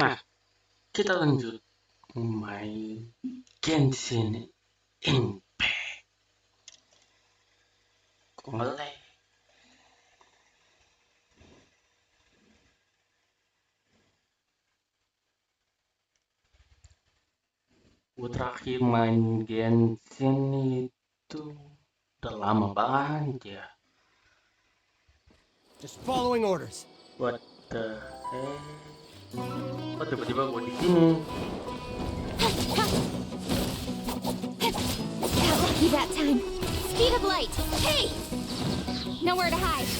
Nah, kita lanjut main Genshin Impact. Kok ngelek? Gue terakhir main Genshin itu udah lama banget ya. Just following orders. What the heck? Oh, tiba-tiba gue di sini. Got lucky that time. Speed of light. Hey! Nowhere to hide.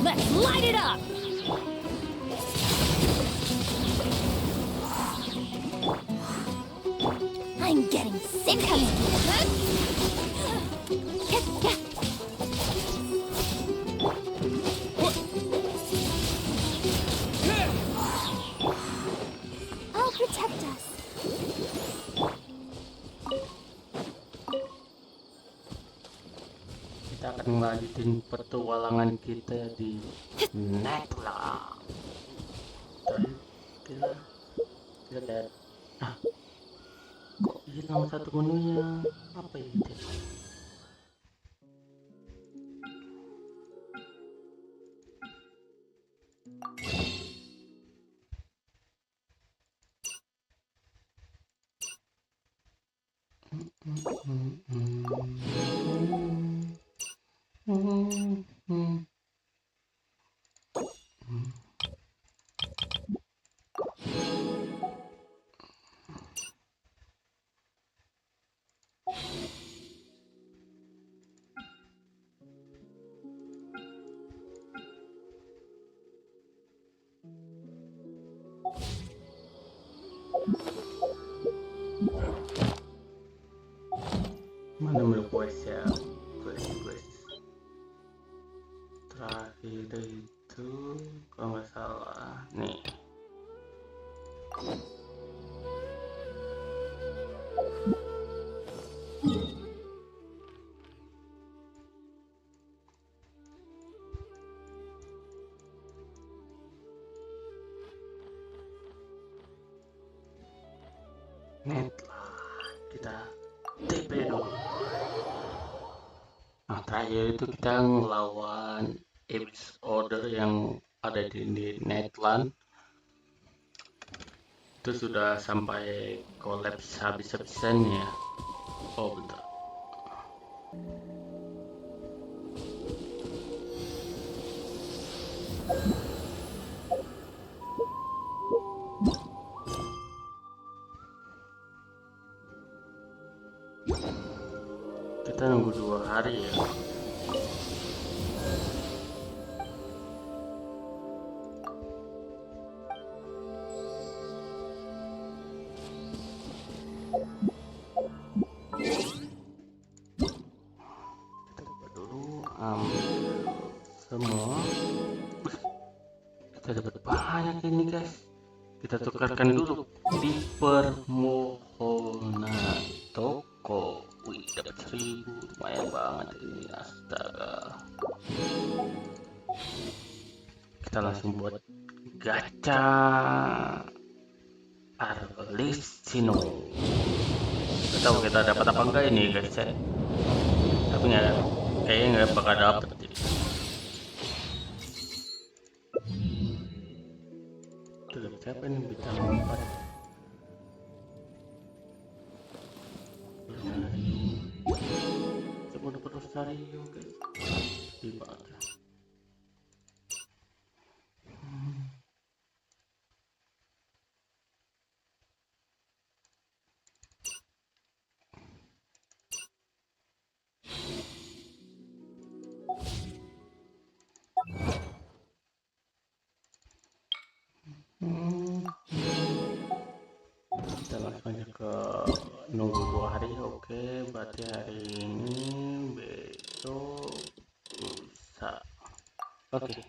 Let's light it up! I'm getting sick of it. I'll protect us. Kita akan melanjutin petualangan kita di natlan. Kita lihat. Ah, kok hilang satu menunya? Apa itu? Mana menu quest ya? Quest terakhir itu kalau nggak salah nih. Natlan, kita TP dulu. Nah, terakhir itu kita ngelawan Abyss Order yang ada di natlan. Itu sudah sampai kolaps habis-habisan ya. Oh bentar. Kita nunggu 2 hari ya. Kita buka dulu, ambil semua. Kita dapat banyak ini guys. Kita tukarkan dulu di permohonan toko. Wih, dapat 1000, lumayan banget ini, astaga. Kita langsung buat gacha Arlesino. Gak tahu kita dapat apa enggak ini guys ya. Tapi nggak, kayaknya nggak bakal dapet. Tuh dapat siapa nih, bintang 4. Coba dapat Rosario guys. Di mana? Kita langsung aja ke nunggu 2 hari. Oke, berarti hari ini, besok, lusa. Oke.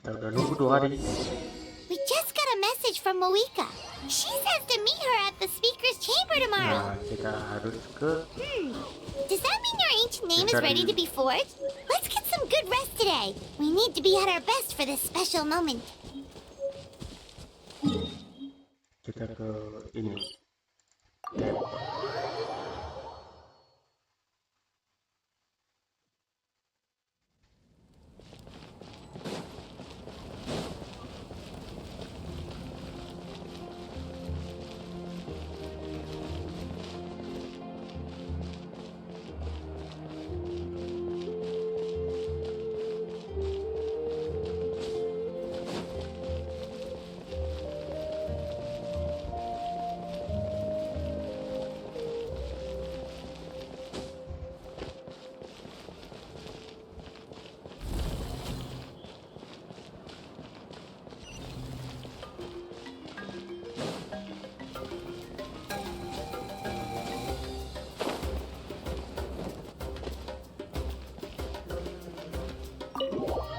Kita udah nunggu 2 hari. We just got a message from Moika. She says to meet her at the speaker's chamber tomorrow. Nah, kita harus ke Does that mean your ancient name is ready to be forged? Let's get some good rest today. We need to be at our best for this special moment. kita ke ini. Tab.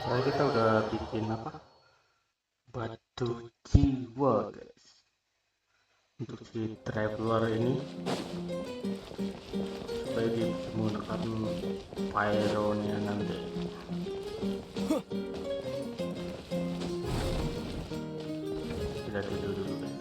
Soalnya kita udah bikin apa? Batu jiwa, guys. Untuk si traveler ini supaya dia bisa menggunakan pyro-nya nanti. Kita tidur dulu, guys.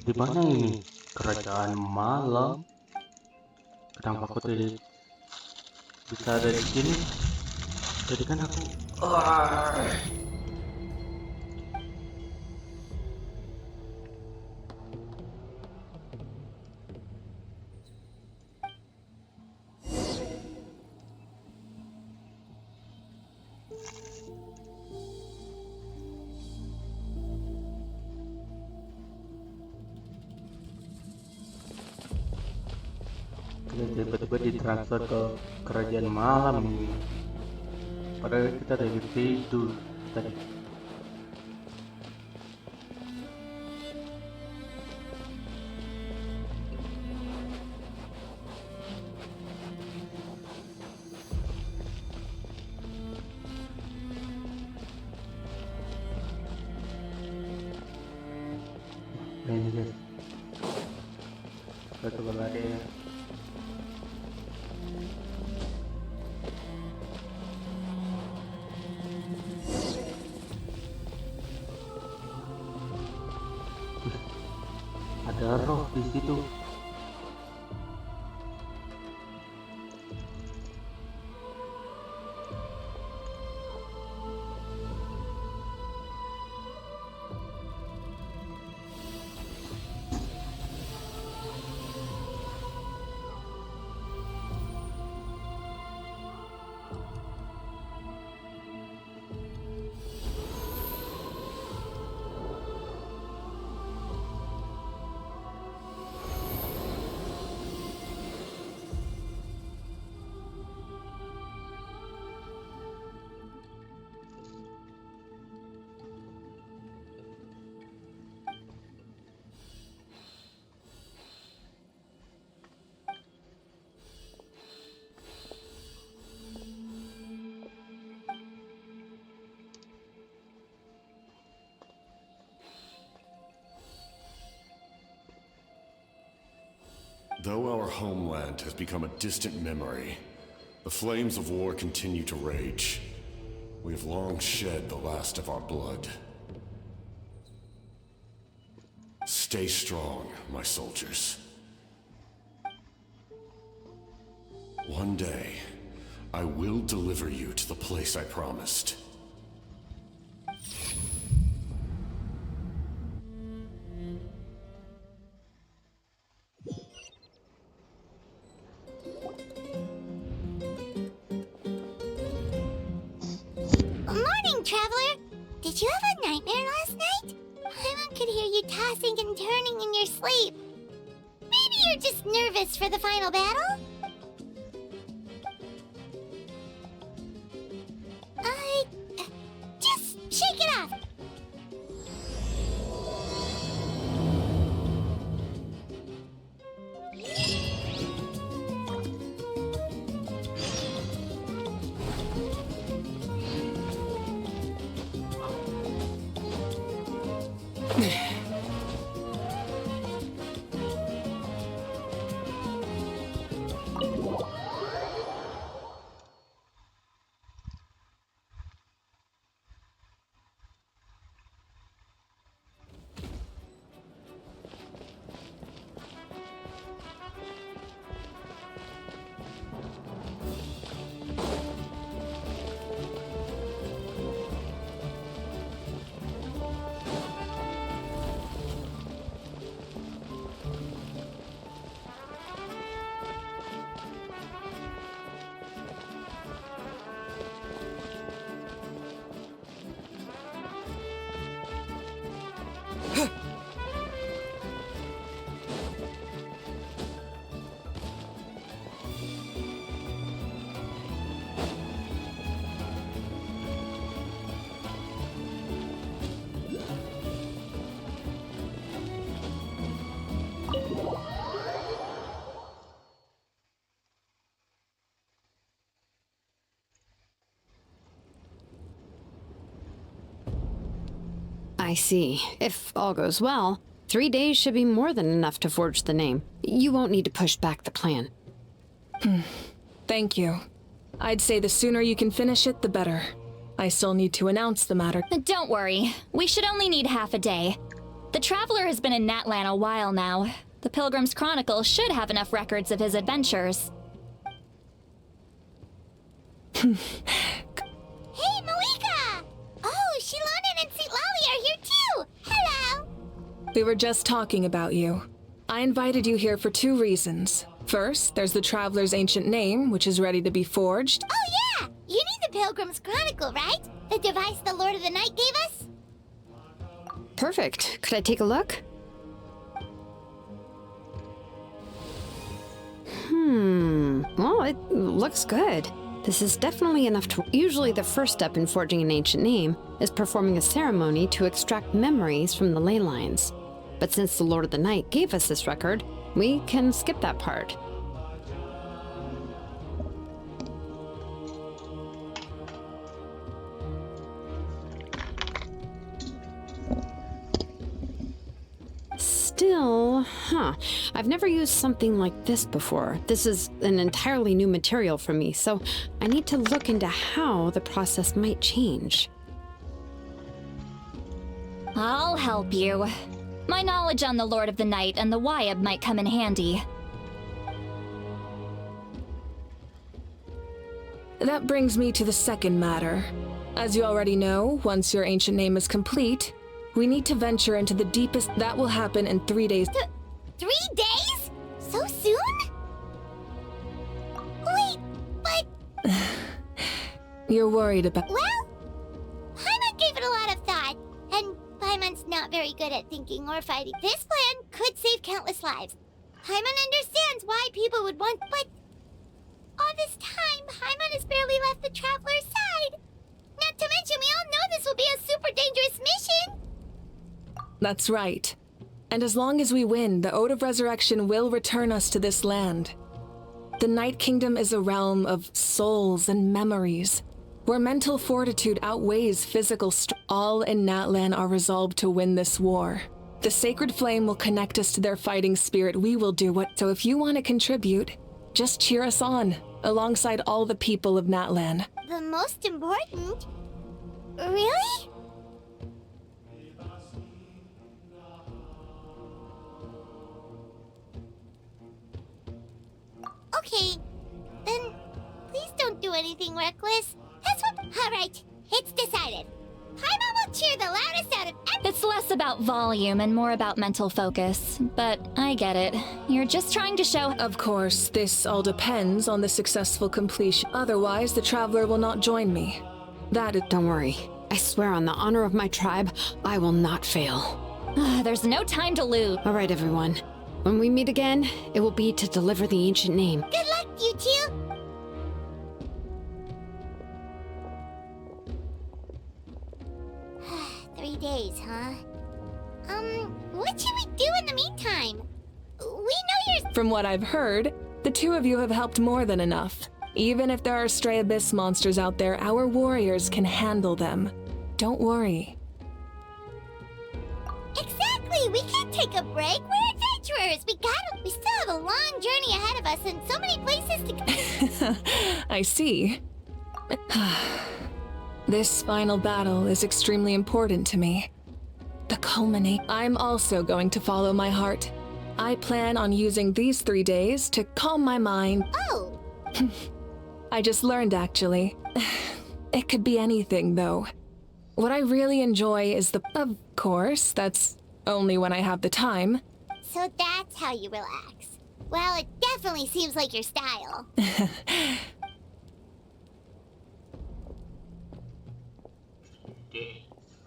Di mana ini? Kerajaan malam. Kenapa aku tidak bisa ada di sini? Jadi kan aku tiba-tiba ditransfer ke kerajaan malam ini. Padahal kita dari tidur tadi. Nah, ini guys, kita coba lari ya. Ada roh di situ. Though our homeland has become a distant memory, the flames of war continue to rage. We have long shed the last of our blood. Stay strong, my soldiers. One day, I will deliver you to the place I promised. Morning, traveler! Did you have a nightmare last night? I could hear you tossing and turning in your sleep. Maybe you're just nervous for the final battle? Just shake it off. I see. If all goes well, 3 days should be more than enough to forge the name. You won't need to push back the plan. Thank you. I'd say the sooner you can finish it, the better. I still need to announce the matter. Don't worry. We should only need half a day. The Traveler has been in Natlan a while now. The Pilgrim's Chronicle should have enough records of his adventures. Hey, Malika! Oh, Shilonen and St. Lolly are here too! Hello! We were just talking about you. I invited you here for 2 reasons. First, there's the Traveler's ancient name, which is ready to be forged. Oh yeah! You need the Pilgrim's Chronicle, right? The device the Lord of the Night gave us? Perfect. Could I take a look? Well, it looks good. This is definitely enough to... Usually the first step in forging an ancient name is performing a ceremony to extract memories from the ley lines. But since the Lord of the Night gave us this record, we can skip that part. Still, I've never used something like this before. This is an entirely new material for me, so I need to look into how the process might change. I'll help you. My knowledge on the Lord of the Night and the Wyab might come in handy. That brings me to the second matter. As you already know, once your ancient name is complete, we need to venture into the deepest... That will happen in 3 days. 3 days? So soon? Wait, but... You're worried about... Well, Paimon gave it a lot of thought, and Paimon's not very good at thinking or fighting. This plan could save countless lives. Paimon understands why people would want... But all this time, Paimon has barely left the Traveler's side. Not to mention, we all know this will be a super dangerous mission. That's right. And as long as we win, the Ode of Resurrection will return us to this land. The Night Kingdom is a realm of souls and memories, where mental fortitude outweighs physical strength. All in Natlan are resolved to win this war. The Sacred Flame will connect us to their fighting spirit. We will do what... So if you want to contribute, just cheer us on, alongside all the people of Natlan. The most important? Really? Okay, then please don't do anything reckless. That's what... Alright, it's decided. Paimon will cheer the loudest out of every... It's less about volume and more about mental focus, but I get it. You're just trying to show... Of course, this all depends on the successful completion. Otherwise, the Traveler will not join me. That is... Don't worry. I swear on the honor of my tribe, I will not fail. There's no time to lose. All right, everyone. When we meet again, it will be to deliver the ancient name. Good luck, you two! Days, huh? What should we do in the meantime? We know you're— From what I've heard, the two of you have helped more than enough. Even if there are stray abyss monsters out there, our warriors can handle them. Don't worry. Exactly! We can't take a break. We're adventurers! We still have a long journey ahead of us and so many places to go. I see. This final battle is extremely important to me. The culminate. I'm also going to follow my heart. I plan on using these 3 days to calm my mind. Oh! I just learned, actually. It could be anything, though. What I really enjoy is the— Of course, that's only when I have the time. So that's how you relax. Well, it definitely seems like your style.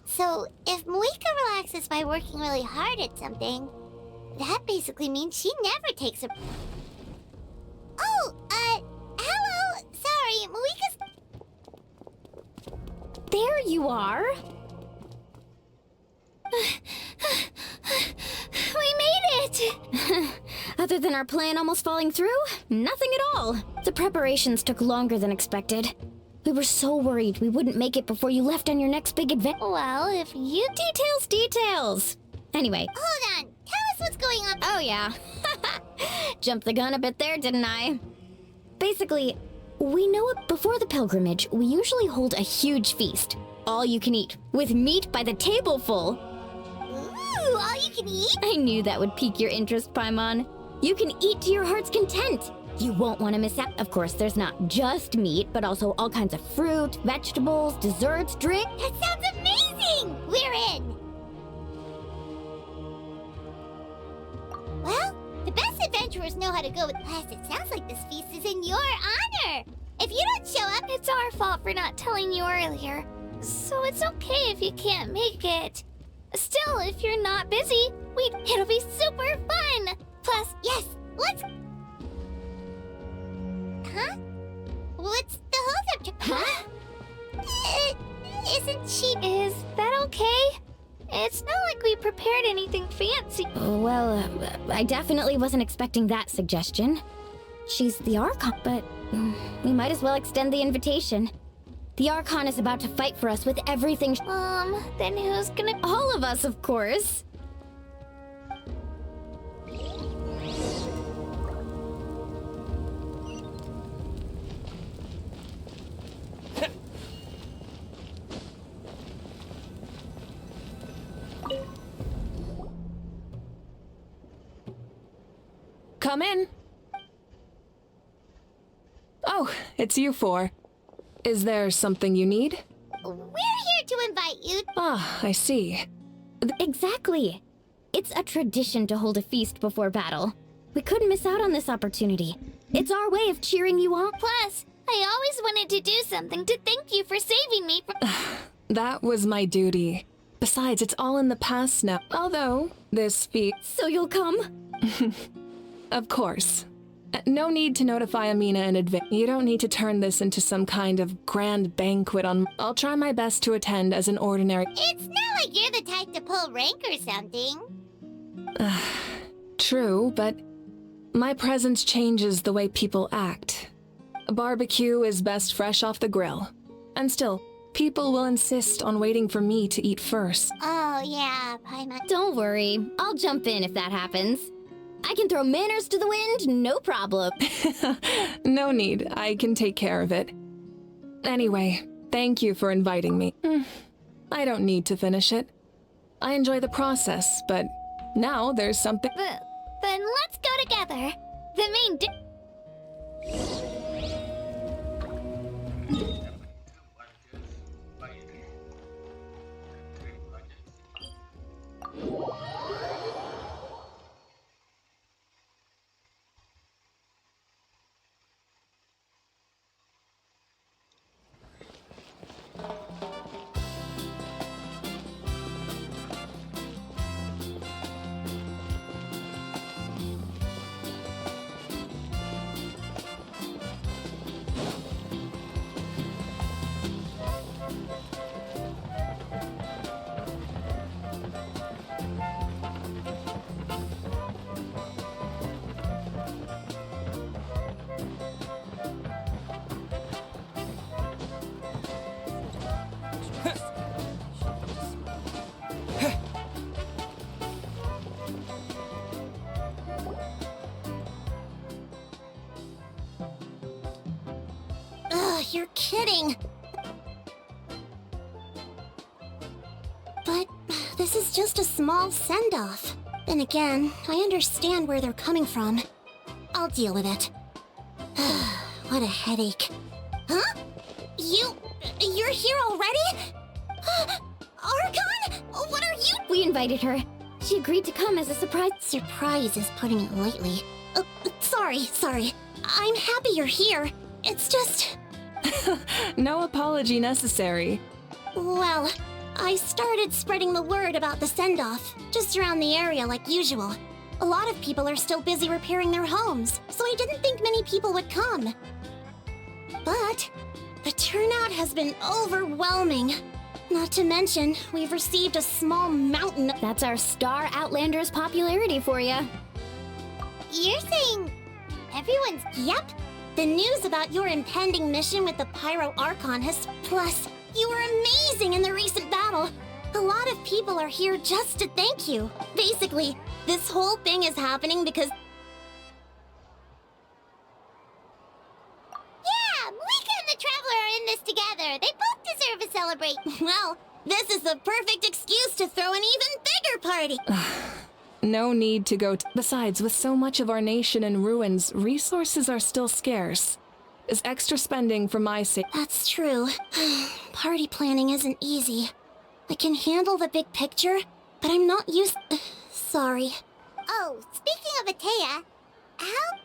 So, if Moika relaxes by working really hard at something, that basically means she never takes a— Oh, hello! Sorry, Moika's— There you are! We made it! Other than our plan almost falling through, nothing at all. The preparations took longer than expected. We were so worried we wouldn't make it before you left on your next big adventure. Well, if you— Details! Anyway. Hold on, tell us what's going on. Oh yeah. Jumped the gun a bit there, didn't I? Basically, we know it before the pilgrimage, we usually hold a huge feast. All you can eat, with meat by the tableful. Ooh, all you can eat? I knew that would pique your interest, Paimon. You can eat to your heart's content. You won't want to miss out. Of course, there's not just meat, but also all kinds of fruit, vegetables, desserts, drink. That sounds amazing! We're in! Well, the best adventurers know how to go with class. It sounds like this feast is in your honor. If you don't show up, it's our fault for not telling you earlier. So it's okay if you can't make it. Still, if you're not busy, it'll be super fun. Plus, yes, let's— Huh? What's the holdup? Huh? Isn't she— Is that okay? It's not like we prepared anything fancy. Well, I definitely wasn't expecting that suggestion. She's the Archon, but we might as well extend the invitation. The Archon is about to fight for us with everything. Then who's gonna— All of us, of course. Come in. Oh, it's you four. Is there something you need? We're here to invite you. Ah, I see. Exactly. It's a tradition to hold a feast before battle. We couldn't miss out on this opportunity. It's our way of cheering you on. Plus, I always wanted to do something to thank you for saving me from— That was my duty. Besides, it's all in the past now. Although, this feast— So you'll come? Of course. No need to notify Amina in advance. You don't need to turn this into some kind of grand banquet on— I'll try my best to attend as an ordinary— It's not like you're the type to pull rank or something. True, but my presence changes the way people act. A barbecue is best fresh off the grill. And still, people will insist on waiting for me to eat first. Oh, yeah, Paimon. Don't worry. I'll jump in if that happens. I can throw manners to the wind, no problem. No need. I can take care of it. Anyway, thank you for inviting me. I don't need to finish it. I enjoy the process, but now there's something— Then let's go together. The main you're kidding. But this is just a small send-off. Then again, I understand where they're coming from. I'll deal with it. What a headache. Huh? You're here already? Archon? What are you— We invited her. She agreed to come as a surprise. Surprise is putting it lightly. Sorry. I'm happy you're here. It's just— No apology necessary. Well, I started spreading the word about the send-off, just around the area like usual. A lot of people are still busy repairing their homes, so I didn't think many people would come. But the turnout has been overwhelming. Not to mention, we've received a small mountain— That's our Star Outlander's popularity for you. You're saying everyone's— Yep. The news about your impending mission with the Pyro Archon has— Plus, you were amazing in the recent battle. A lot of people are here just to thank you. Basically, this whole thing is happening because— Yeah, Malika and the Traveler are in this together. They both deserve a celebration. Well, this is the perfect excuse to throw an even bigger party. No need to go. Besides, with so much of our nation in ruins, resources are still scarce. Is extra spending for my sake? That's true. Party planning isn't easy. I can handle the big picture, but I'm not used— Sorry. Oh, speaking of Atea, how—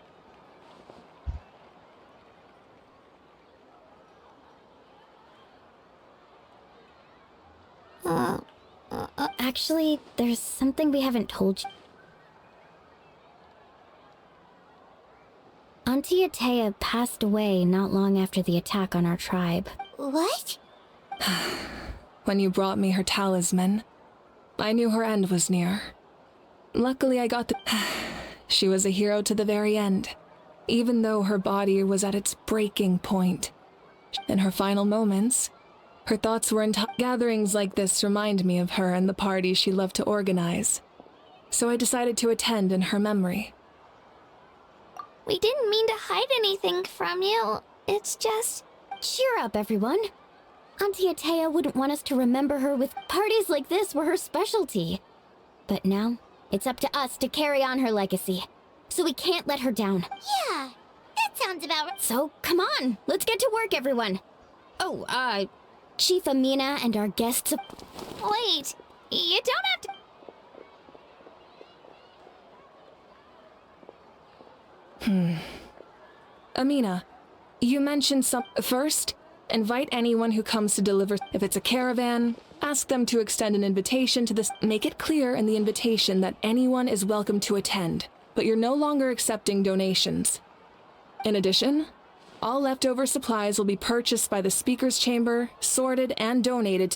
Actually, there's something we haven't told you. Auntie Atea passed away not long after the attack on our tribe. What? When you brought me her talisman, I knew her end was near. Luckily, I got the... She was a hero to the very end, even though her body was at its breaking point. In her final moments, her thoughts were in gatherings like this remind me of her and the parties she loved to organize. So I decided to attend in her memory. We didn't mean to hide anything from you. It's just— Cheer up, everyone. Auntie Atea wouldn't want us to remember her with parties like this were her specialty. But now, it's up to us to carry on her legacy. So we can't let her down. Yeah, that sounds about right. So, come on, let's get to work, everyone. Oh, Chief Amina and our guests— Wait, you don't have to— Amina, you mentioned some... First, invite anyone who comes to deliver. If it's a caravan, ask them to extend an invitation to this. Make it clear in the invitation that anyone is welcome to attend, but you're no longer accepting donations. In addition, all leftover supplies will be purchased by the speaker's chamber, sorted, and donated.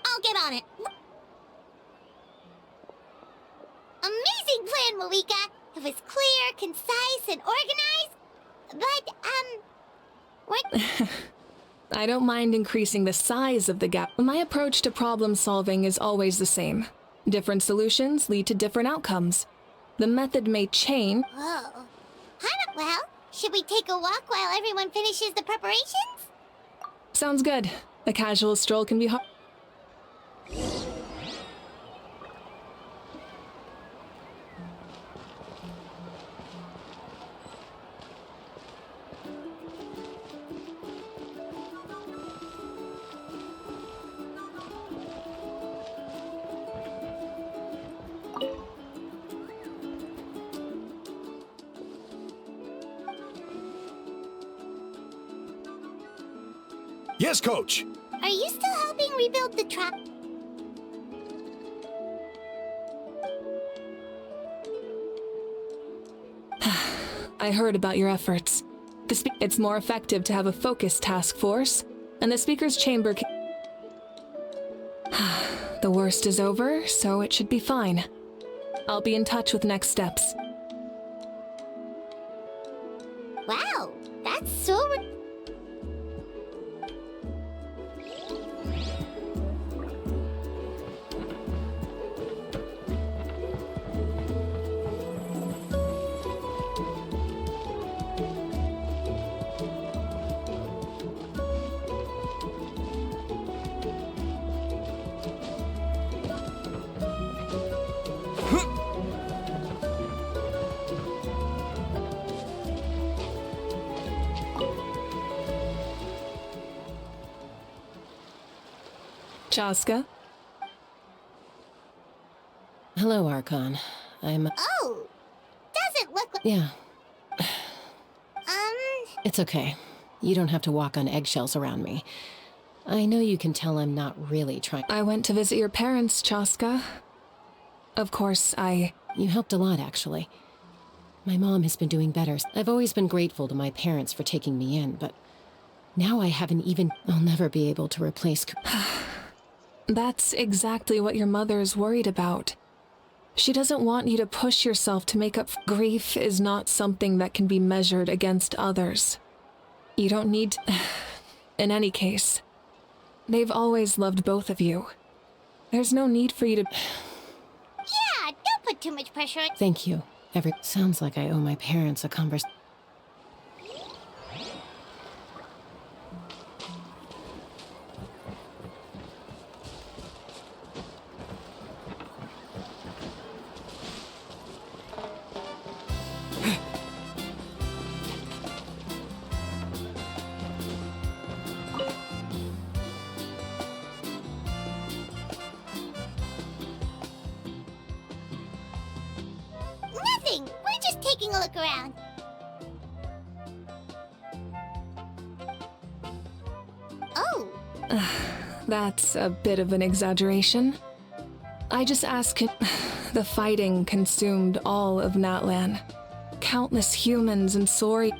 I'll get on it. Amazing plan, Malika. It was clear, concise, and organized. But, what? I don't mind increasing the size of the gap. My approach to problem solving is always the same. Different solutions lead to different outcomes. The method may change. Whoa. Well, should we take a walk while everyone finishes the preparations? Sounds good. A casual stroll can be hard. Yes, Coach. Are you still helping rebuild the trap? I heard about your efforts. It's more effective to have a focused task force, and the speaker's chamber The worst is over, so it should be fine. I'll be in touch with next steps. Wow, that's so... Chaska? Hello, Archon. Oh, doesn't look like... Yeah, it's okay. You don't have to walk on eggshells around me. I know you can tell I'm not really trying. I went to visit your parents, Chaska. Of course, You helped a lot, actually. My mom has been doing better. I've always been grateful to my parents for taking me in, but now I haven't even... I'll never be able to replace... That's exactly what your mother is worried about. She doesn't want you to push yourself to make up. Grief is not something that can be measured against others. You don't need... In any case, they've always loved both of you. There's no need for you to... Yeah, don't put too much pressure on... Thank you. Sounds like I owe my parents a conversation. Nothing! We're just taking a look around. Oh, That's a bit of an exaggeration. I just ask... The fighting consumed all of Natlan. Countless humans and Sori...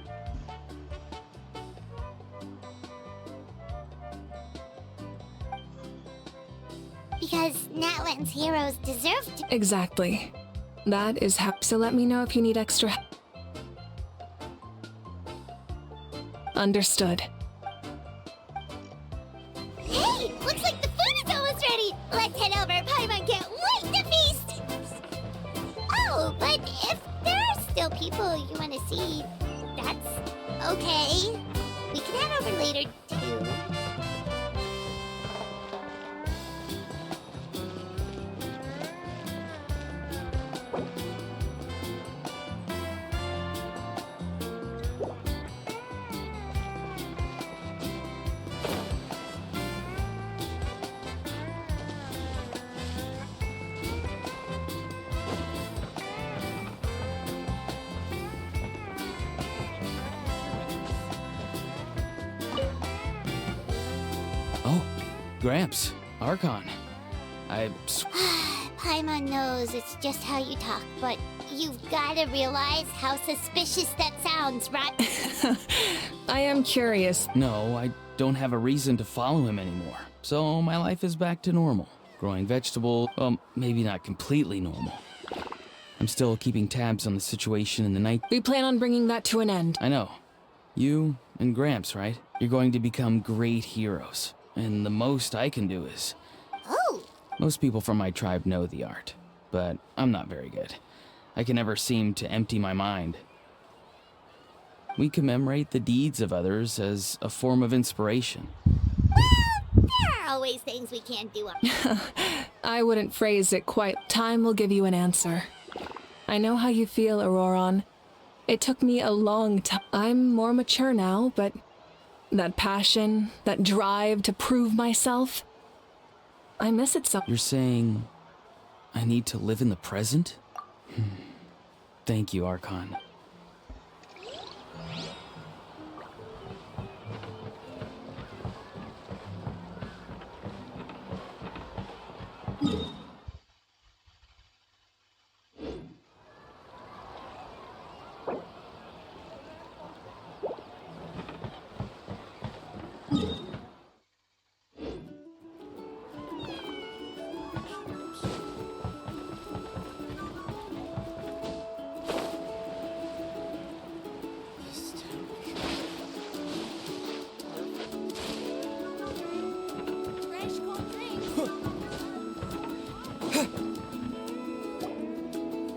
because Natlan's heroes deserve to... Exactly. That is how... So let me know if you need extra... Understood. Hey, looks like the food is almost ready. Let's head over. Paimon can't wait to feast. Oh, but if there are still people you want to see, that's okay. We can head over later, too. Oh, Gramps, Archon. Paimon knows it's just how you talk, but you've got to realize how suspicious that sounds, right? I am curious. No, I don't have a reason to follow him anymore. So my life is back to normal. Growing vegetables, well, maybe not completely normal. I'm still keeping tabs on the situation in the night. We plan on bringing that to an end. I know. You and Gramps, right? You're going to become great heroes. And the most I can do is... Oh, Most people from my tribe know the art, but I'm not very good. I can never seem to empty my mind. We commemorate the deeds of others as a form of inspiration. there are always things we can't do. I wouldn't phrase it quite. Time will give you an answer. I know how you feel, Auroron. It took me a long time. I'm more mature now, but that passion, that drive to prove myself, I miss it so. You're saying I need to live in the present? Thank you, Archon.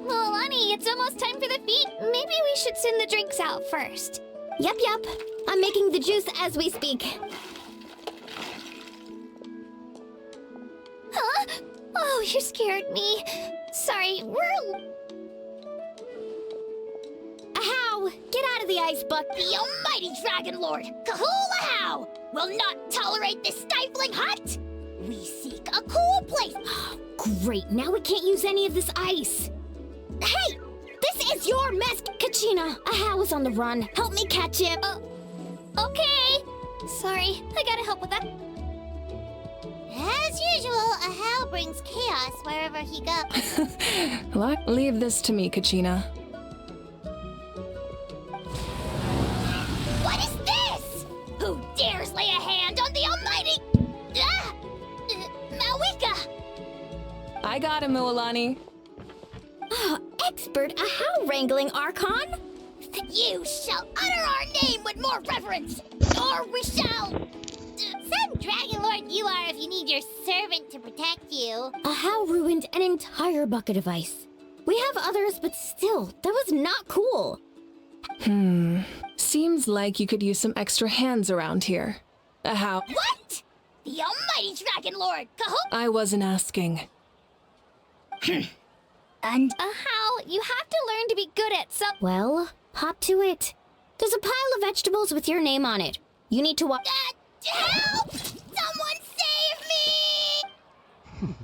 Milani, it's almost time for the feast. Maybe we should send the drinks out first. Yep. I'm making the juice as we speak. Huh? Oh, you scared me. Sorry, we're... Ahow! Get out of the ice, Buck. The almighty Dragon Lord, Kahul Ahau, will not tolerate this stifling hut. We seek place! Great, now we can't use any of this ice. Hey! This is your mess, Kachina! Ahau is on the run. Help me catch him. Okay. Sorry, I gotta help with that. As usual, Ahau brings chaos wherever he goes. Leave this to me, Kachina. What is this? Who dares lay a hand on the almighty... Mawika! I got him, Mualani. Expert Ahau wrangling, Archon? You shall utter our name with more reverence, or we shall... Some dragon lord you are if you need your servant to protect you. Ahau ruined an entire bucket of ice. We have others, but still, that was not cool. Seems like you could use some extra hands around here. Ahau. What? The almighty dragon lord, I wasn't asking. And... Ahau, you have to learn to be good at some. Well, hop to it. There's a pile of vegetables with your name on it. You need to walk. Help! Someone save me!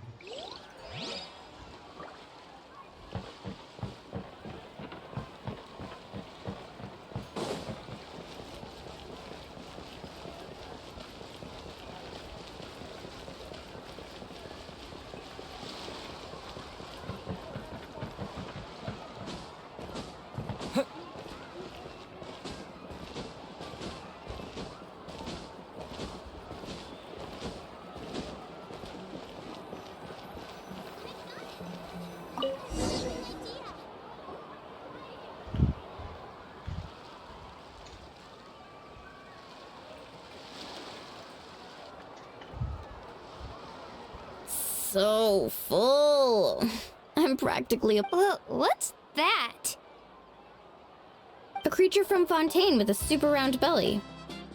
So full. I'm practically a... What's that? A creature from Fontaine with a super round belly.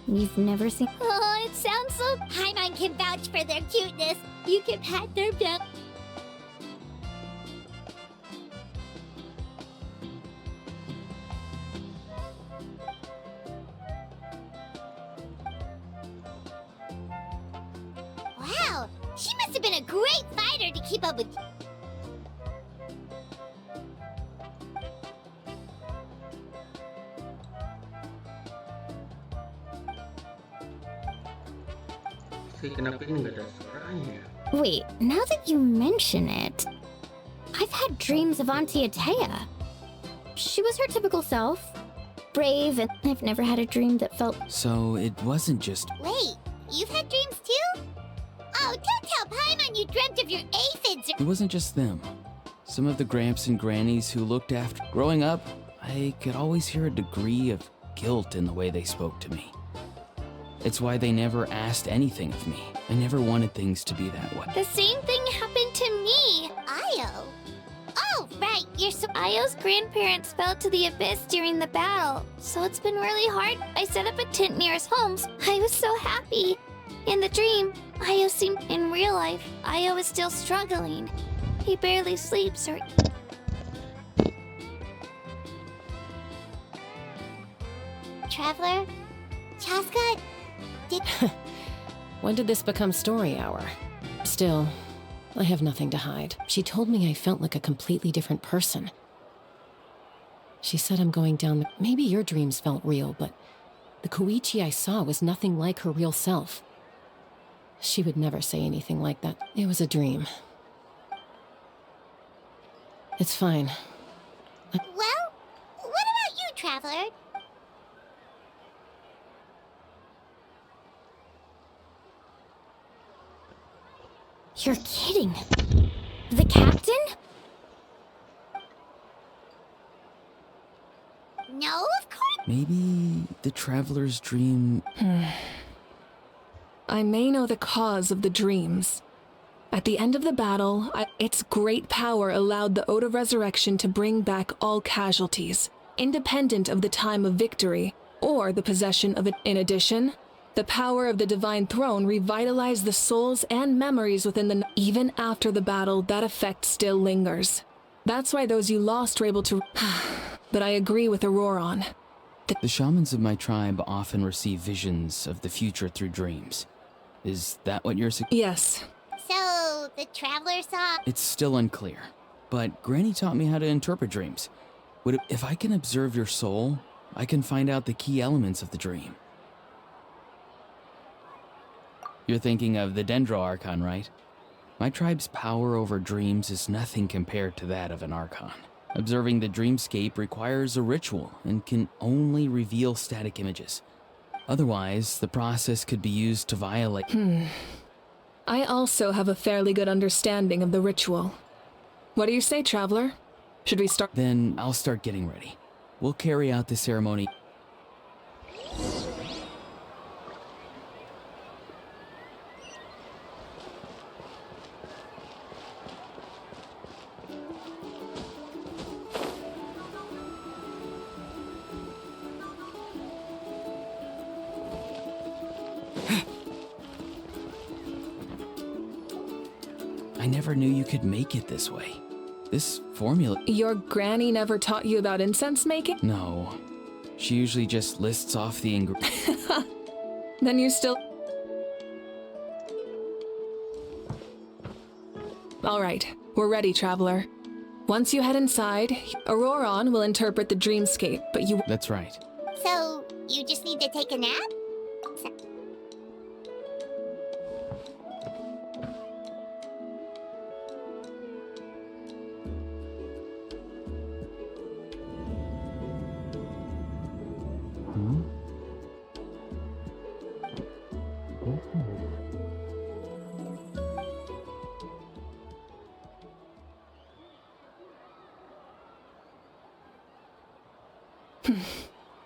You've never seen... Oh, it sounds so... Paimon can vouch for their cuteness. You can pat their belly. Wow, she must have been a great fighter to keep up with... Kenapa ini nggak ada suaranya? Wait, now that you mention it, I've had dreams of Auntie Atea. She was her typical self. Brave, and I've never had a dream that felt... So it wasn't just... Wait, you've had dreams too? Oh, don't tell Paimon you dreamt of your aphids or... It wasn't just them. Some of the gramps and grannies who looked after... Growing up, I could always hear a degree of guilt in the way they spoke to me. It's why they never asked anything of me. I never wanted things to be that way. The same thing happened to me. Io? Oh, right, Io's grandparents fell to the abyss during the battle, so it's been really hard. I set up a tent near his homes. I was so happy. In the dream, Io seemed... In real life, Io is still struggling. He barely sleeps or... Traveler? Chaska? When did this become story hour? Still, I have nothing to hide. She told me I felt like a completely different person. She said I'm going down the... Maybe your dreams felt real, but the Koichi I saw was nothing like her real self. She would never say anything like that. It was a dream. It's fine. Well, what about you, Traveler? You're kidding. The captain? No, of course. Maybe the traveler's dream... I may know the cause of the dreams. At the end of the battle, its great power allowed the Ode of Resurrection to bring back all casualties, independent of the time of victory or the possession of it. In addition, the power of the Divine Throne revitalized the souls and memories within the... Even after the battle, that effect still lingers. That's why those you lost were able to... But I agree with Auroron. The shamans of my tribe often receive visions of the future through dreams. Is that what you're... Yes. So, the traveler saw? It's still unclear, but Granny taught me how to interpret dreams. If I can observe your soul, I can find out the key elements of the dream. You're thinking of the Dendro Archon, right? My tribe's power over dreams is nothing compared to that of an Archon. Observing the dreamscape requires a ritual and can only reveal static images. Otherwise, the process could be used to violate... I also have a fairly good understanding of the ritual. What do you say, Traveler? Should we start? Then I'll start getting ready. We'll carry out the ceremony. I never knew you could make it this way. This formula... Your granny never taught you about incense making? No. She usually just lists off the ingredients. Then you still... All right, we're ready, Traveler. Once you head inside, Auroron will interpret the dreamscape, but you... That's right. So, you just need to take a nap?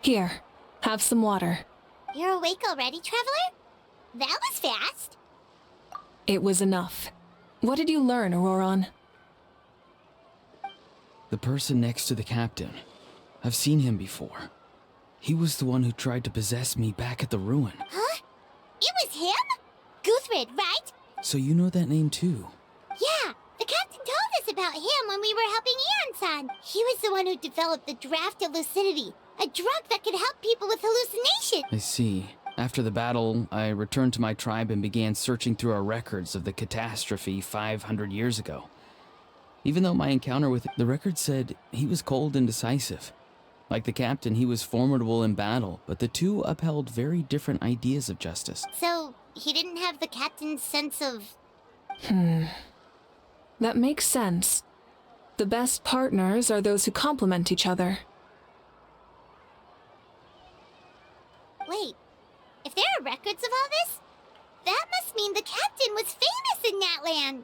Here, have some water. You're awake already, Traveler? That was fast. It was enough. What did you learn, Auroron? The person next to the captain. I've seen him before. He was the one who tried to possess me back at the ruin. Huh? It was him? Guthrid, right? So you know that name too? Yeah, the captain told us about him when we were helping Eon-san. He was the one who developed the Draft of Lucidity, a drug that could help people with hallucination. I see. After the battle, I returned to my tribe and began searching through our records of the catastrophe 500 years ago. Even though my encounter with the record said he was cold and decisive. Like the captain, he was formidable in battle, but the two upheld very different ideas of justice. So, he didn't have the captain's sense of... That makes sense. The best partners are those who complement each other. Wait, if there are records of all this, that must mean the captain was famous in Natlan.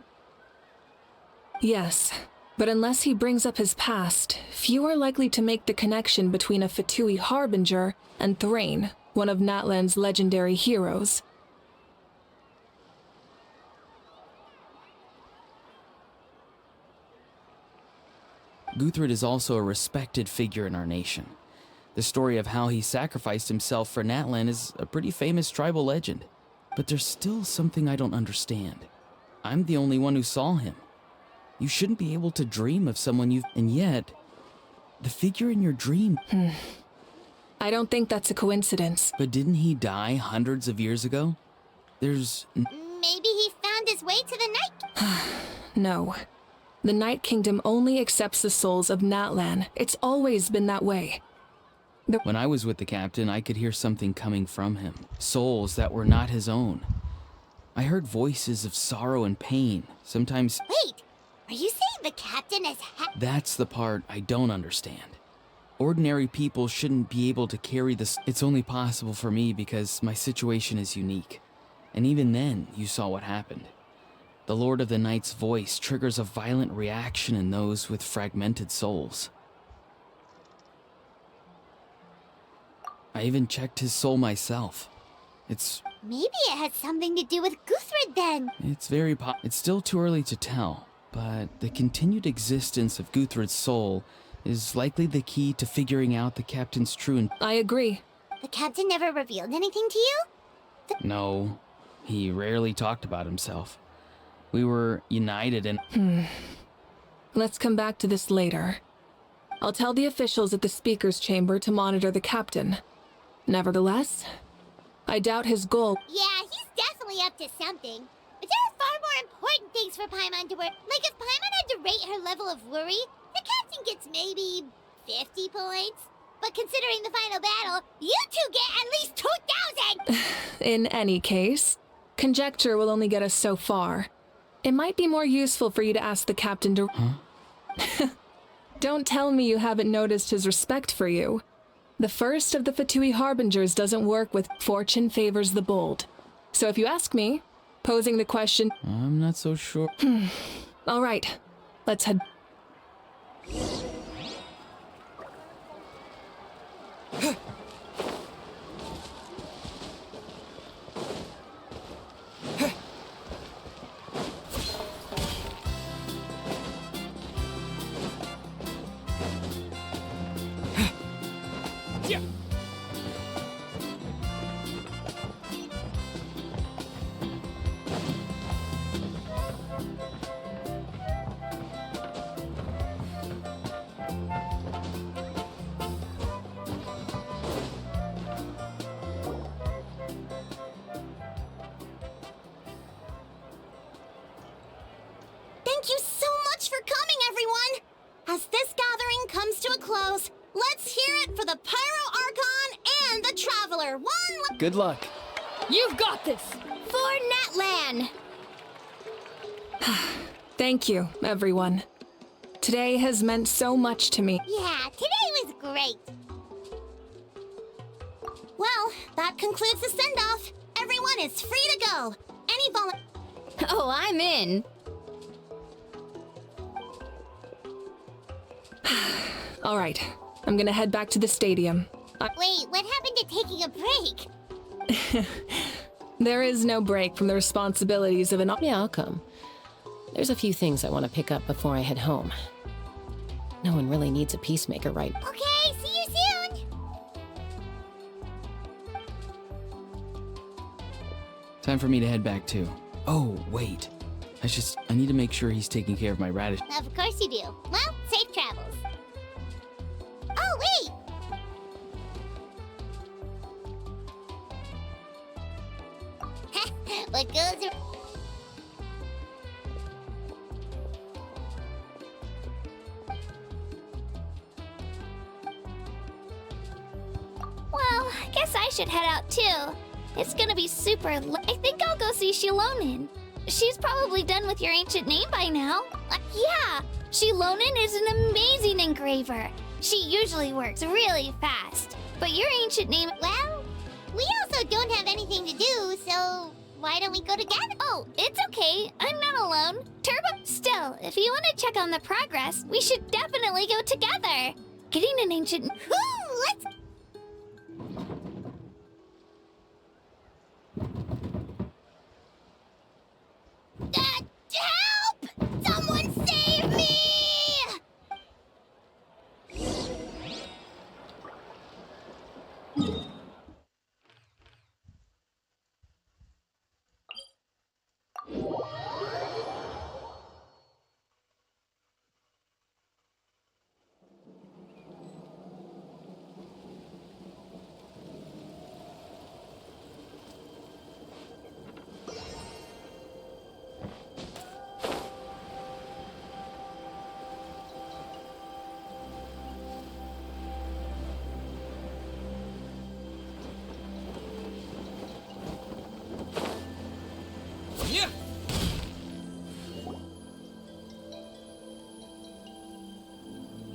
Yes, but unless he brings up his past, few are likely to make the connection between a Fatui harbinger and Thrain, one of Natlan's legendary heroes. Guthrid is also a respected figure in our nation. The story of how he sacrificed himself for Natlan is a pretty famous tribal legend. But there's still something I don't understand. I'm the only one who saw him. You shouldn't be able to dream of someone you've... And yet, the figure in your dream... I don't think that's a coincidence. But didn't he die hundreds of years ago? There's... Maybe he found his way to the night... No. The Night Kingdom only accepts the souls of Natlan. It's always been that way. When I was with the captain, I could hear something coming from him. Souls that were not his own. I heard voices of sorrow and pain, sometimes... Wait, are you saying the captain has That's the part I don't understand. Ordinary people shouldn't be able to carry this. It's only possible for me because my situation is unique. And even then, you saw what happened. The Lord of the Night's voice triggers a violent reaction in those with fragmented souls. I even checked his soul myself. Maybe it has something to do with Guthrid then. It's still too early to tell, but the continued existence of Guthrid's soul is likely the key to figuring out the captain's true I agree. The captain never revealed anything to you? No, he rarely talked about himself. We were united and... Let's come back to this later. I'll tell the officials at the speaker's chamber to monitor the captain. Nevertheless, I doubt his goal... Yeah, he's definitely up to something. There are far more important things for Paimon to work. Like if Paimon had to rate her level of worry, the captain gets maybe 50 points. But considering the final battle, you two get at least 2,000! In any case, conjecture will only get us so far. It might be more useful for you to ask the captain to... Huh? Don't tell me you haven't noticed his respect for you. The first of the Fatui Harbingers doesn't work with fortune favors the bold. So if you ask me, posing the question... I'm not so sure. All right, let's head... Thank you so much for coming, everyone! As this gathering comes to a close, let's hear it for the Pyro Archon and the Traveler. Good luck. You've got this! For Natlan! Thank you, everyone. Today has meant so much to me. Yeah, today was great. Well, that concludes the send-off. Everyone is free to go. Any Oh, I'm in. All right, I'm gonna head back to the stadium. Wait, what happened to taking a break? There is no break from the responsibilities of an... Yeah, I'll come. There's a few things I want to pick up before I head home. No one really needs a peacemaker, right? Okay, see you soon! Time for me to head back too. Oh, wait. I need to make sure he's taking care of my radish. Of course you do. Well, safe travels. Oh, wait! What goes around... Well, I guess I should head out too. It's gonna be super I think I'll go see Shilonin. She's probably done with your ancient name by now. Yeah, Shilonin is an amazing engraver. She usually works really fast. But your ancient name... Well, we also don't have anything to do, so why don't we go together? Oh, it's okay. I'm not alone. Turbo... Still, if you want to check on the progress, we should definitely go together. Getting an ancient... Woo, let's... Help! Someone save me!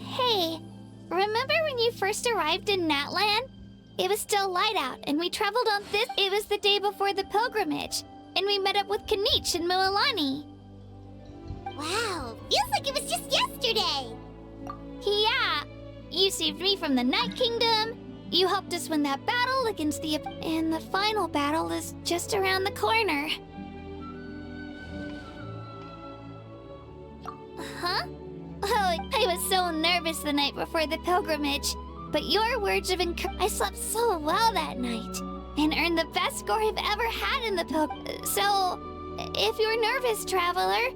Hey, remember when you first arrived in Natlan? It was still light out, and we traveled on this. It was the day before the pilgrimage, and we met up with Kanich and Moalani. Wow, feels like it was just yesterday. Yeah, you saved me from the Night Kingdom. You helped us win that battle against the... And the final battle is just around the corner. Huh? Oh, I was so nervous the night before the pilgrimage. But your words of encouragement... I slept so well that night. And earned the best score I've ever had in the So, if you're nervous, traveler,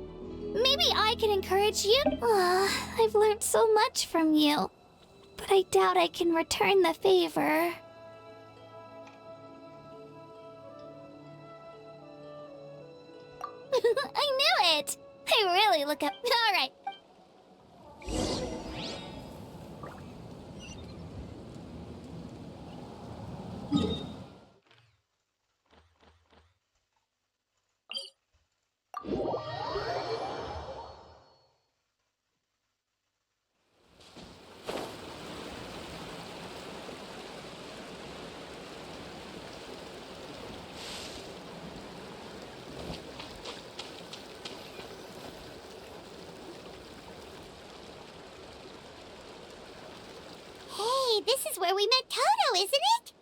maybe I can encourage you? I've learned so much from you. But I doubt I can return the favor. They really look up. All right. Hey, this is where we met Toto, isn't it?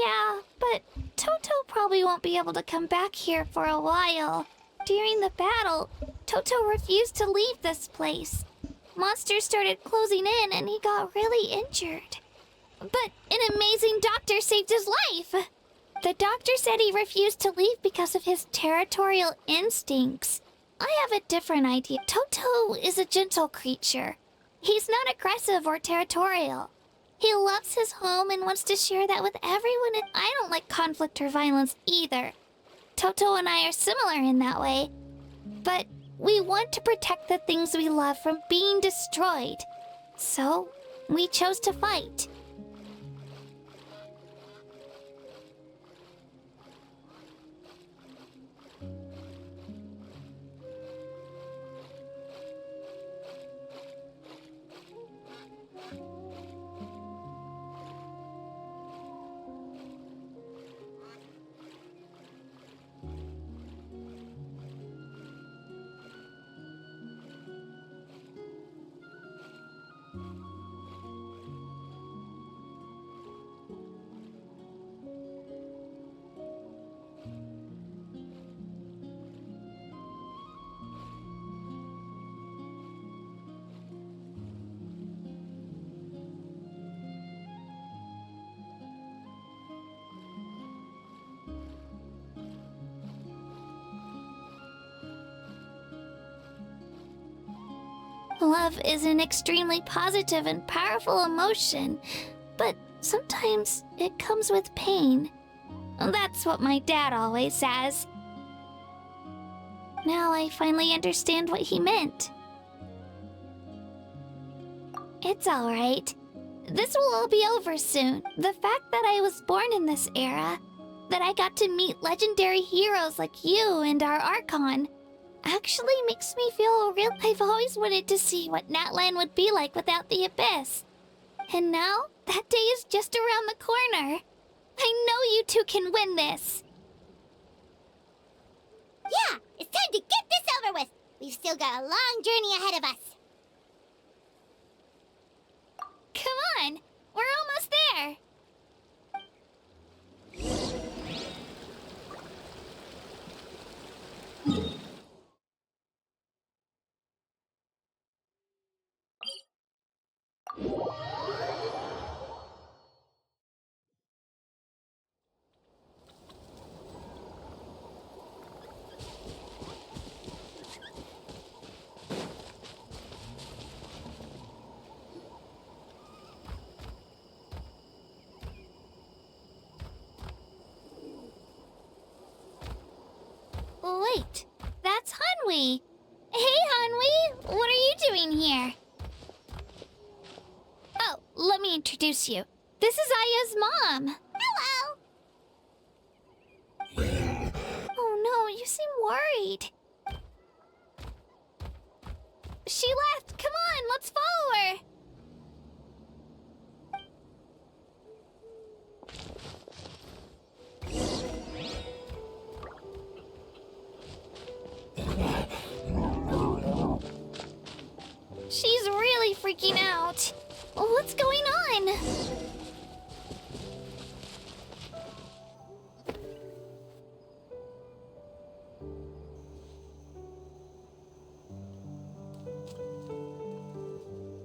Yeah, but Toto probably won't be able to come back here for a while. During the battle, Toto refused to leave this place. Monsters started closing in and he got really injured. But an amazing doctor saved his life. The doctor said he refused to leave because of his territorial instincts. I have a different idea. Toto is a gentle creature. He's not aggressive or territorial. He loves his home and wants to share that with everyone, and I don't like conflict or violence either. Toto and I are similar in that way. But we want to protect the things we love from being destroyed. So, we chose to fight. Love is an extremely positive and powerful emotion, but sometimes it comes with pain. That's what my dad always says. Now I finally understand what he meant. It's alright. This will all be over soon. The fact that I was born in this era, that I got to meet legendary heroes like you and our Archon, actually makes me feel real. I've always wanted to see what Natlan would be like without the Abyss. And now, that day is just around the corner. I know you two can win this. Yeah, it's time to get this over with. We've still got a long journey ahead of us. Come on, we're almost there. Wait, that's Hanwi. Hey, Hanwi, what are you doing here? Oh, let me introduce you. This is Aya's mom. Hello! Oh no, you seem worried. She left. Come on, let's follow her. She's really freaking out. What's going on?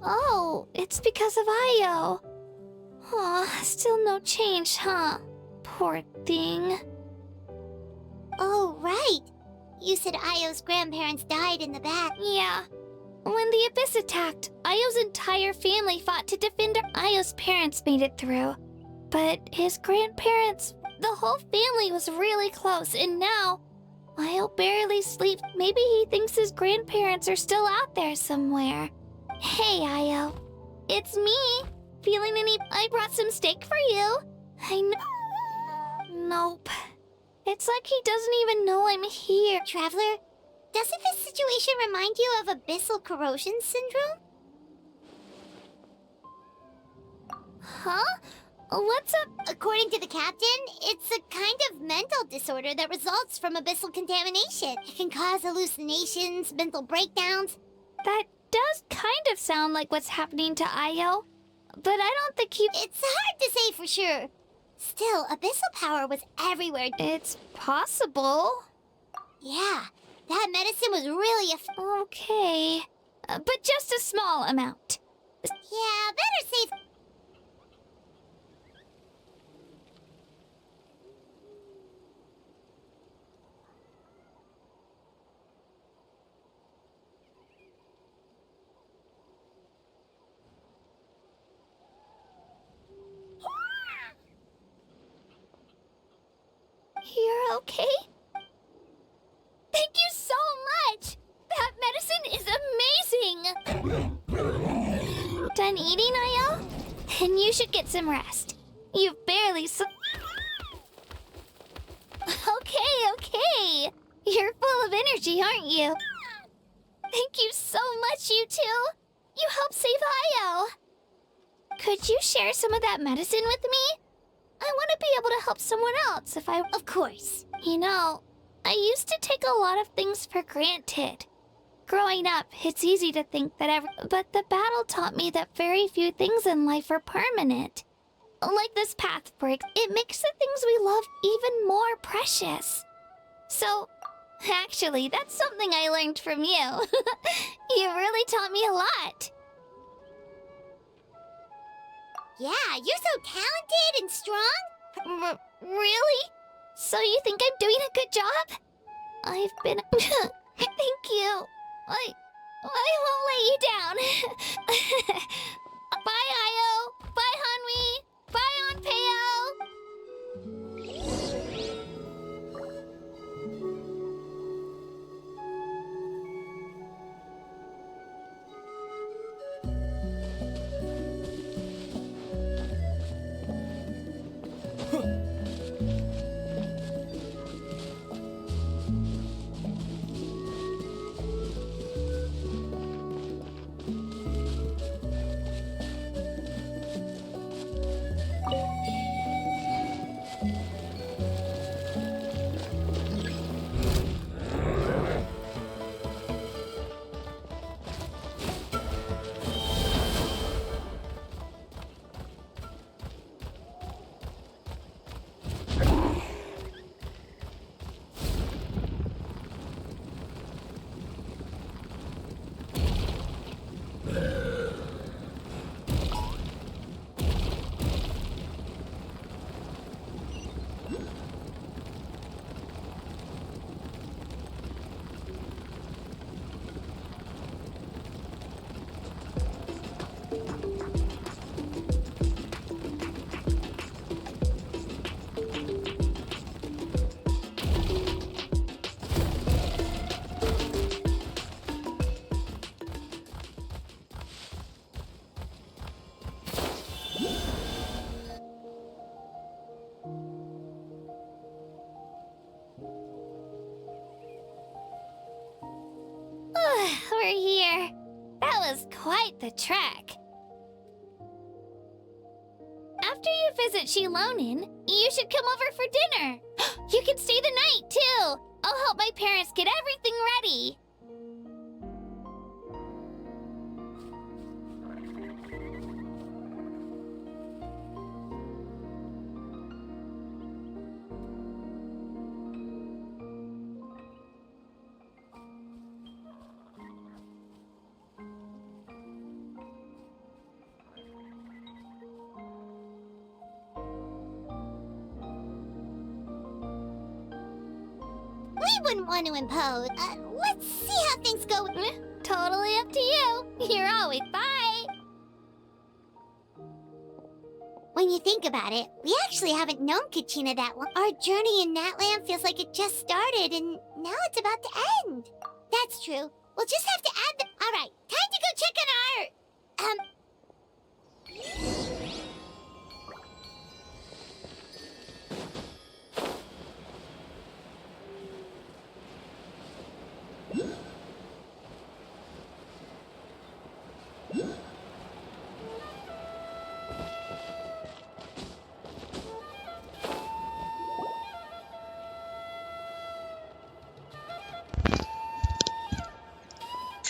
Oh, it's because of Io. Aw, still no change, huh? Poor thing. Oh, right. You said Io's grandparents died in the back. Yeah. When the Abyss attacked, Io's entire family fought to defend her. Io's parents made it through. But his grandparents, the whole family was really close, and now Io barely sleeps. Maybe he thinks his grandparents are still out there somewhere. Hey, Io. It's me. Feeling any... I brought some steak for you. I know... Nope. It's like he doesn't even know I'm here. Traveler, doesn't this situation remind you of abyssal corrosion syndrome? Huh? What's up? According to the captain, it's a kind of mental disorder that results from abyssal contamination. It can cause hallucinations, mental breakdowns. That does kind of sound like what's happening to Io. But I don't think he... It's hard to say for sure. Still, abyssal power was everywhere. It's possible. Yeah, that medicine was really Okay. But just a small amount. Yeah, better safe... You're okay? Thank you so much! That medicine is amazing! Done eating, Io? Then you should get some rest. You've barely Okay. You're full of energy, aren't you? Thank you so much, you two. You helped save Io. Could you share some of that medicine with me? I want to be able to help someone else if I... Of course. You know, I used to take a lot of things for granted. Growing up, it's easy to think that But the battle taught me that very few things in life are permanent. Like this path break, it makes the things we love even more precious. So, actually, that's something I learned from you. You really taught me a lot. Yeah, you're so talented and strong. Really? So you think I'm doing a good job? I've been... Thank you. I won't let you down. Bye, Io. Bye, Hanwi. Bye, Onpeo. We're here. That was quite the trek. After you visit Shilonin, you should come over for dinner. You can stay the night, too. I'll help my parents get everything ready. We wouldn't want to impose. Let's see how things go. Totally up to you. You're always bye. When you think about it, we actually haven't known Kachina that long. Our journey in Natlan feels like it just started, and now it's about to end. That's true. We'll just have to add the... Alright, time to go check on our...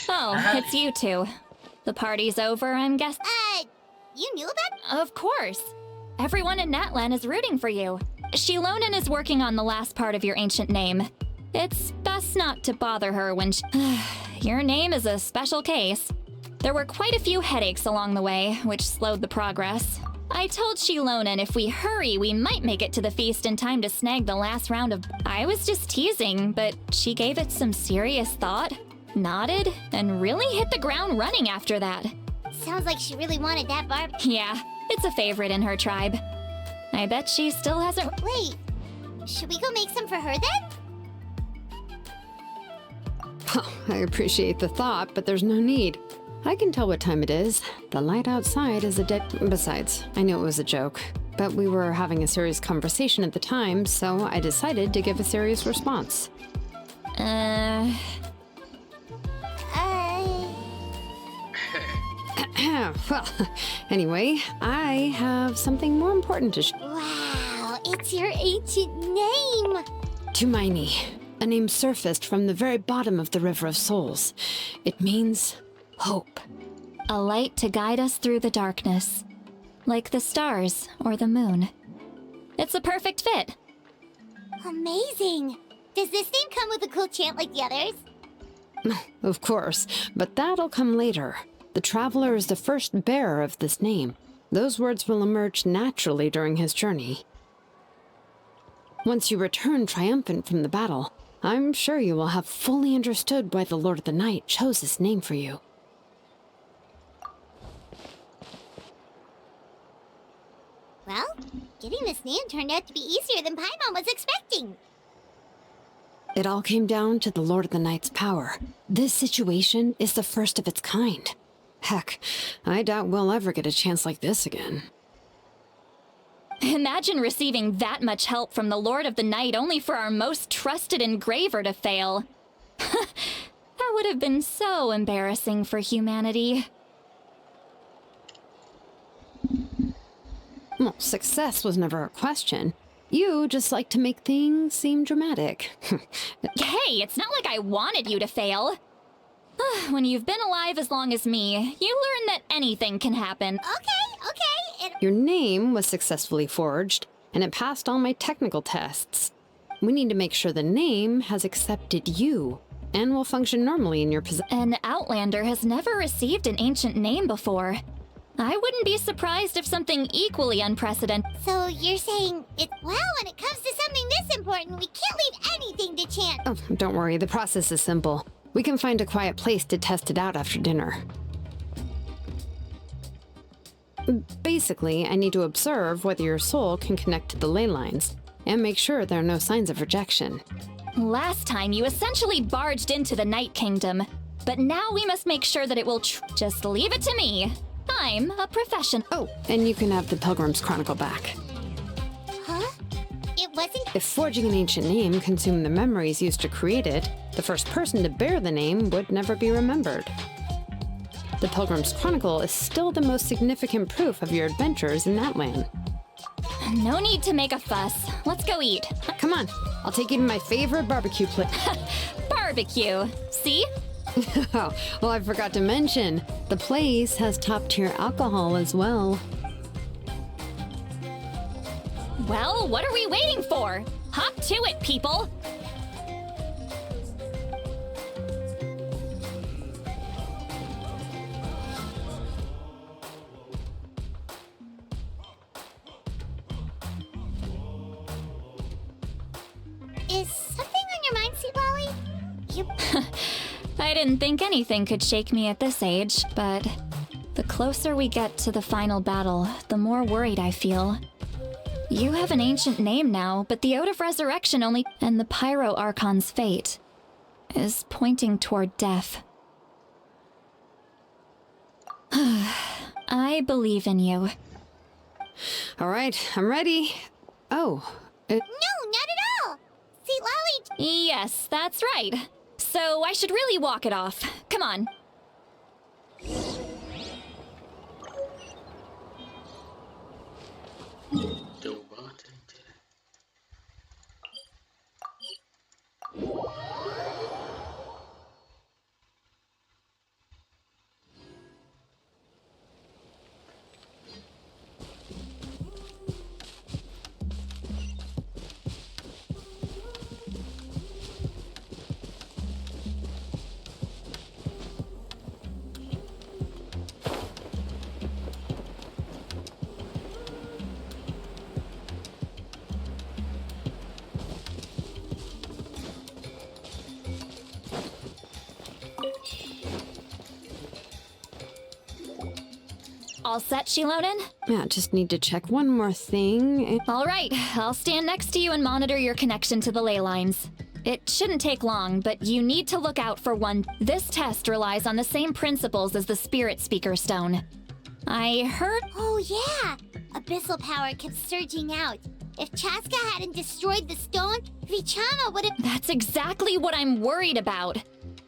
Oh, it's you two. The party's over, I'm guessing. You knew about... Of course. Everyone in Natlan is rooting for you. Shilonan is working on the last part of your ancient name. It's best not to bother her when your name is a special case. There were quite a few headaches along the way, which slowed the progress. I told Shilonan if we hurry, we might make it to the feast in time to snag the last round of... I was just teasing, but she gave it some serious thought, nodded, and really hit the ground running after that. Sounds like she really wanted that barb... Yeah, it's a favorite in her tribe. I bet she still hasn't... Wait, should we go make some for her then? Oh, I appreciate the thought, but there's no need. I can tell what time it is. The light outside is a dead... Besides, I knew it was a joke. But we were having a serious conversation at the time, so I decided to give a serious response. Well, anyway, I have something more important to Wow, it's your ancient name! Tumaini, a name surfaced from the very bottom of the River of Souls. It means hope. A light to guide us through the darkness. Like the stars or the moon. It's a perfect fit. Amazing! Does this name come with a cool chant like the others? Of course, but that'll come later. The Traveler is the first bearer of this name. Those words will emerge naturally during his journey. Once you return triumphant from the battle, I'm sure you will have fully understood why the Lord of the Night chose this name for you. Well, getting this name turned out to be easier than Paimon was expecting. It all came down to the Lord of the Night's power. This situation is the first of its kind. Heck, I doubt we'll ever get a chance like this again. Imagine receiving that much help from the Lord of the Night only for our most trusted engraver to fail. That would have been so embarrassing for humanity. Well, success was never a question. You just like to make things seem dramatic. Hey, it's not like I wanted you to fail. When you've been alive as long as me, you learn that anything can happen. Okay. Your name was successfully forged, and it passed all my technical tests. We need to make sure the name has accepted you, and will function normally in your possession. An Outlander has never received an ancient name before. I wouldn't be surprised if something equally unprecedented... So you're saying well, when it comes to something this important, we can't leave anything to chance. Oh, don't worry, the process is simple. We can find a quiet place to test it out after dinner. Basically, I need to observe whether your soul can connect to the ley lines, and make sure there are no signs of rejection. Last time, you essentially barged into the Night Kingdom, but now we must make sure that it will just leave it to me. I'm a professional. Oh, and you can have the Pilgrim's Chronicle back. Huh? It wasn't... If forging an ancient name consumed the memories used to create it, the first person to bear the name would never be remembered. The Pilgrim's Chronicle is still the most significant proof of your adventures in that land. No need to make a fuss. Let's go eat. Come on, I'll take you to my favorite barbecue place. Barbecue. See? Oh, well, I forgot to mention, the place has top-tier alcohol as well. Well, what are we waiting for? Hop to it, people! Is something on your mind, Sea Lolly? I didn't think anything could shake me at this age, but the closer we get to the final battle, the more worried I feel. You have an ancient name now, but the Ode of Resurrection only... and the Pyro Archon's fate. is pointing toward death. I believe in you. All right, I'm ready. Oh, No, not at all! See, Lolly... Yes, that's right. So I should really walk it off. Come on. Jauh banget anjir. All set, Shilonen? yeah, just need to check one more thing. All right, I'll stand next to you and monitor your connection to the ley lines. It shouldn't take long, but you need to look out for one. This test relies on the same principles as the Spirit Speaker Stone. I heard... Oh, yeah! Abyssal power kept surging out. If Chaska hadn't destroyed the stone, Vichama would have... That's exactly what I'm worried about.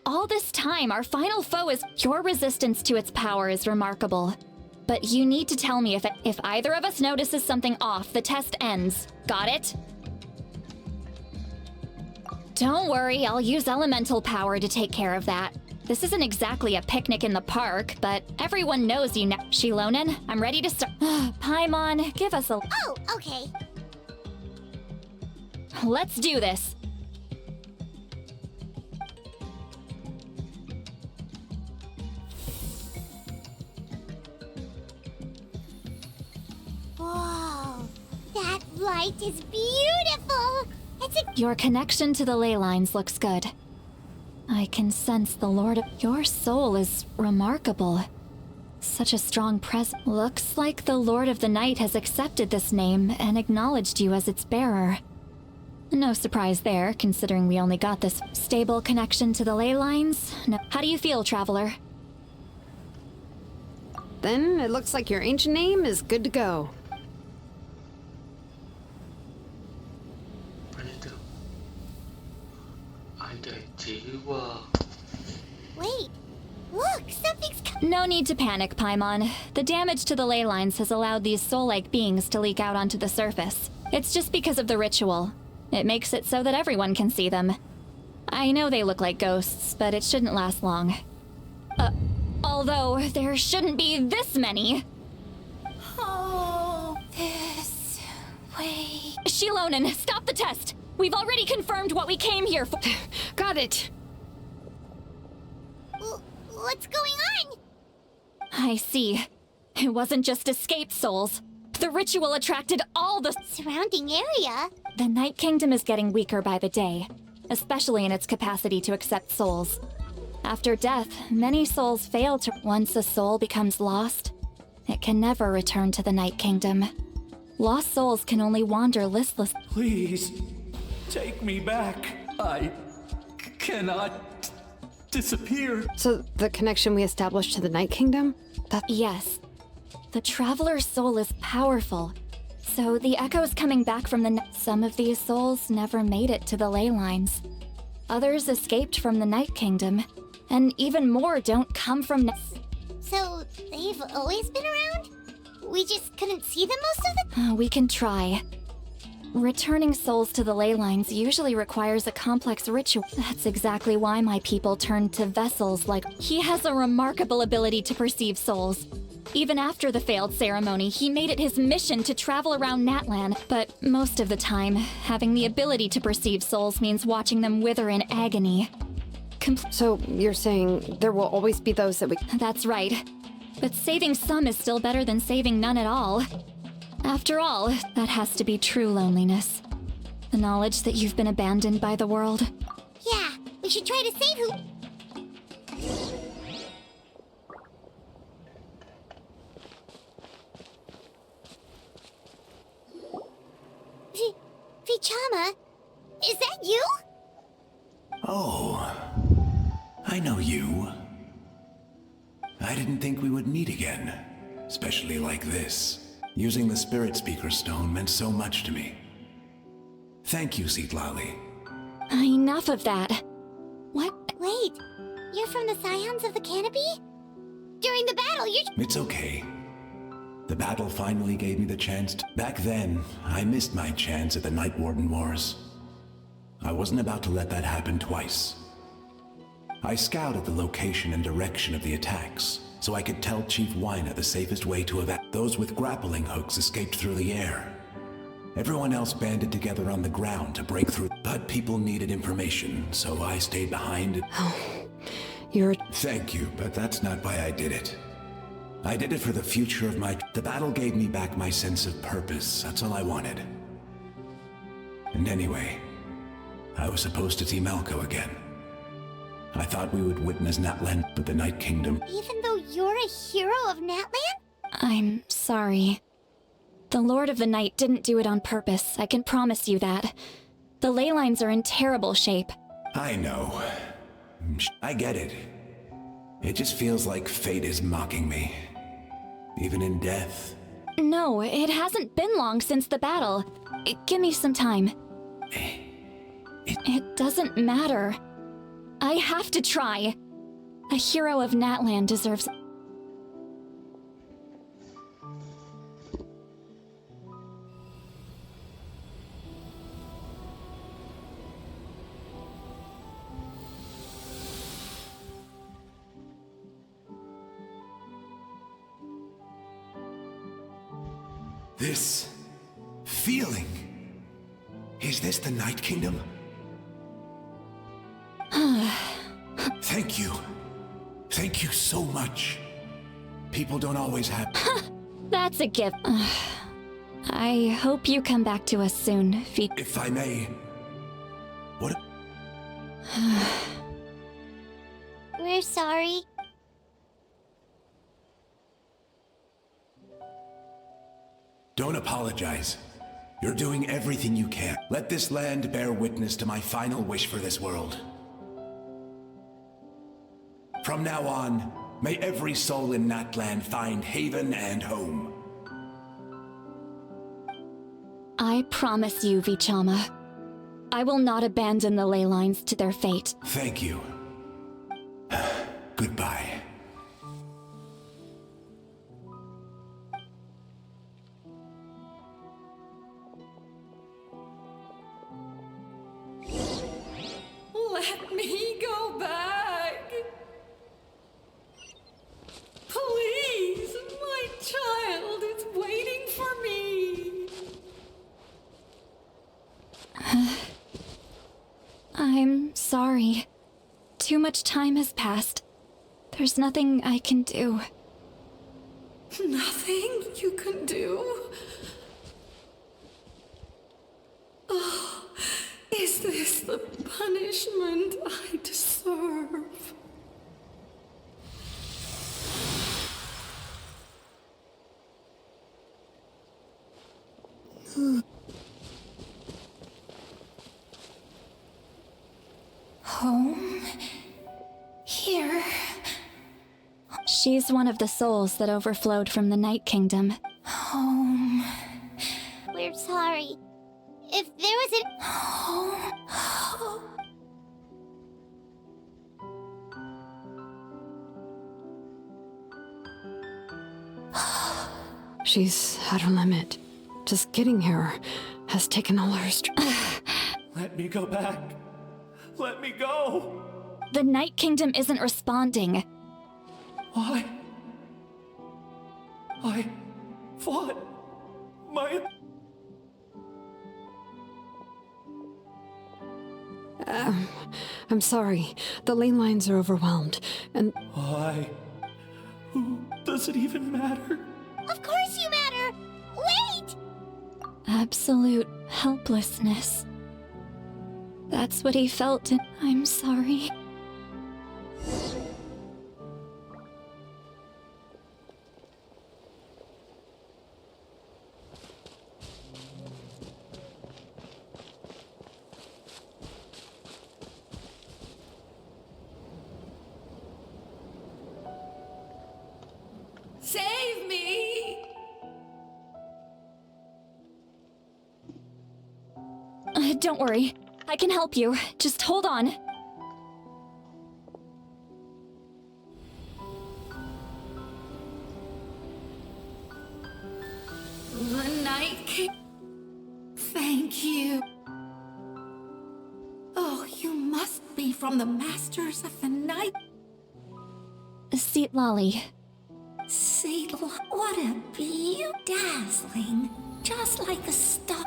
All this time, our final foe is... Your resistance to its power is remarkable. But you need to tell me if either of us notices something off, the test ends. Got it? Don't worry, I'll use elemental power to take care of that. This isn't exactly a picnic in the park, but everyone knows you know. Shilonen, I'm ready to start. Paimon, give us a... Oh, okay. Let's do this. Whoa, that light is beautiful! It's a... Your connection to the ley lines looks good. I can sense the Lord of... Your soul is remarkable. Such a strong presence. Looks like the Lord of the Night has accepted this name and acknowledged you as its bearer. No surprise there, considering we only got this stable connection to the ley lines. No. How do you feel, Traveler? Then it looks like your ancient name is good to go. Apa itu? Ada jiwa. Wait, look, something's coming. No need to panic, Paimon. The damage to the ley lines has allowed these soul-like beings to leak out onto the surface. It's just because of the ritual. It makes it so that everyone can see them. I know they look like ghosts, but it shouldn't last long. Although there shouldn't be this many. Oh, this way. Shilonen, stop the test! We've already confirmed what we came here for. Got it. What's going on? I see. It wasn't just escaped souls. The ritual attracted all the Surrounding area? The Night Kingdom is getting weaker by the day, especially in its capacity to accept souls. After death, many souls fail to... Once a soul becomes lost, it can never return to the Night Kingdom. Lost souls can only wander listless. Please, take me back. I cannot disappear. So the connection we established to the Night Kingdom? Yes. The Traveler's soul is powerful. So the echoes coming back from the... Some of these souls never made it to the ley lines. Others escaped from the Night Kingdom. And even more don't come from... So, they've always been around? We just couldn't see them most of the... We can try. Returning souls to the ley lines usually requires a complex ritual. That's exactly why my people turned to vessels like... He has a remarkable ability to perceive souls. Even after the failed ceremony, he made it his mission to travel around Natlan, but most of the time, having the ability to perceive souls means watching them wither in agony. So you're saying there will always be those that we... That's right. But saving some is still better than saving none at all. After all, that has to be true loneliness. The knowledge that you've been abandoned by the world. Yeah, we should try to save who... Vichama, is that you? Oh, I know you. I didn't think we would meet again, especially like this. Using the Spirit Speaker Stone meant so much to me. Thank you, Citlali. Enough of that. What? Wait, you're from the Scions of the Canopy? During the battle, you... It's okay. The battle finally gave me the chance to... Back then, I missed my chance at the Night Warden Wars. I wasn't about to let that happen twice. I scouted the location and direction of the attacks, so I could tell Chief Wyna the safest way to evacuate. Those with grappling hooks escaped through the air. Everyone else banded together on the ground to break through, but people needed information, so I stayed behind. You're... Thank you, but that's not why I did it. I did it for the future of my... The battle gave me back my sense of purpose, that's all I wanted. And anyway, I was supposed to see Malco again. I thought we would witness Natlan, but the Night Kingdom... Even though you're a hero of Natlan? I'm sorry. The Lord of the Night didn't do it on purpose, I can promise you that. The ley lines are in terrible shape. I know. I get it. It just feels like fate is mocking me. Even in death. No, it hasn't been long since the battle. Give me some time. It doesn't matter. I have to try. A hero of Natlan deserves... This feeling. Is this the Night Kingdom? Thank you. Thank you so much. People don't always have... That's a gift. I hope you come back to us soon, If I may... What... We're sorry. Don't apologize. You're doing everything you can. Let this land bear witness to my final wish for this world. From now on, may every soul in Natlan find haven and home. I promise you, Vichama. I will not abandon the ley lines to their fate. Thank you. Goodbye. Let me go back. Please, my child is waiting for me. I'm sorry. Too much time has passed. There's nothing I can do. Nothing you can do? Oh, is this the punishment I deserve? Home? Here? She's one of the souls that overflowed from the Night Kingdom. Home. We're sorry. If there was an... Home. She's at her limit. Just getting here has taken all her strength. Let me go back. Let me go. The Night Kingdom isn't responding. Why? I fought my... I'm sorry. The lane lines are overwhelmed, and... Why? Who does it even matter? Of course you matter! Wait! Absolute helplessness. That's what he felt, and I'm sorry. Don't worry. I can help you. Just hold on. The Night King. Thank you. Oh, you must be from the Masters of the Night. Seat Lolly. Seedle, what a beauty. Dazzling. Just like the star.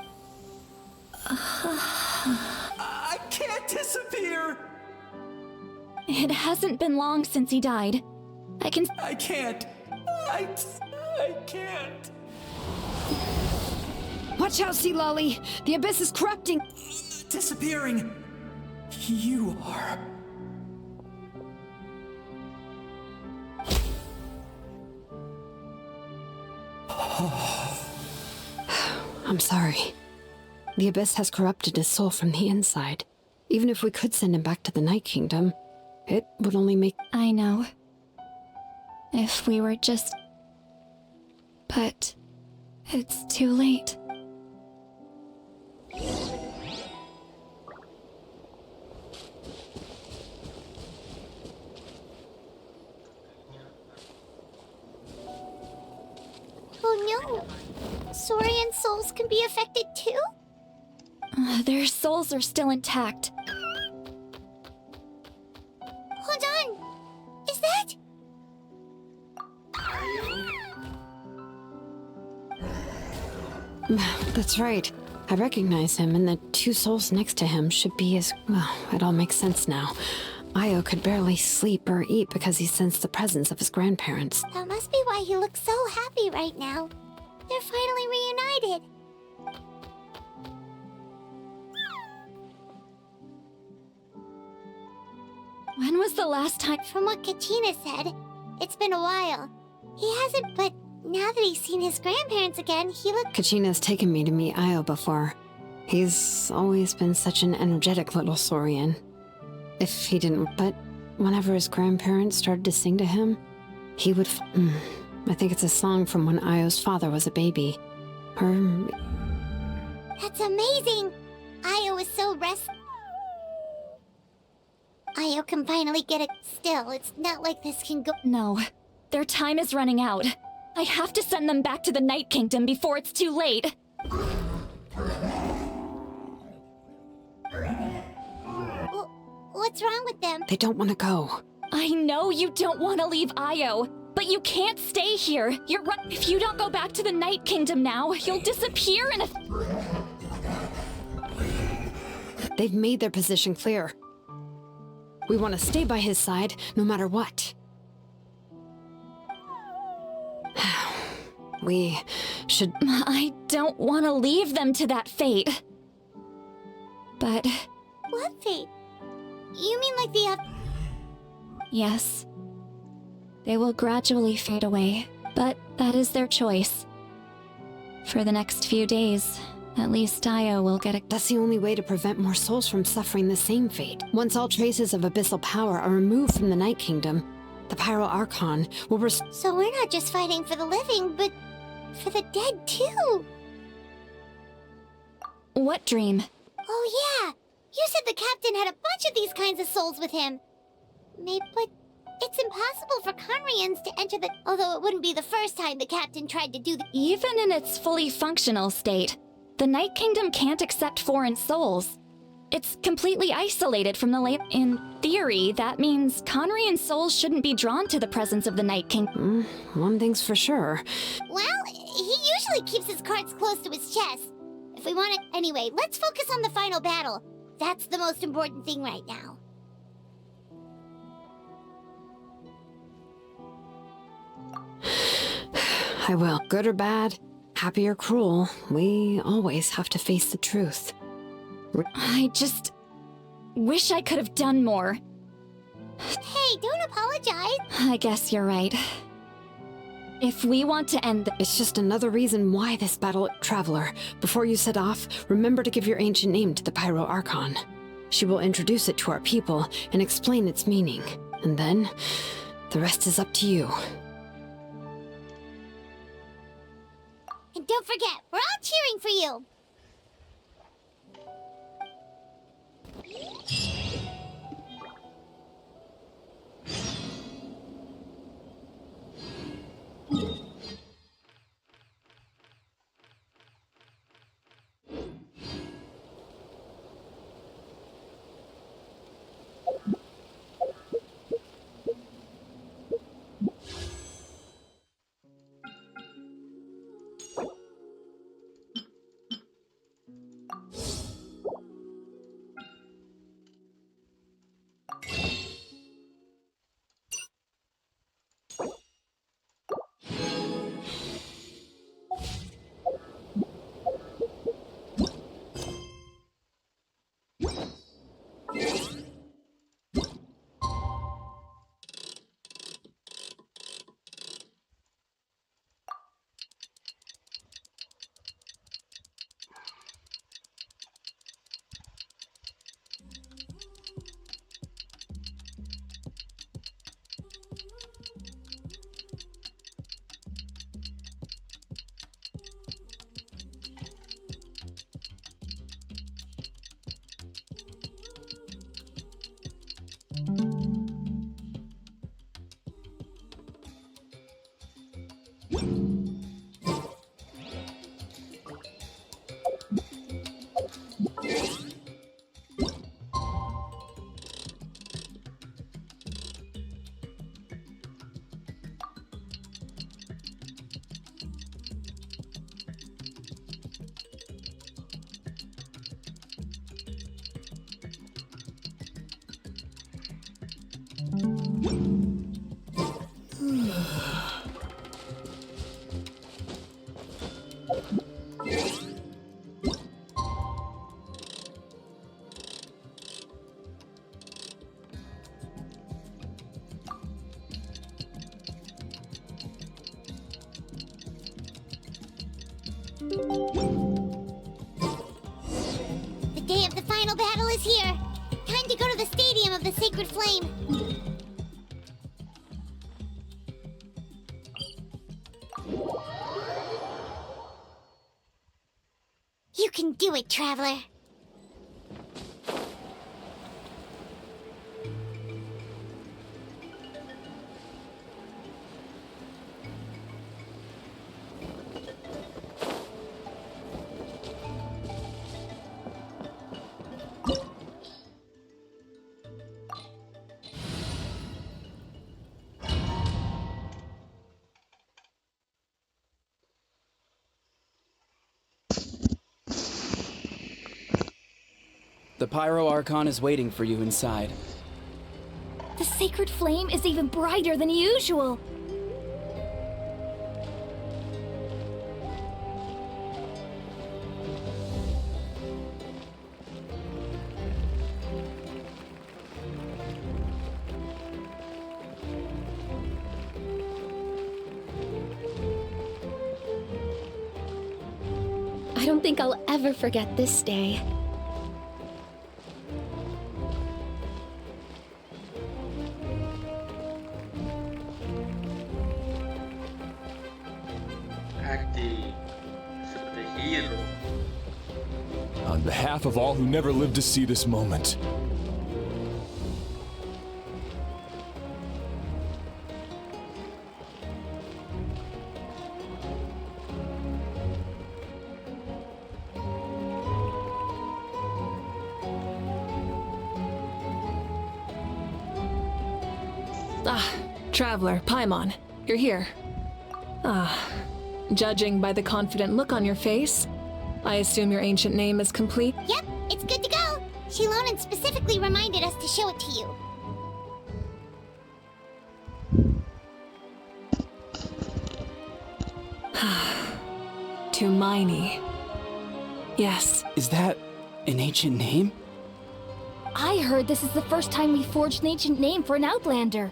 I can't disappear! It hasn't been long since he died. I can't. I can't. Watch out, Sea Lolly! The Abyss is corrupting! Disappearing. You are. I'm sorry. The Abyss has corrupted his soul from the inside. Even if we could send him back to the Night Kingdom, it would only make... I know. If we were just... But... it's too late. Oh no! Saurian souls can be affected too? Their souls are still intact. Hold on! Is that... That's right. I recognize him, and the two souls next to him should be his... Well, it all makes sense now. Io could barely sleep or eat because he sensed the presence of his grandparents. That must be why he looks so happy right now. They're finally reunited. When was the last time... From what Kachina said, it's been a while. He hasn't, but now that he's seen his grandparents again, he looks... Kachina's taken me to meet Io before. He's always been such an energetic little saurian. If he didn't... But whenever his grandparents started to sing to him, he would... I think it's a song from when Io's father was a baby. Or... That's amazing! Io is so Io can finally get it. Still, it's not like this can go... No. Their time is running out. I have to send them back to the Night Kingdom before it's too late. What's wrong with them? They don't want to go. I know you don't want to leave Io, but you can't stay here. You're right. If you don't go back to the Night Kingdom now, you'll disappear in a... They've made their position clear. We want to stay by his side, no matter what. We should... I don't want to leave them to that fate. But... What fate? You mean like the... Yes. They will gradually fade away, but that is their choice. For the next few days, at least Io will get a... That's the only way to prevent more souls from suffering the same fate. Once all traces of abyssal power are removed from the Night Kingdom, the Pyro Archon will So we're not just fighting for the living, but for the dead too! What dream? Oh yeah! You said the captain had a bunch of these kinds of souls with him! Maybe, but it's impossible for Conrians to enter the... Although it wouldn't be the first time the captain tried to do the... Even in its fully functional state, the Night Kingdom can't accept foreign souls. It's completely isolated from the land. In theory, that means Conrian souls shouldn't be drawn to the presence of the Night King. One thing's for sure. Well, he usually keeps his cards close to his chest. If we want it... Anyway, let's focus on the final battle. That's the most important thing right now. I will. Good or bad, happy or cruel, we always have to face the truth. I just... wish I could have done more. Hey, don't apologize. I guess you're right. If we want to end the... It's just another reason why this battle... Traveler, before you set off, remember to give your ancient name to the Pyro Archon. She will introduce it to our people and explain its meaning. And then, the rest is up to you. And don't forget, we're all cheering for you! The day of the final battle is here. Time to go to the Stadium of the Sacred Flame. You can do it, Traveler. The Pyro Archon is waiting for you inside. The sacred flame is even brighter than usual. I don't think I'll ever forget this day. On behalf of all who never lived to see this moment. Traveler, Paimon, you're here. Judging by the confident look on your face, I assume your ancient name is complete? Yep, it's good to go. Shilonan specifically reminded us to show it to you. Tumaini. Yes. Is that an ancient name? I heard this is the first time we forged an ancient name for an Outlander.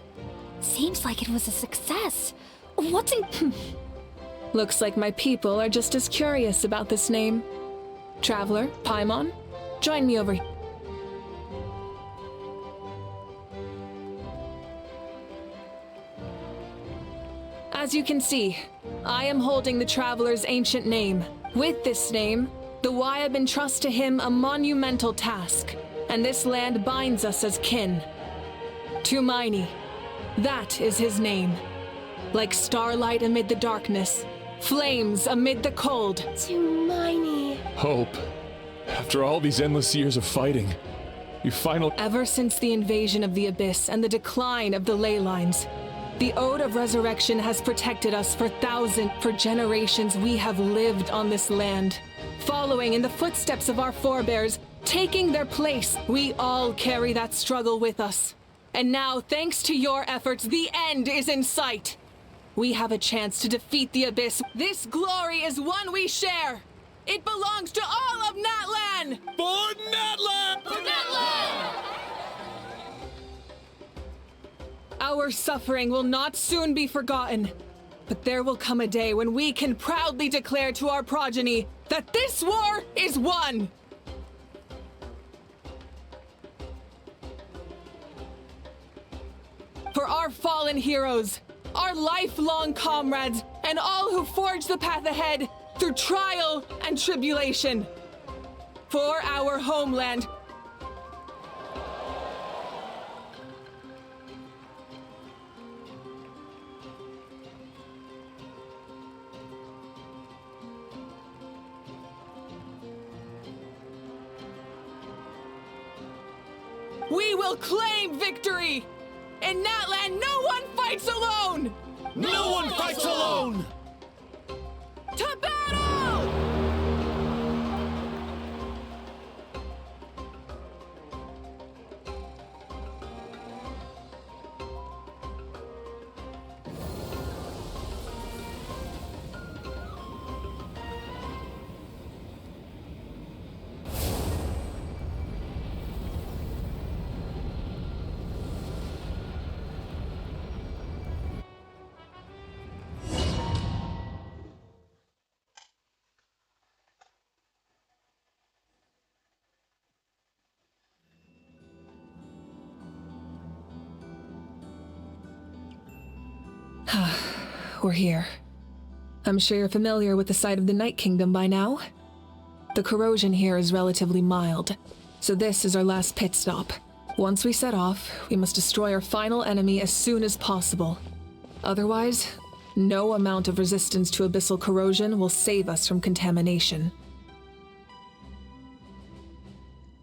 Seems like it was a success. What's in... Looks like my people are just as curious about this name. Traveler, Paimon, join me over here. As you can see, I am holding the Traveler's ancient name. With this name, the Wyab entrusts to him a monumental task, and this land binds us as kin. Tumaini, that is his name. Like starlight amid the darkness, flames amid the cold. Tumaini. Hope. After all these endless years of fighting, you finally... Ever since the invasion of the Abyss and the decline of the ley lines, the Ode of Resurrection has protected us for generations we have lived on this land. Following in the footsteps of our forebears, taking their place, we all carry that struggle with us. And now, thanks to your efforts, the end is in sight. We have a chance to defeat the Abyss. This glory is one we share. It belongs to all of Natlan! For Natlan! For Natlan! Our suffering will not soon be forgotten. But there will come a day when we can proudly declare to our progeny that this war is won! For our fallen heroes, our lifelong comrades, and all who forge the path ahead through trial and tribulation. For our homeland. We will claim victory! In Natlan, no one fights alone! No one fights alone! To battle! We're here. I'm sure you're familiar with the site of the Night Kingdom by now. The corrosion here is relatively mild, so this is our last pit stop. Once we set off, we must destroy our final enemy as soon as possible. Otherwise, no amount of resistance to abyssal corrosion will save us from contamination.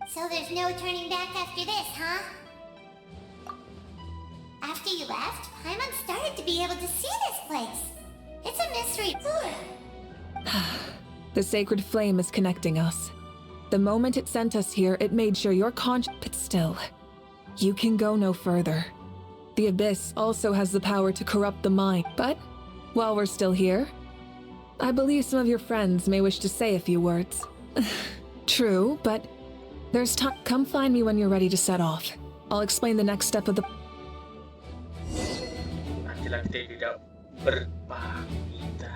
So there's no turning back after this, huh? After you left, Paimon started to be able to see this place. It's a mystery. The sacred flame is connecting us. The moment it sent us here, it made sure your but still, you can go no further. The Abyss also has the power to corrupt the mind, but while we're still here, I believe some of your friends may wish to say a few words. True, but there's time. Come find me when you're ready to set off. I'll explain the next step of the... Laki-laki tidak berpamitan.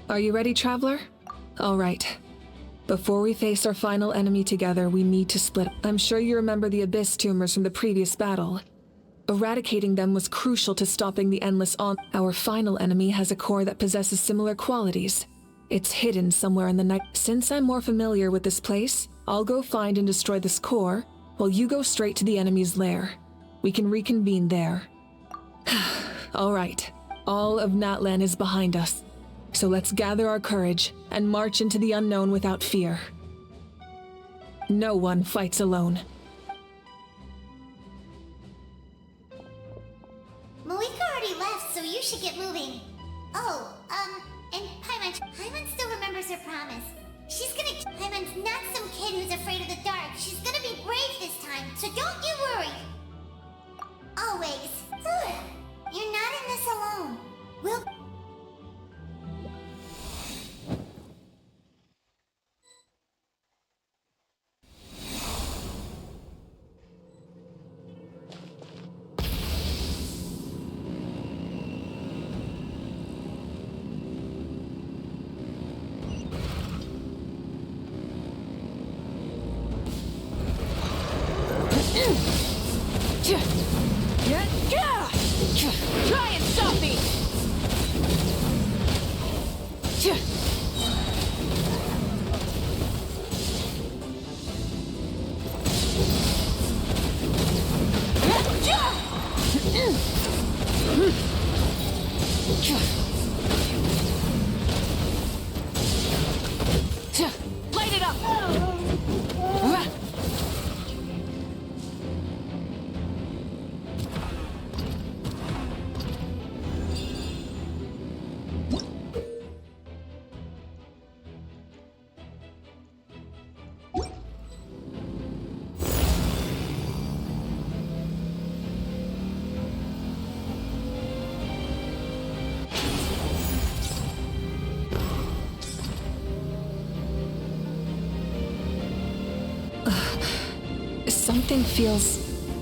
Are you ready, traveler? All right. Before we face our final enemy together, we need to split. I'm sure you remember the Abyss tumors from the previous battle. Eradicating them was crucial to stopping the endless on. Our final enemy has a core that possesses similar qualities. It's hidden somewhere in the night. Since I'm more familiar with this place, I'll go find and destroy this core, while you go straight to the enemy's lair. We can reconvene there. All right. All of Natlan is behind us. So let's gather our courage and march into the unknown without fear. No one fights alone. Moika already left, so you should get moving. Oh, and Paimon still remembers her promise. She's gonna... Paimon's not some kid who's afraid of the dark. She's gonna be brave this time, so don't you worry. Always. You're not in this alone. We'll... Try and stop me! Light it up! Something feels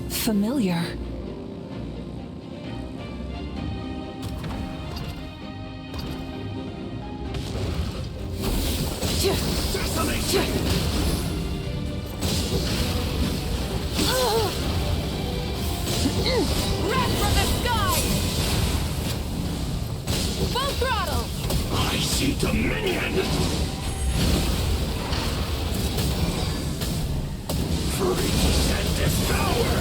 familiar. Wrath from the sky! Full throttle! I see dominion! Freeze and devour!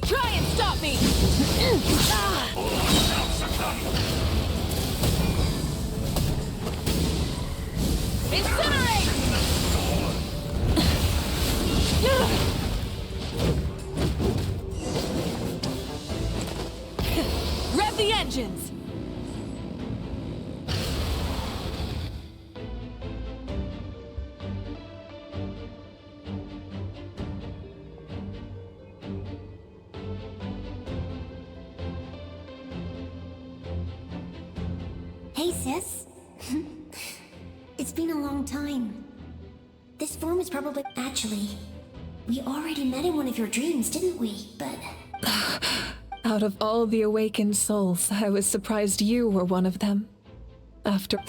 Try and stop me! Incinerate! Rev the engines! Hey, sis. It's been a long time. This form is probably... Actually, we already met in one of your dreams, didn't we? But... Out of all the awakened souls, I was surprised you were one of them. After...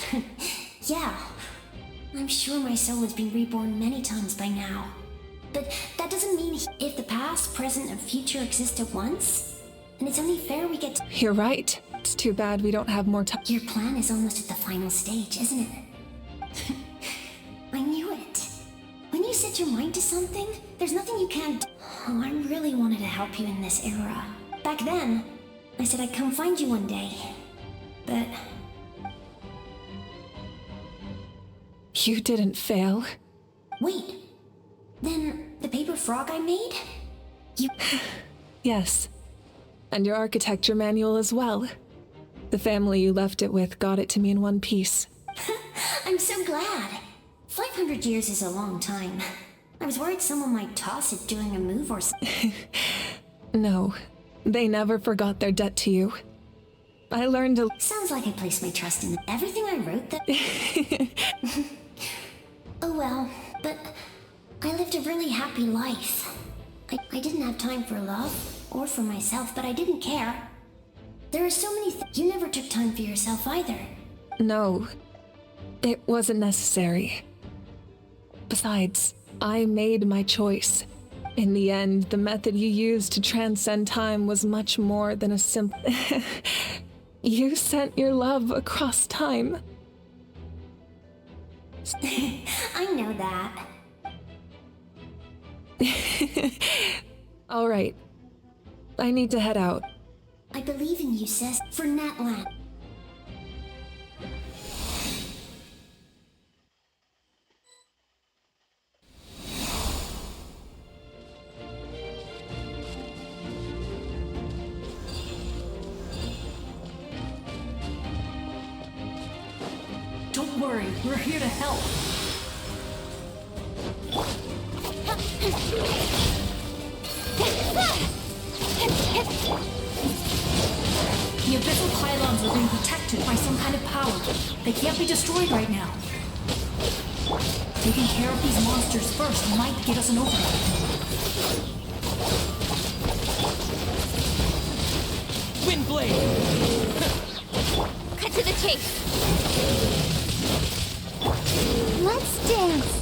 Yeah. I'm sure my soul has been reborn many times by now. But that doesn't mean if the past, present, and future exist at once. And it's only fair we get to... You're right. It's too bad we don't have more time. Your plan is almost at the final stage, isn't it? I knew it. When you set your mind to something, there's nothing you can't do. Oh, I really wanted to help you in this era. Back then, I said I'd come find you one day. But... You didn't fail. Wait. Then, the paper frog I made? You... Yes. And your architecture manual as well. The family you left it with got it to me in one piece. I'm so glad. 500 years is a long time. I was worried someone might toss it during a move or something. No. They never forgot their debt to you. I learned to... Sounds like I placed my trust in everything I wrote that... Oh well, but I lived a really happy life. I didn't have time for love, or for myself, but I didn't care. There are so many things. You never took time for yourself either. No. It wasn't necessary. Besides, I made my choice. In the end, the method you used to transcend time was much more than a simple... You sent your love across time. I know that. All right. I need to head out. I believe in you, sis. For Natlan. Don't worry, we're here to help. The abyssal pylons are being protected by some kind of power. They can't be destroyed right now. Taking care of these monsters first might give us an opening. Windblade! Cut to the chase. Let's dance.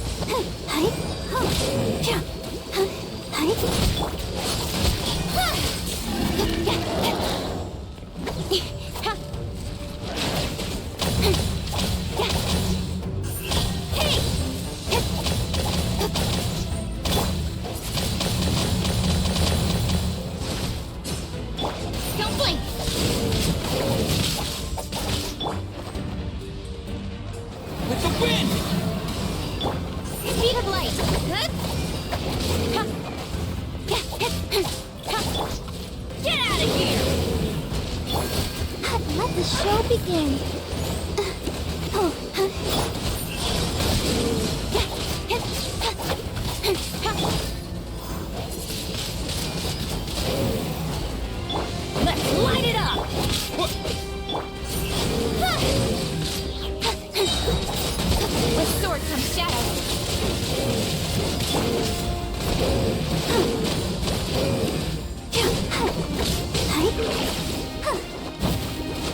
Don't blink. With the wind! Speed of light. Get out of here! Let the show begin. Let's light it up! With sword comes shadow.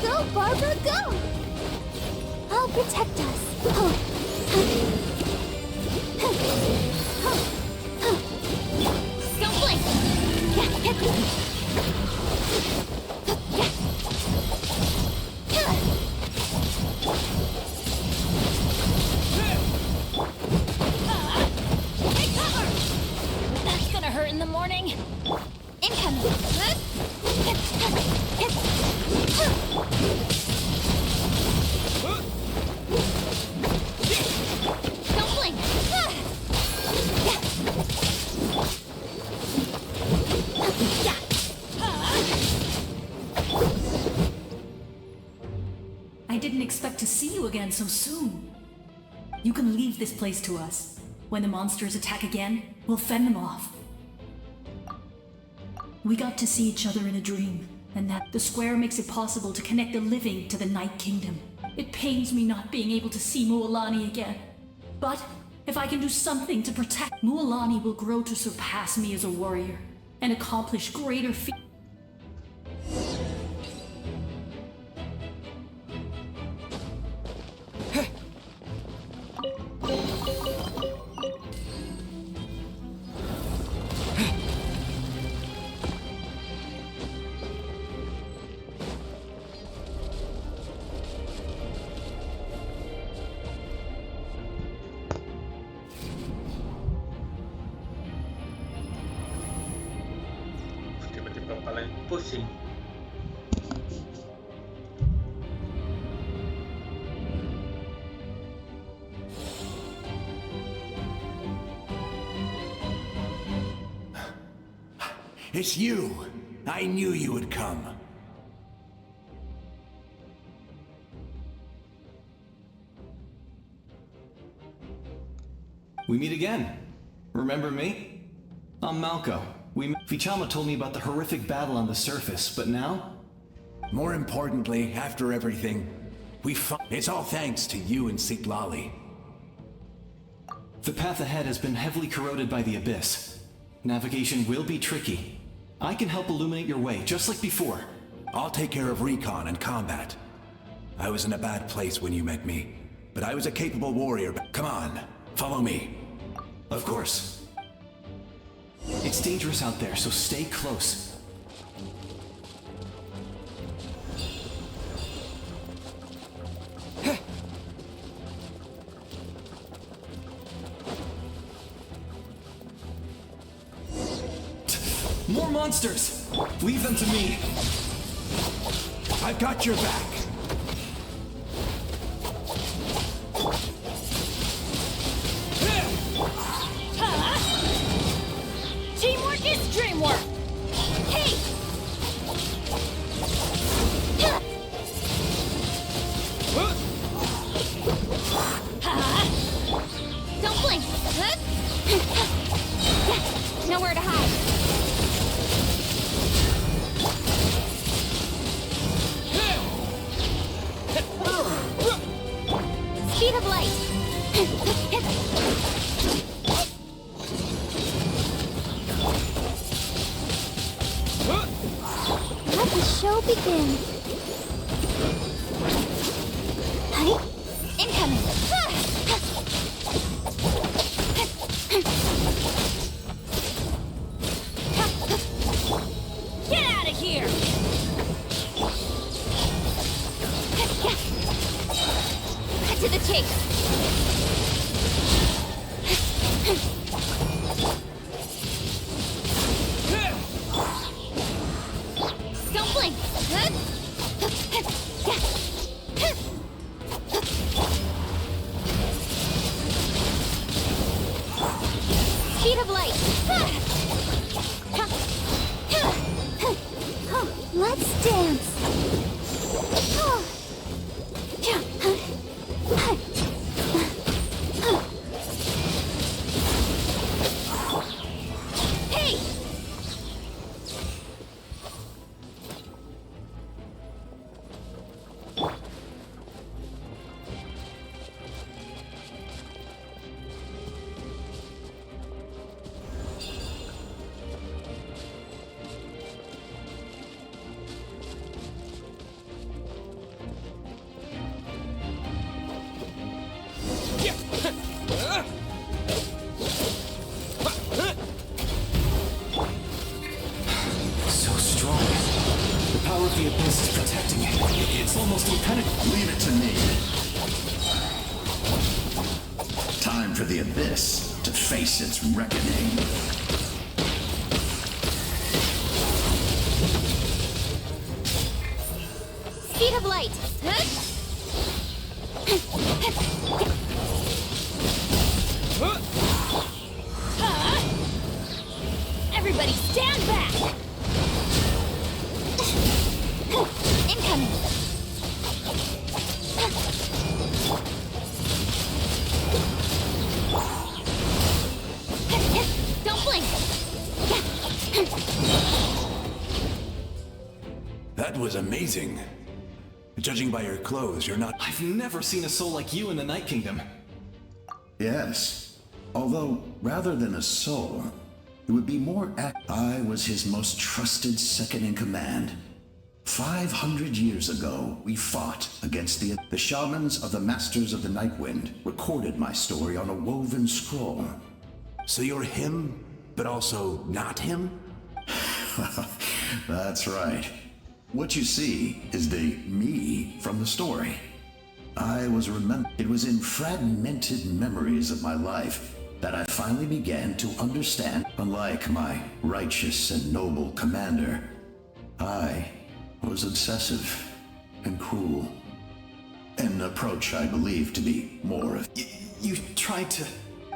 Go, Barbara, go! I'll protect us. Don't blink! Take cover! That's gonna hurt in the morning. Incoming! Don't blink! I didn't expect to see you again so soon. You can leave this place to us. When the monsters attack again, we'll fend them off. We got to see each other in a dream, and that the square makes it possible to connect the living to the Night Kingdom. It pains me not being able to see Mualani again. But if I can do something to protect, Mualani will grow to surpass me as a warrior and accomplish greater feats. apalagi pusing. It's you! I knew you would come. We meet again. Remember me? I'm Malco. Vichama told me about the horrific battle on the surface, but now? More importantly, after everything, it's all thanks to you and Sitlali. The path ahead has been heavily corroded by the Abyss. Navigation will be tricky. I can help illuminate your way, just like before. I'll take care of recon and combat. I was in a bad place when you met me, but I was a capable warrior. Come on, follow me. Of course. It's dangerous out there, so stay close. More monsters! Leave them to me! I've got your back! Teamwork is dreamwork! Hey! Don't blink! Nowhere to hide. Speed of light. Let the show begin. Hey, incoming. Get out of here. Cut to the chase. Don't blink. Speed of light. Let's dance. Hey! So strong. The power of the Abyss is protecting it. It's almost impenetrable. Leave it to me. Time for the Abyss to face its reckoning. Speed of light. Everybody stand back. Incoming. Don't blink. That was amazing. Judging by your clothes, you're not... I've never seen a soul like you in the Night Kingdom. Yes. Although, rather than a soul, it would be more I was his most trusted second-in-command. 500 years ago, we fought against the shamans of the Masters of the Nightwind recorded my story on a woven scroll. So you're him, but also not him? That's right. What you see is the me from the story. It was in fragmented memories of my life that I finally began to understand. Unlike my righteous and noble commander, I was obsessive and cruel. An approach I believe to be more of... You tried to...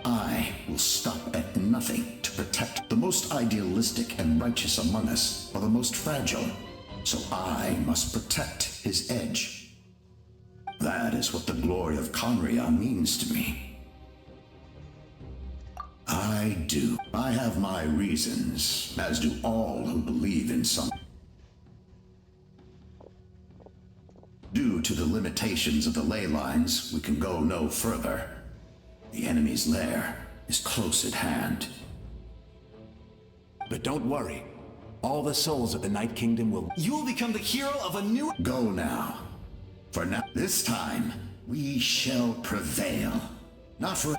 I will stop at nothing to protect the most idealistic and righteous among us, or the most fragile. So I must protect his edge. That is what the glory of Conria means to me. I do. I have my reasons, as do all who believe in some. Due to the limitations of the ley lines, we can go no further. The enemy's lair is close at hand. But don't worry. All the souls of the Night Kingdom will... You will become the hero of a new... Go now. For now, this time, we shall prevail. Not for...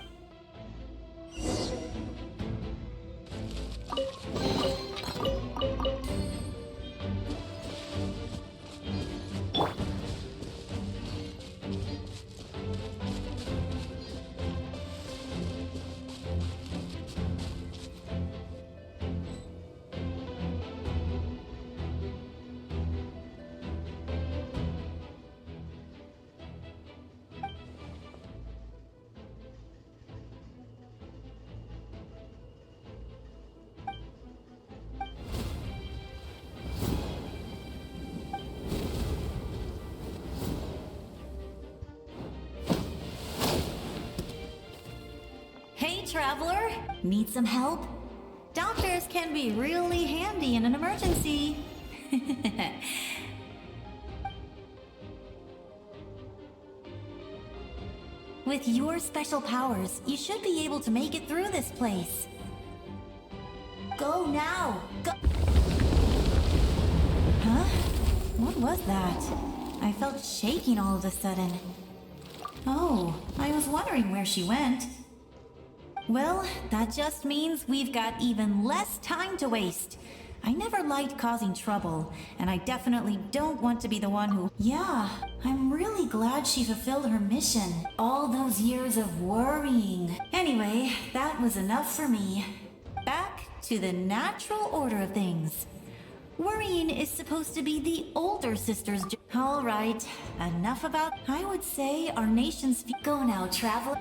Hey, traveler! Need some help? Doctors can be really handy in an emergency. With your special powers, you should be able to make it through this place. Go now! Go! Huh? What was that? I felt shaking all of a sudden. Oh, I was wondering where she went. Well, that just means we've got even less time to waste. I never liked causing trouble, and I definitely don't want to be the one who... Yeah, I'm really glad she fulfilled her mission. All those years of worrying. Anyway, that was enough for me. Back to the natural order of things. Worrying is supposed to be the older sister's job. All right, enough about... I would say our nation's... Go now, traveler.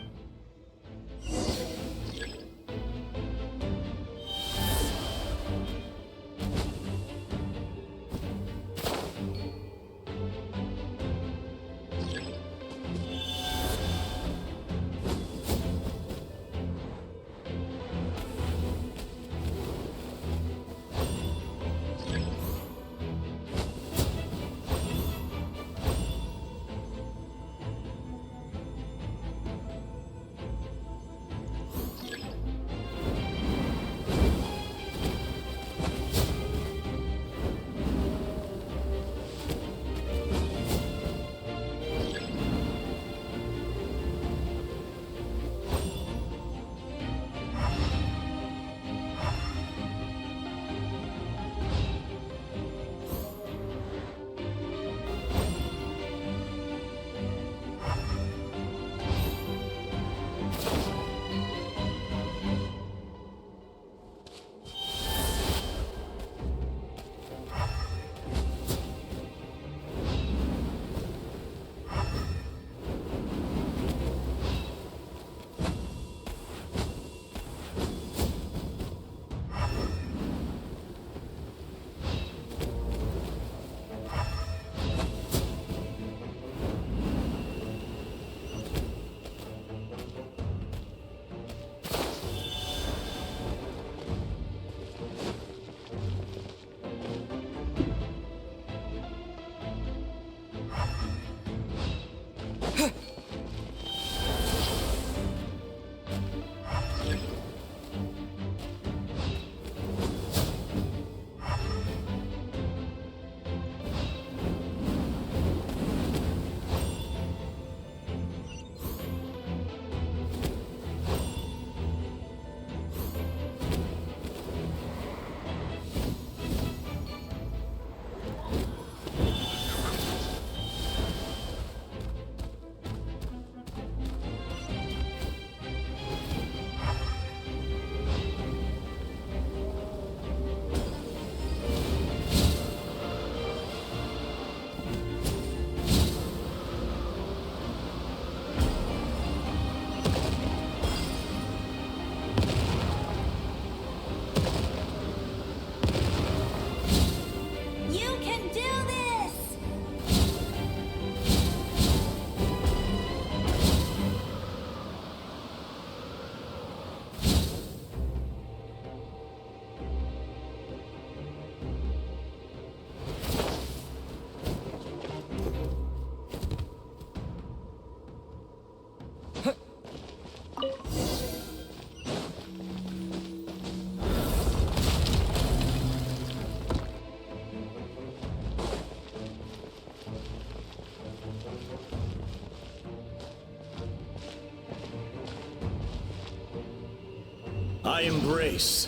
I embrace.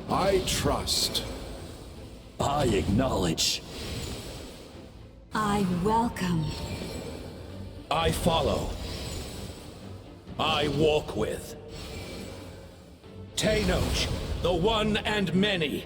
I trust. I acknowledge. I welcome. I follow. I walk with. Tenoch, the one and many.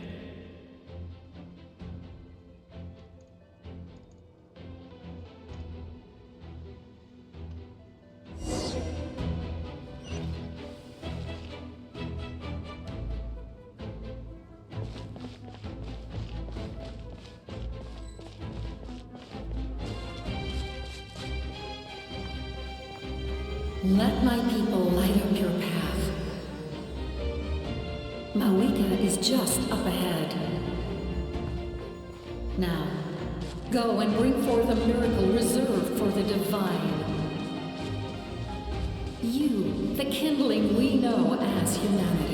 Let my people light up your path. Mawika is just up ahead. Now, go and bring forth a miracle reserved for the divine. You, the kindling we know as humanity.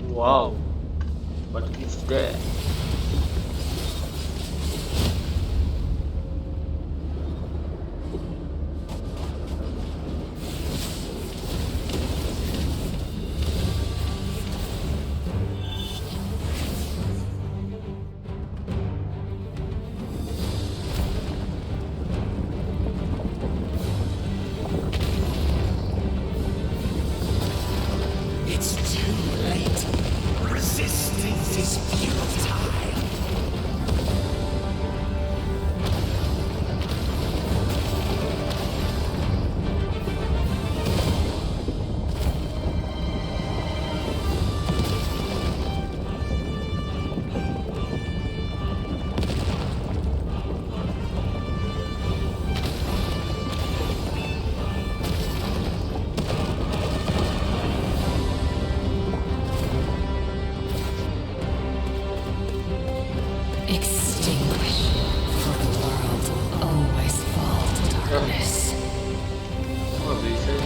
Wow, what is that? It's too late. Resistance is futile. Extinguish, for the world will always fall to darkness. What do you say?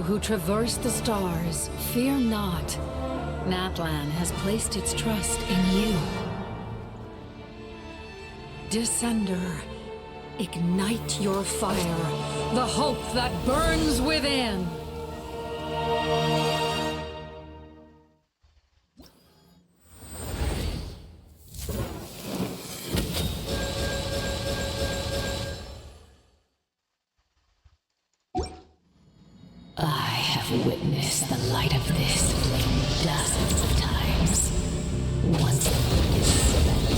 who traverse the stars, fear not. Natlan has placed its trust in you. Descender, ignite your fire, the hope that burns within. I have witnessed the light of this flame dozens of times. Once the moon is spent,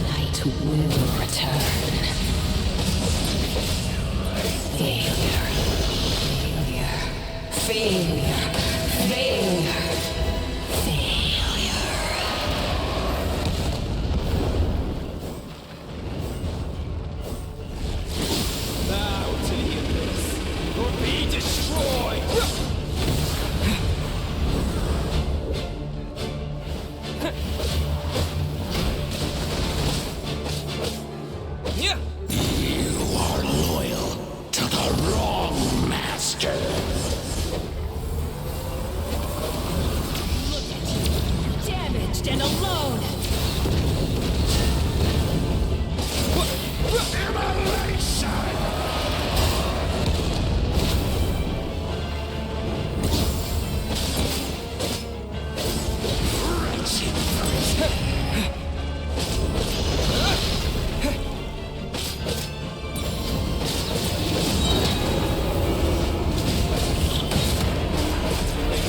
night will return. Failure. Failure. Failure. Failure. Bow to the abyss, or be destroyed! You are loyal to the wrong master. Look at you, damaged and alone.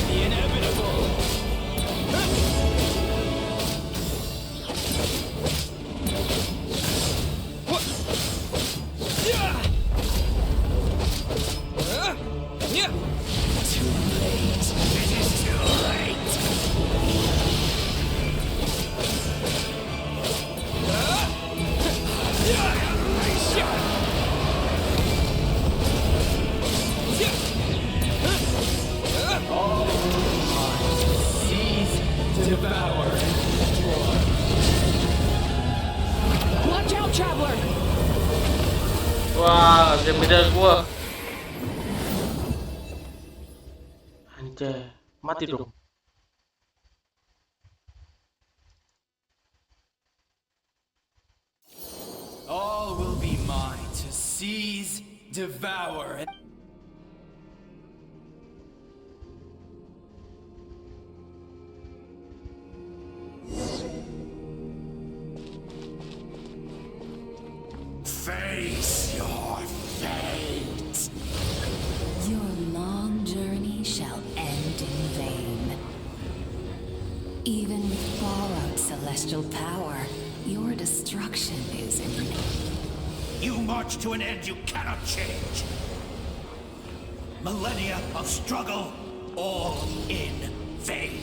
The inevitable! Too late. It is too late. Devour and destroy. Watch out, traveler! Wah, game beda gua. Anjay, mati dong. All will be mine to seize, devour, and... Face your fate. Your long journey shall end in vain. Even with borrowed celestial power, your destruction is imminent. You march to an end you cannot change. Millennia of struggle, all in vain.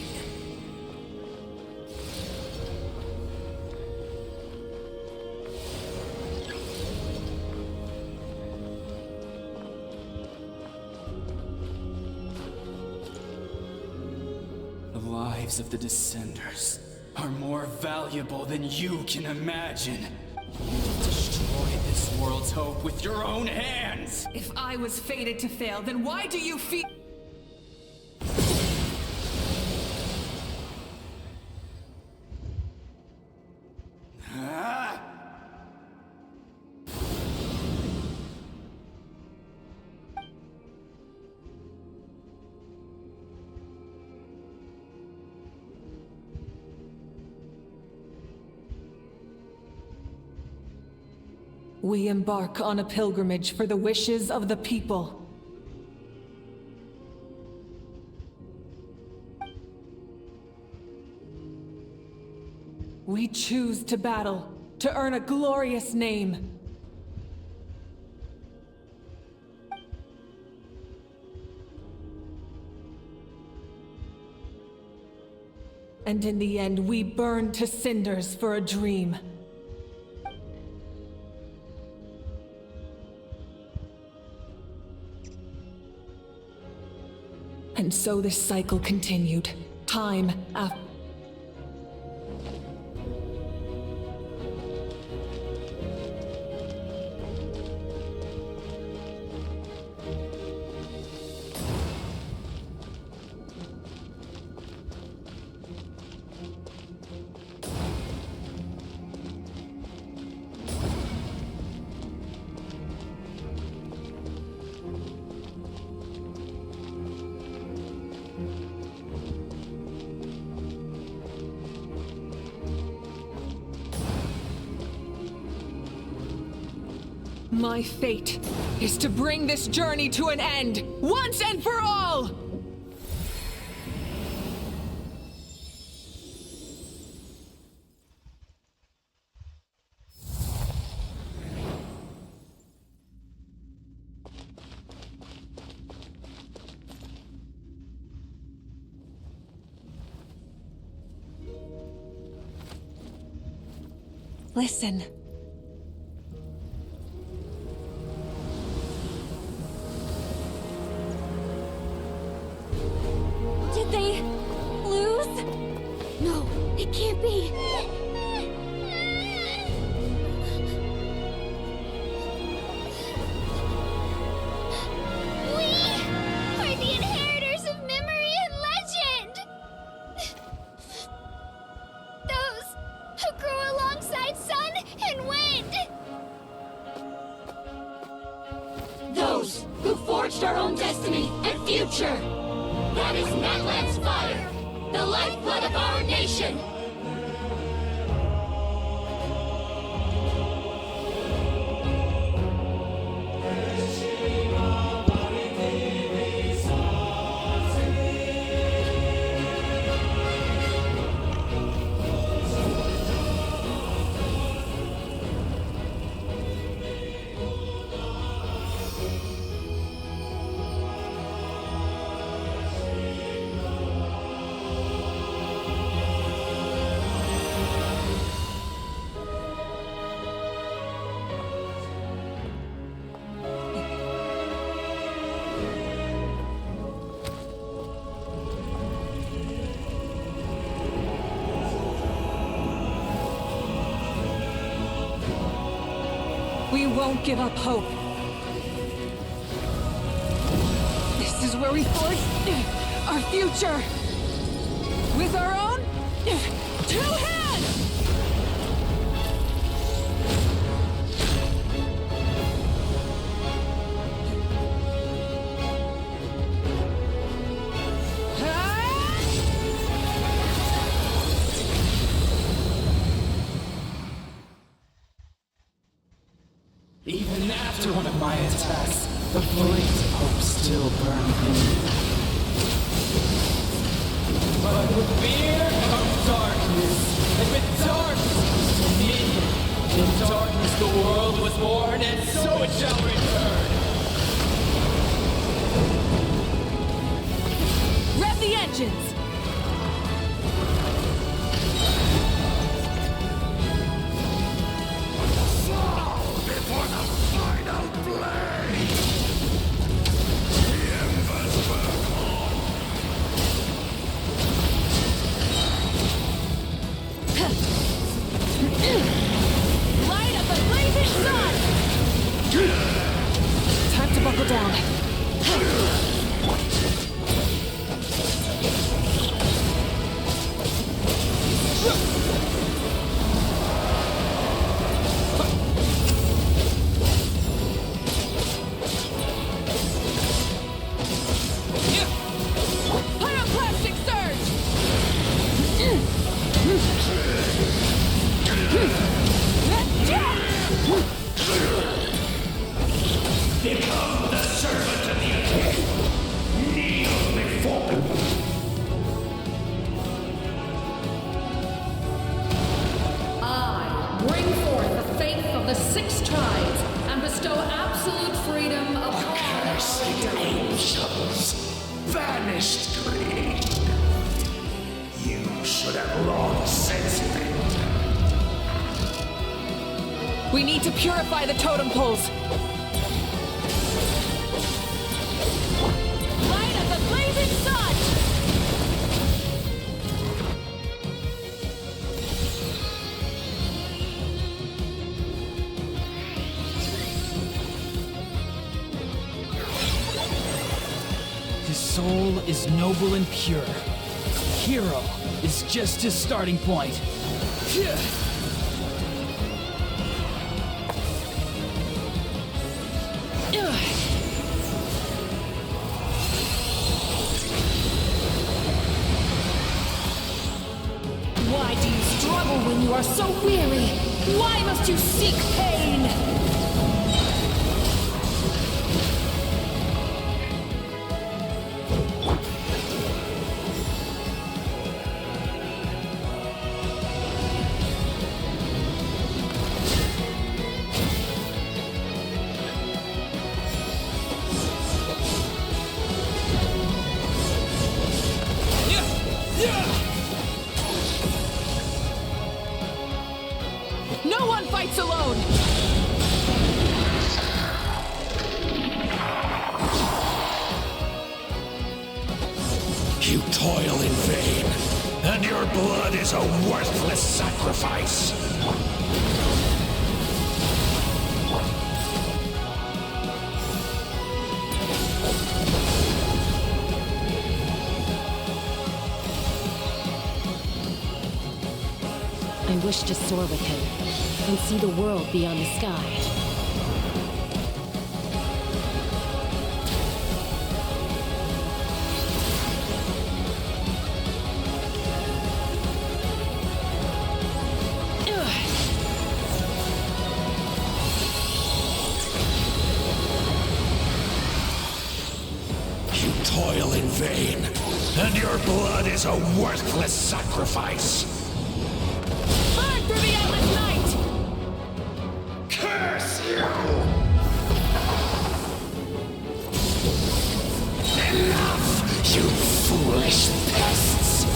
The lives of the Descenders are more valuable than you can imagine. You destroyed this world's hope with your own hands! If I was fated to fail, then why do you feel... Ah! We embark on a pilgrimage for the wishes of the people. We choose to battle, to earn a glorious name. And in the end, we burn to cinders for a dream. And so this cycle continued, time after. My fate is to bring this journey to an end, once and for all! Listen. Did they lose? No, it can't be. We are the inheritors of memory and legend. Those who grew alongside sun and wind. Those who forged our own destiny and future. That is Natlan's fire, the lifeblood of our nation. We won't give up hope. This is where we forge our future. With our own 2 hands! Even after one of my attacks, the flames of hope still burn in me. But with fear comes darkness, and with darkness comes me. In darkness the world was born, and so it shall return. Rev the engines! Light of the blazing sun! Time to buckle down. Pyroclastic surge! Become the servant of the Aether. Kneel before me. I bring forth the faith of the 6 tribes and bestow absolute freedom upon Accursed angels, vanished greed. You should have long since been. We need to purify the totem poles. Light of the blazing sun! His soul is noble and pure. Hero is just his starting point. Why do you struggle when you are so weary? Why must you seek pain? No one fights alone! You toil in vain, and your blood is a worthless sacrifice. I wish to soar with him and see the world beyond the sky. You toil in vain, and your blood is a worthless sacrifice. Burn through the endless night! Curse you! Enough, you foolish pests!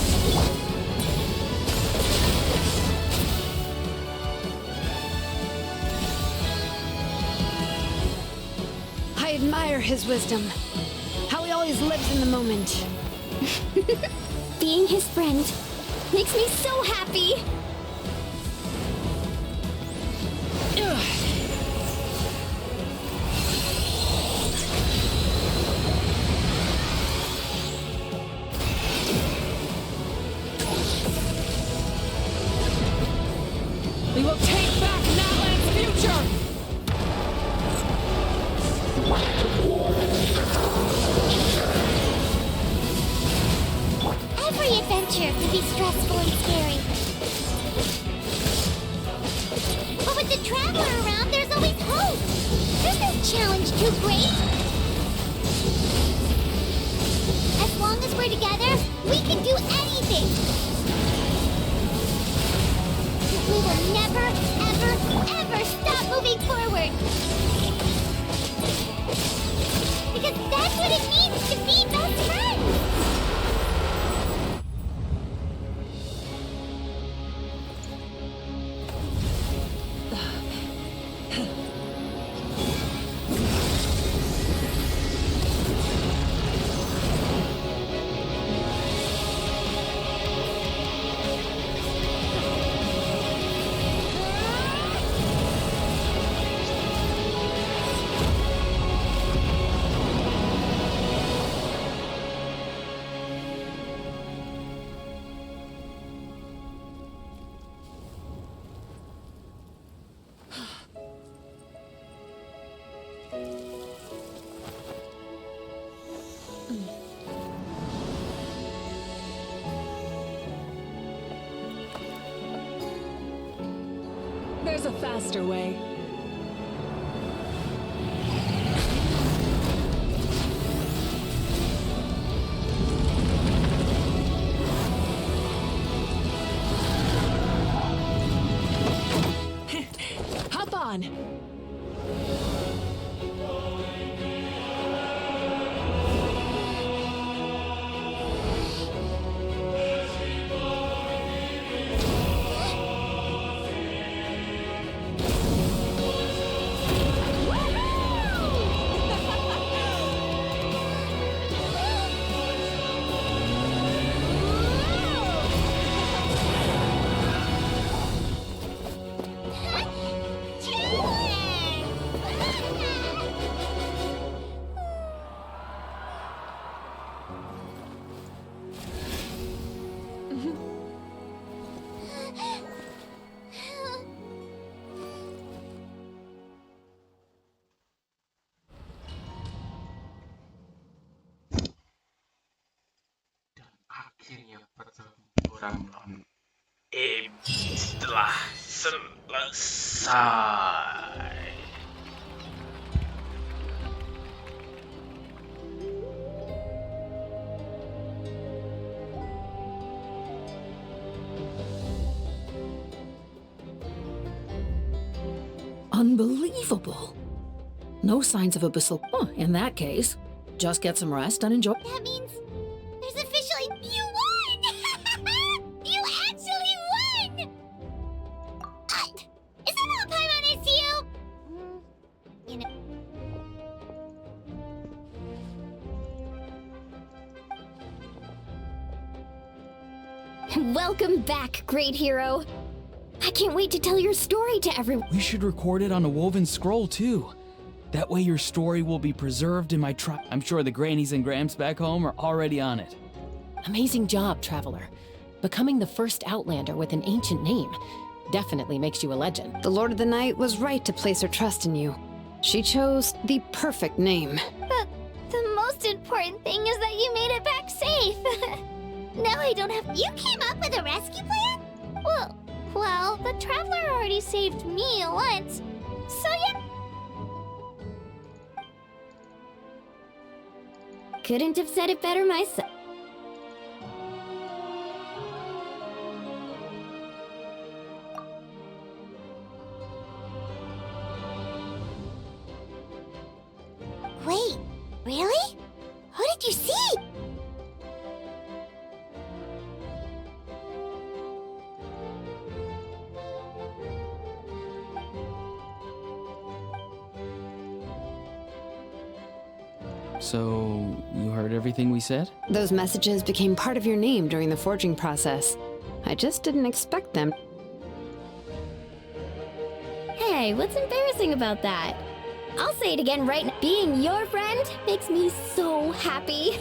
I admire his wisdom. How he always lives in the moment. Being his friend makes me so happy. We will take back Natlan's future! Every adventure can be stressful and scary. But with the Traveler around, there's always hope. There's no challenge too great. As long as we're together, we can do anything. We will never, ever, ever stop moving forward. Because that's what it means to be best friends. There's a faster way. Hop on! Akhirnya pertempuran Abyss telah selesai. Unbelievable. No signs of abyssal. Huh, in that case, just get some rest and enjoy. That means there's officially you won! Welcome back, great hero. I can't wait to tell your story to everyone. We should record it on a woven scroll, too. That way your story will be preserved in my tribe. I'm sure the grannies and grams back home are already on it. Amazing job, Traveler. Becoming the first Outlander with an ancient name definitely makes you a legend. The Lord of the Night was right to place her trust in you. She chose the perfect name. The most important thing is that you made it back safe. Now I don't have... You came up with a rescue plan? Well, the Traveler already saved me once. So yeah. Couldn't have said it better myself. Wait, really? Who did you see? So, you heard everything we said? Those messages became part of your name during the forging process. I just didn't expect them. Hey, what's embarrassing about that? I'll say it again right now. Being your friend makes me so happy.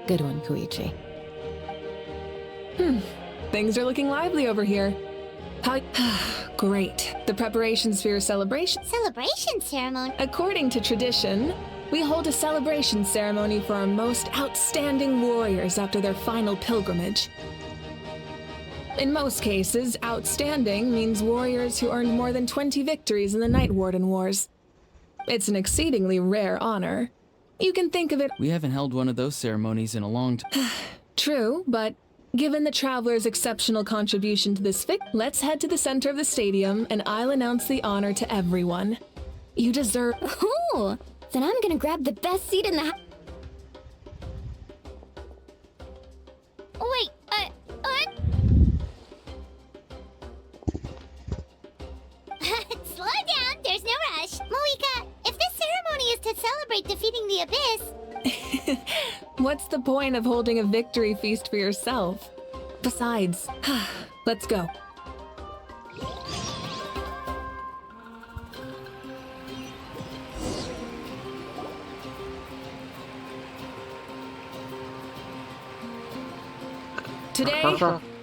Good one, Koichi. Things are looking lively over here. How... Great. The preparations for your celebration. Celebration ceremony? According to tradition, we hold a celebration ceremony for our most outstanding warriors after their final pilgrimage. In most cases, outstanding means warriors who earned more than 20 victories in the Night Warden Wars. It's an exceedingly rare honor. You can think of it... We haven't held one of those ceremonies in a long time. True, but given the Traveler's exceptional contribution to this let's head to the center of the stadium and I'll announce the honor to everyone. You deserve... Ooh, then I'm gonna grab the best seat in the Wait, Slow down, there's no rush. Moika, if this ceremony is to celebrate defeating the Abyss... What's the point of holding a victory feast for yourself? Besides, let's go. Today,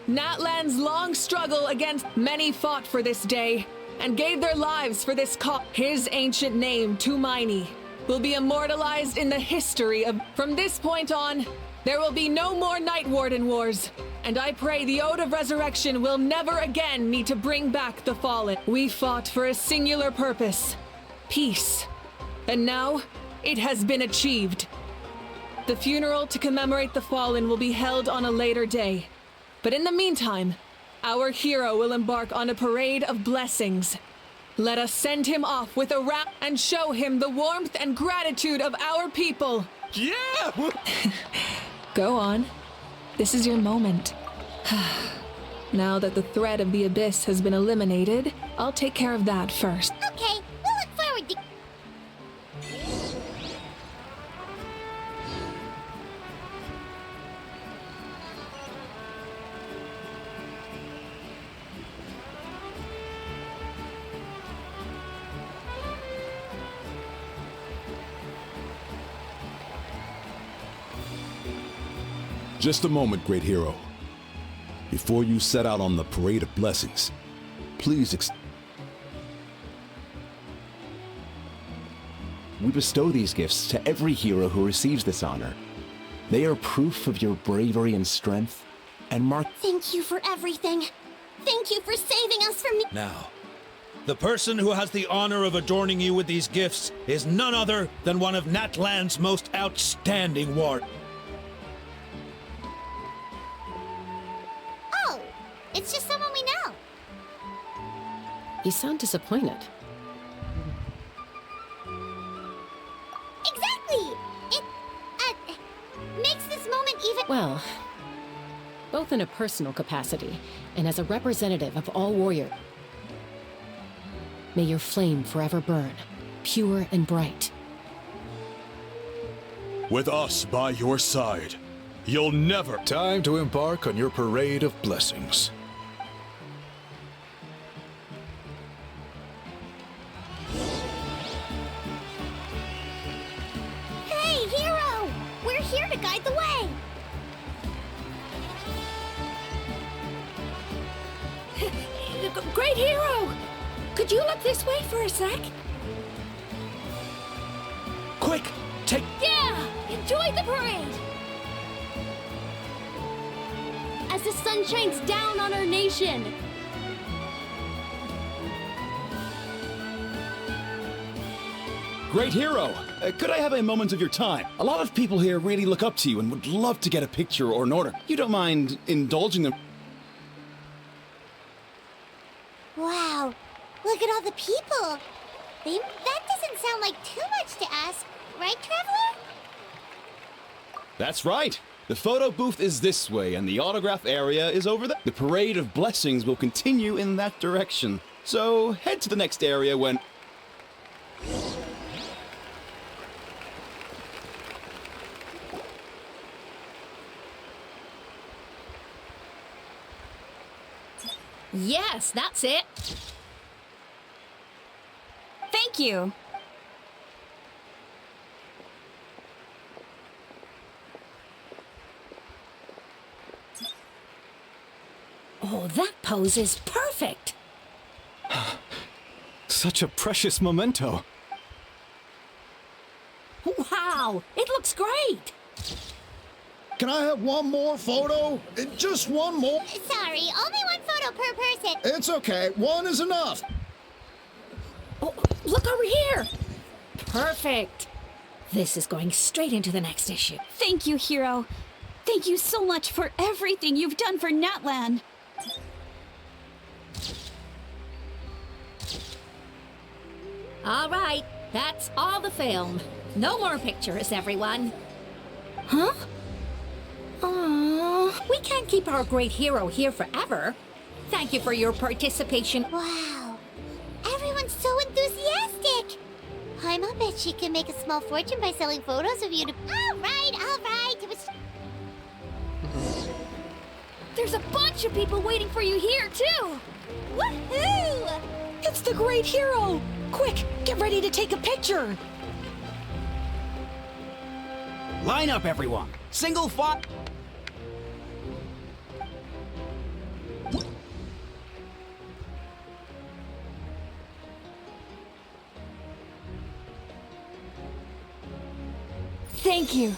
Natlan's long struggle against many fought for this day and gave their lives for this cause. His ancient name, Tumaini, will be immortalized in the history of... From this point on, there will be no more Night Warden Wars, and I pray the Ode of Resurrection will never again need to bring back the fallen. We fought for a singular purpose, peace, and now it has been achieved. The funeral to commemorate the fallen will be held on a later day, but in the meantime, our hero will embark on a parade of blessings. Let us send him off with a rap and show him the warmth and gratitude of our people. Yeah! Go on. This is your moment. Now that the threat of the Abyss has been eliminated, I'll take care of that first. Okay, we'll look forward to... Just a moment, great hero. Before you set out on the parade of blessings, please We bestow these gifts to every hero who receives this honor. They are proof of your bravery and strength, and mark... Thank you for everything. Thank you for saving us from... Now, the person who has the honor of adorning you with these gifts is none other than one of Natlan's most outstanding warriors. Oh, it's just someone we know. You sound disappointed. Exactly! It, makes this moment even... Well, both in a personal capacity and as a representative of all warriors. May your flame forever burn, pure and bright. With us by your side, You'll never. Time to embark on your parade of blessings. Hey, hero! We're here to guide the way! Great hero! Could you look this way for a sec? Quick, take... Yeah! Enjoy the parade! As the sun shines down on our nation! Great hero! Could I have a moment of your time? A lot of people here really look up to you and would love to get a picture or an order. You don't mind indulging them? Wow, look at all the people. That doesn't sound like too much to ask, right, Traveler? That's right. The photo booth is this way, and the autograph area is over there. The parade of blessings will continue in that direction. So head to the next area when... Yes, that's it. Thank you. Oh, that pose is perfect. Such a precious memento. Wow, it looks great. Can I have one more photo? Just one more. Sorry, only one photo per person. It's okay. One is enough. Oh, look over here. Perfect. This is going straight into the next issue. Thank you, hero. Thank you so much for everything you've done for Natlan. All right, that's all the film. No more pictures, everyone. Huh? Aww, we can't keep our great hero here forever. Thank you for your participation. Wow, everyone's so enthusiastic. I'll bet she can make a small fortune by selling photos of you to... All right, it was... There's a bunch of people waiting for you here, too. Woohoo! It's the great hero! Quick, get ready to take a picture! Line up, everyone. Single file. Thank you.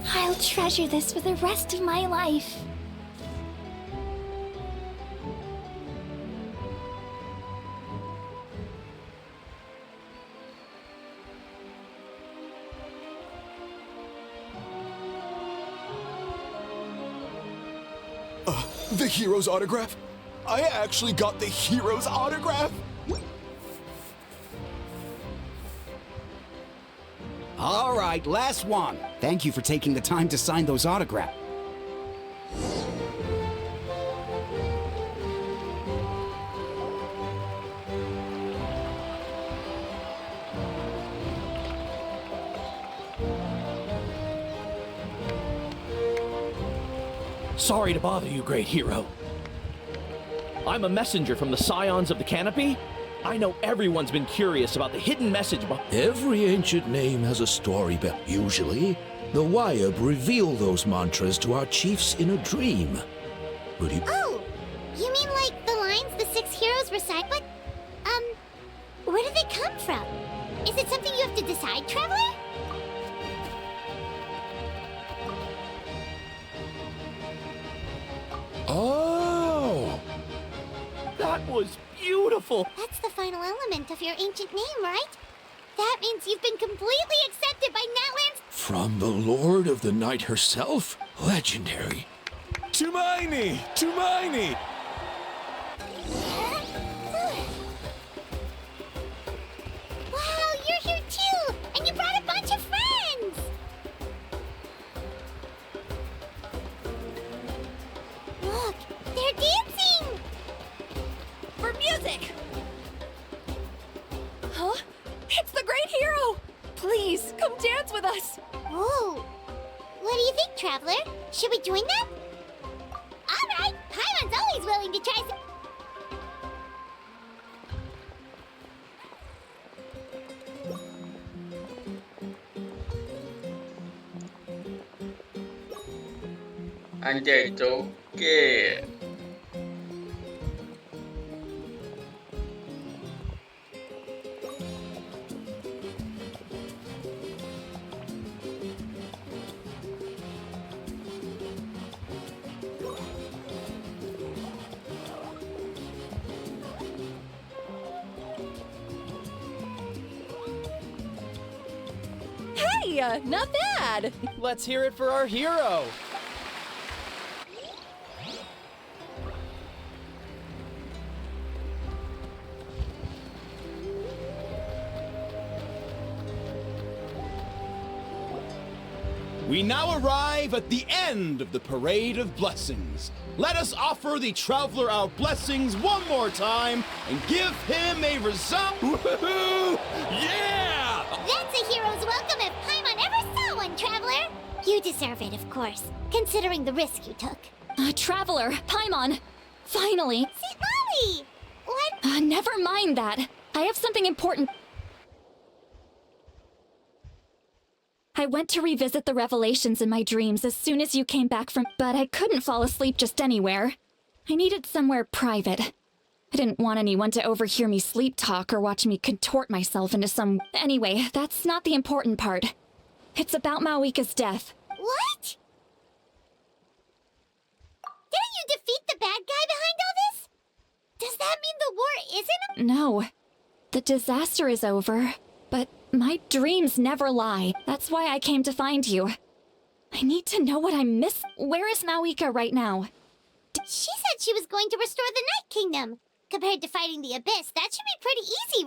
I'll treasure this for the rest of my life. The hero's autograph? I actually got the hero's autograph? All right, last one. Thank you for taking the time to sign those autographs. Sorry to bother you, great hero. I'm a messenger from the Scions of the Canopy. I know everyone's been curious about the hidden message behind... Every ancient name has a story, but usually, the Wyab reveal those mantras to our chiefs in a dream. Would you... Oh, you mean like the lines the 6 heroes recite? But, where do they come from? Is it something you have to decide, Traveler? Oh! That was beautiful! That's the final element of your ancient name, right? That means you've been completely accepted by Natlan's... From the Lord of the Night herself? Legendary. Tumaini! Tumaini! Wow, you're here too! And you brought a bunch of friends! dancing! For music! Huh? It's the great hero! Please, come dance with us! Ooh. What do you think, Traveler? Should we join them? Alright! Paimon's always willing to try some... Anjay, joget. Hey, not bad! Let's hear it for our hero! We now arrive at the end of the Parade of Blessings. Let us offer the Traveler our blessings one more time and give him a resounding woohoo! Yeah! That's a hero's welcome if Paimon ever saw one, Traveler! You deserve it, of course, considering the risk you took. Traveler, Paimon, finally! St. Molly! What? Never mind that. I have something important. I went to revisit the revelations in my dreams as soon as you came back from... But I couldn't fall asleep just anywhere. I needed somewhere private. I didn't want anyone to overhear me sleep talk or watch me contort myself into some... Anyway, that's not the important part. It's about Mawika's death. What? Didn't you defeat the bad guy behind all this? Does that mean the war isn't... No. The disaster is over, but my dreams never lie. That's why I came to find you. I need to know what I miss. Where is Mawika right now? She said she was going to restore the Night Kingdom. Compared to fighting the Abyss, that should be pretty easy,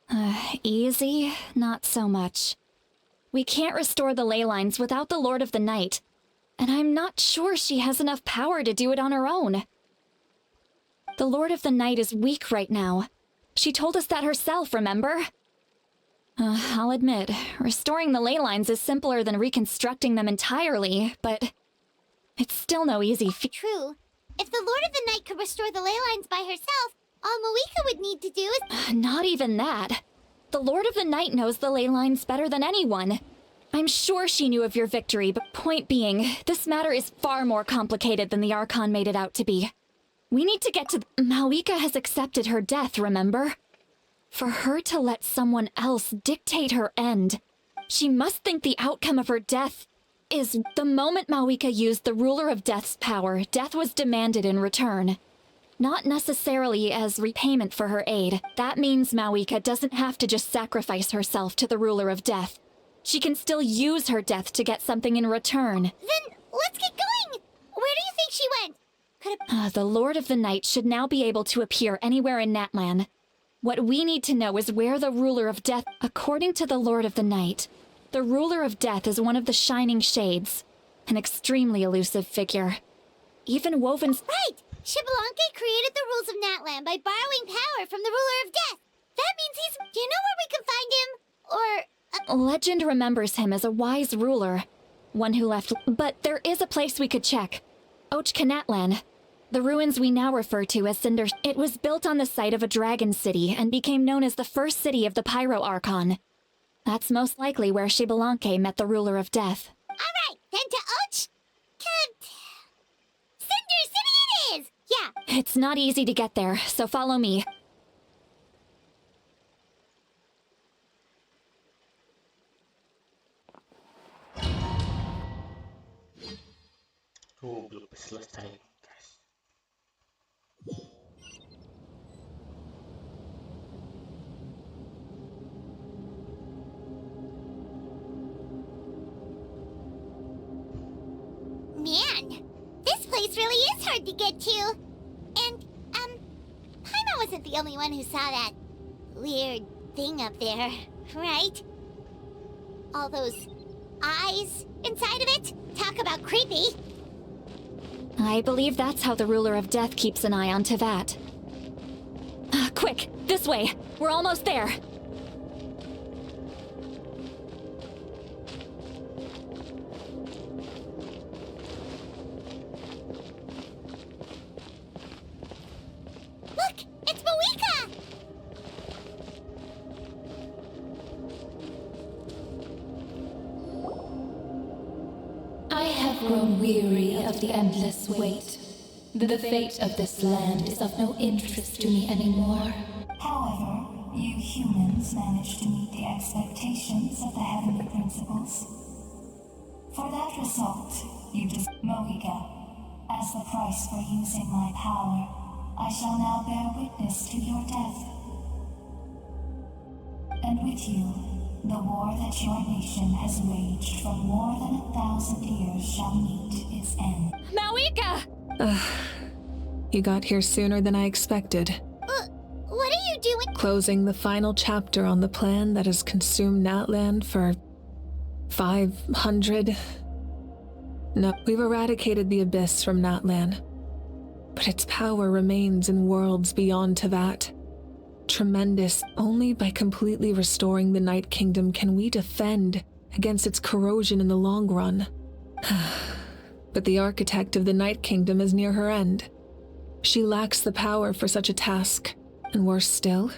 right? Easy? Not so much. We can't restore the ley lines without the Lord of the Night, and I'm not sure she has enough power to do it on her own. The Lord of the Night is weak right now. She told us that herself, remember? I'll admit, restoring the ley lines is simpler than reconstructing them entirely, but it's still no easy feat. True. If the Lord of the Night could restore the ley lines by herself, all Mawika would need to do is... Not even that. The Lord of the Night knows the ley lines better than anyone. I'm sure she knew of your victory, but point being, this matter is far more complicated than the Archon made it out to be. We need to get to... Mawika has accepted her death, remember? For her to let someone else dictate her end, she must think the outcome of her death is the moment Mawika used the Ruler of Death's power, death was demanded in return. Not necessarily as repayment for her aid. That means Mawika doesn't have to just sacrifice herself to the Ruler of Death. She can still use her death to get something in return. Then let's get going! Where do you think she went? The Lord of the Night should now be able to appear anywhere in Natlan. What we need to know is where the Ruler of Death... According to the Lord of the Night, the Ruler of Death is one of the Shining Shades, an extremely elusive figure. Even Woven's... Right! Xbalanque created the rules of Natlan by borrowing power from the Ruler of Death. That means he's... Do you know where we can find him? Or... Legend remembers him as a wise ruler, one who left... But there is a place we could check. Natlan. The ruins we now refer to as Cinder... It was built on the site of a dragon city and became known as the first city of the Pyro Archon. That's most likely where Xbalanque met the Ruler of Death. Alright, then to Cinder City it is! Yeah. It's not easy to get there, so follow me. Oh, belum selesai, guys. Man, this place really is hard to get to. And, Paimon wasn't the only one who saw that weird thing up there, right? All those eyes inside of it? Talk about creepy. I believe that's how the ruler of death keeps an eye on Tevat. Quick, this way. We're almost there. Look, it's Moika! I have grown weary of the endless wait. The fate of this land is of no interest to me anymore. However, you humans managed to meet the expectations of the heavenly principles. For that result, you Moika. As the price for using my power, I shall now bear witness to your death. And with you, the war that your nation has waged for more than 1,000 years shall meet its end. Mawika! You got here sooner than I expected. What are you doing? Closing the final chapter on the plan that has consumed Natlan for 500... No, we've eradicated the Abyss from Natlan. But its power remains in worlds beyond Tevat. Tremendous. Only by completely restoring the Night Kingdom can we defend against its corrosion in the long run. But the architect of the Night Kingdom is near her end. She lacks the power for such a task, and worse still,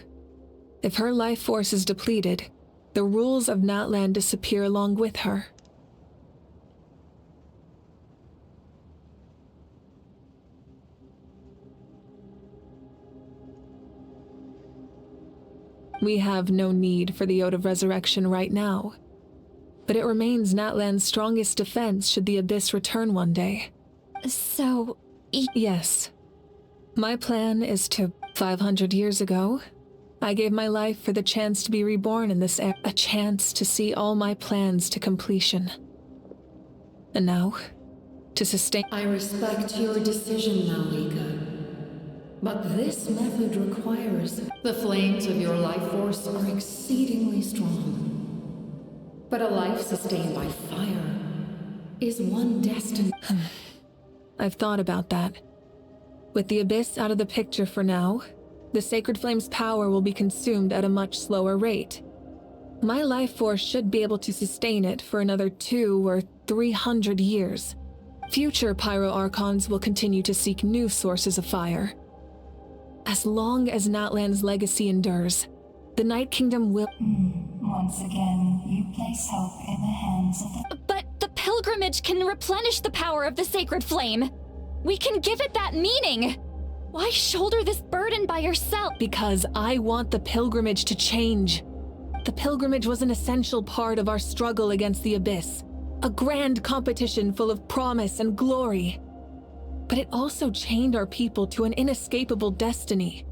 if her life force is depleted, the rules of Natlan disappear along with her. We have no need for the Ode of Resurrection right now, but it remains Natlan's strongest defense should the Abyss return one day. So... Yes. My plan is to... 500 years ago, I gave my life for the chance to be reborn in this era, a chance to see all my plans to completion. And now, to sustain... I respect your decision, Malika. But this method requires... The flames of your life force are exceedingly strong. But a life sustained by fire is one destined... I've thought about that. With the Abyss out of the picture for now, the Sacred Flame's power will be consumed at a much slower rate. My life force should be able to sustain it for another 200 or 300 years. Future Pyro Archons will continue to seek new sources of fire. As long as Natlan's legacy endures, the Night Kingdom will... Once again, you place hope in the hands of the... But the pilgrimage can replenish the power of the Sacred Flame. We can give it that meaning. Why shoulder this burden by yourself? Because I want the pilgrimage to change. The pilgrimage was an essential part of our struggle against the Abyss. A grand competition full of promise and glory. But it also chained our people to an inescapable destiny.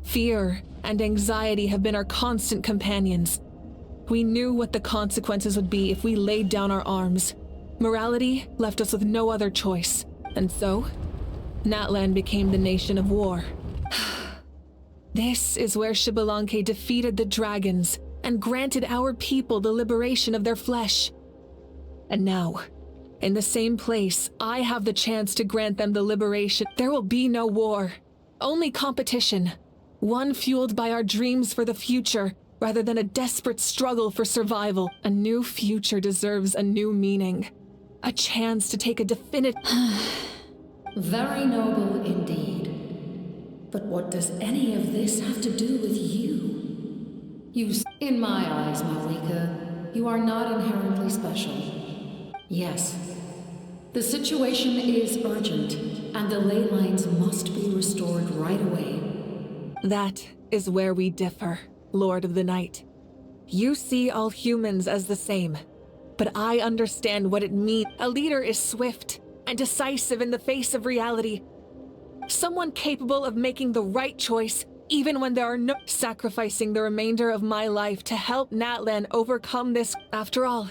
Fear and anxiety have been our constant companions. We knew what the consequences would be if we laid down our arms. Morality left us with no other choice. And so, Natlan became the nation of war. This is where Xbalanque defeated the dragons and granted our people the liberation of their flesh. And now, in the same place, I have the chance to grant them the liberation. There will be no war, only competition. One fueled by our dreams for the future, rather than a desperate struggle for survival. A new future deserves a new meaning. A chance to take a definitive... Very noble indeed. But what does any of this have to do with you? In my eyes, Malika, you are not inherently special. Yes, the situation is urgent, and the ley lines must be restored right away. That is where we differ, Lord of the Night. You see all humans as the same, but I understand what it means. A leader is swift and decisive in the face of reality. Someone capable of making the right choice even when there are no... Sacrificing the remainder of my life to help Natlan overcome this... After all,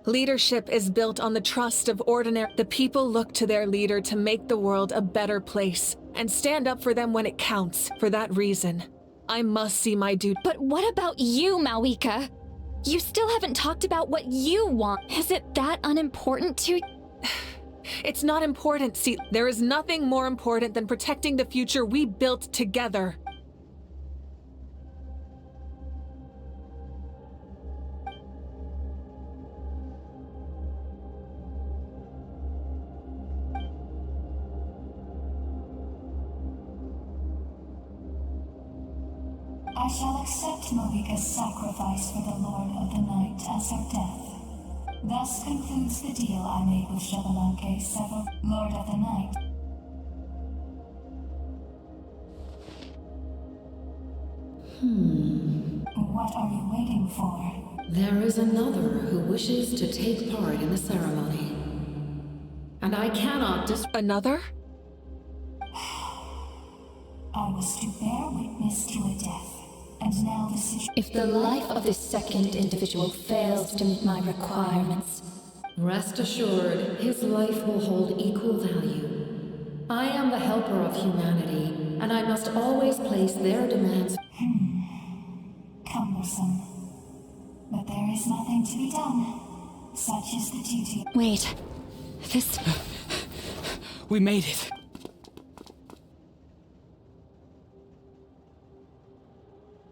leadership is built on the trust of ordinary... The people look to their leader to make the world a better place and stand up for them when it counts. For that reason, I must see my duty. But what about you, Malika? You still haven't talked about what you want. Is it that unimportant to... It's not important. See, there is nothing more important than protecting the future we built together. I shall accept Mohika's sacrifice for the Lord of the Night as her death. Thus concludes the deal I made with Xbalanque, several Lord of the Night. What are you waiting for? There is another who wishes to take part in the ceremony. And I cannot Another? I was to bear witness to a death, and now the situation. If the life of this second individual fails to meet my requirements, rest assured, his life will hold equal value. I am the helper of humanity, and I must always place their demands. Cumbersome. But there is nothing to be done. Such is the duty. Wait. This... We made it.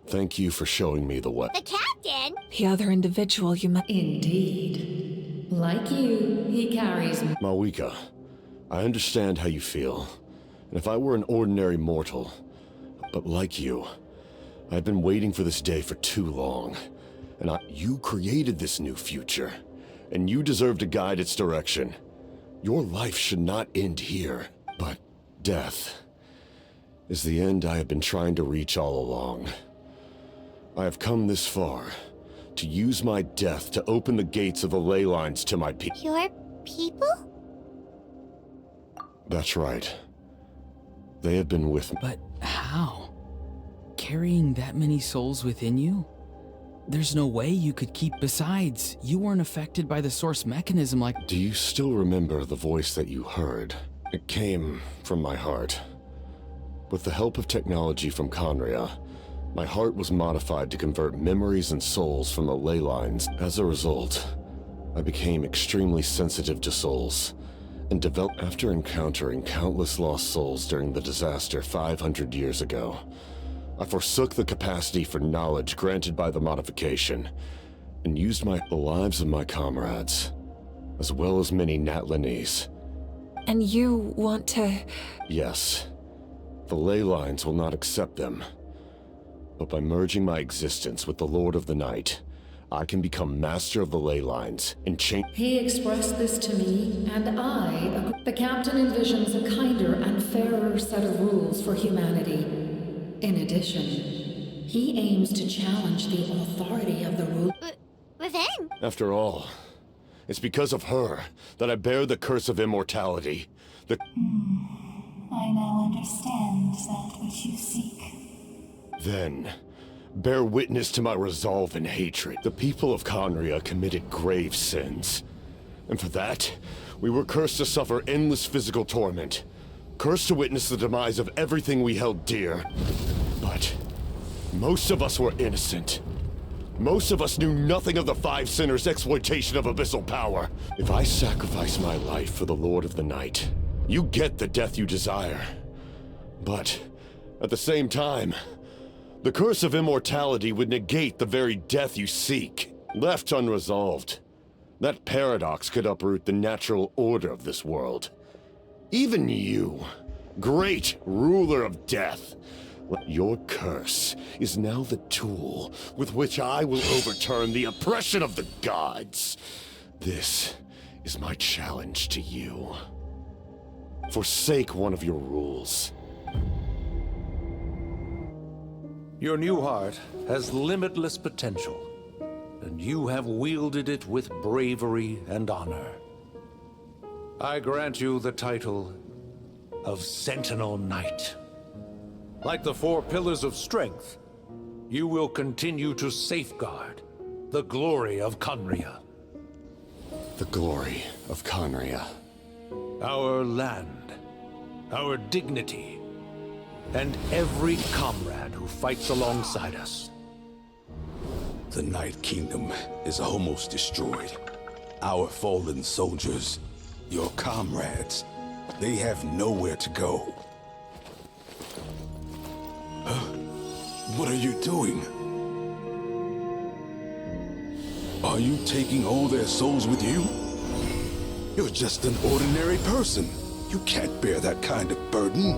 Thank you for showing me the way. The captain? The other individual you met. Indeed. Like you, he carries... Malwika, I understand how you feel. And if I were an ordinary mortal, but like you, I've been waiting for this day for too long. And you created this new future, and you deserve to guide its direction. Your life should not end here, but death is the end I have been trying to reach all along. I have come this far to use my death to open the gates of the ley lines to my people. Your people? That's right. They have been with me. But how? Carrying that many souls within you? There's no way you could keep. Besides, you weren't affected by the source mechanism like... Do you still remember the voice that you heard? It came from my heart. With the help of technology from Conria, my heart was modified to convert memories and souls from the ley lines. As a result, I became extremely sensitive to souls, and developed after encountering countless lost souls during the disaster 500 years ago. I forsook the capacity for knowledge granted by the modification, and used the lives of my comrades, as well as many Natlanese. And you want to... Yes. The ley lines will not accept them. But by merging my existence with the Lord of the Night, I can become master of the ley lines and change... He expressed this to me, and I agree. The captain envisions a kinder and fairer set of rules for humanity. In addition, he aims to challenge the authority of the rule. Revenge? After all, it's because of her that I bear the curse of immortality. I now understand that which you seek. Then, bear witness to my resolve and hatred. The people of Conria committed grave sins. And for that, we were cursed to suffer endless physical torment. Cursed to witness the demise of everything we held dear. But most of us were innocent. Most of us knew nothing of the Five Sinners' exploitation of abyssal power. If I sacrifice my life for the Lord of the Night, you get the death you desire. But, at the same time, the curse of immortality would negate the very death you seek. Left unresolved, that paradox could uproot the natural order of this world. Even you, great ruler of death, your curse is now the tool with which I will overturn the oppression of the gods. This is my challenge to you. Forsake one of your rules. Your new heart has limitless potential, and you have wielded it with bravery and honor. I grant you the title of Sentinel Knight. Like the four pillars of strength, you will continue to safeguard the glory of Conria. The glory of Conria. Our land, our dignity, and every comrade who fights alongside us. The Night Kingdom is almost destroyed. Our fallen soldiers Your comrades, they have nowhere to go. Huh? What are you doing? Are you taking all their souls with you? You're just an ordinary person. You can't bear that kind of burden.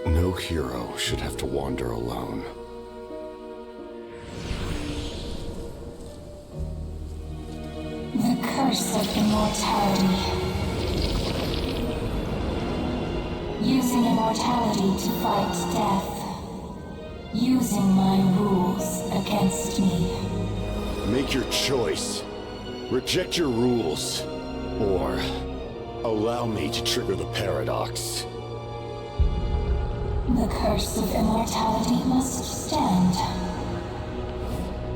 No hero should have to wander alone. The curse of immortality. Using immortality to fight death. Using my rules against me. Make your choice. Reject your rules. Or allow me to trigger the paradox. The curse of immortality must stand.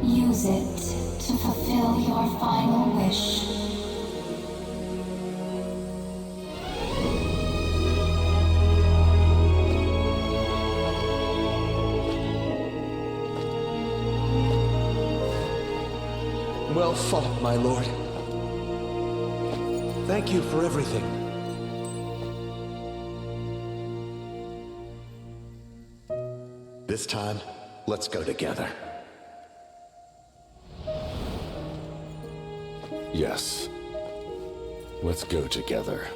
Use it to fulfill your final wish. Well fought, my lord. Thank you for everything. This time, let's go together. Yes. Let's go together.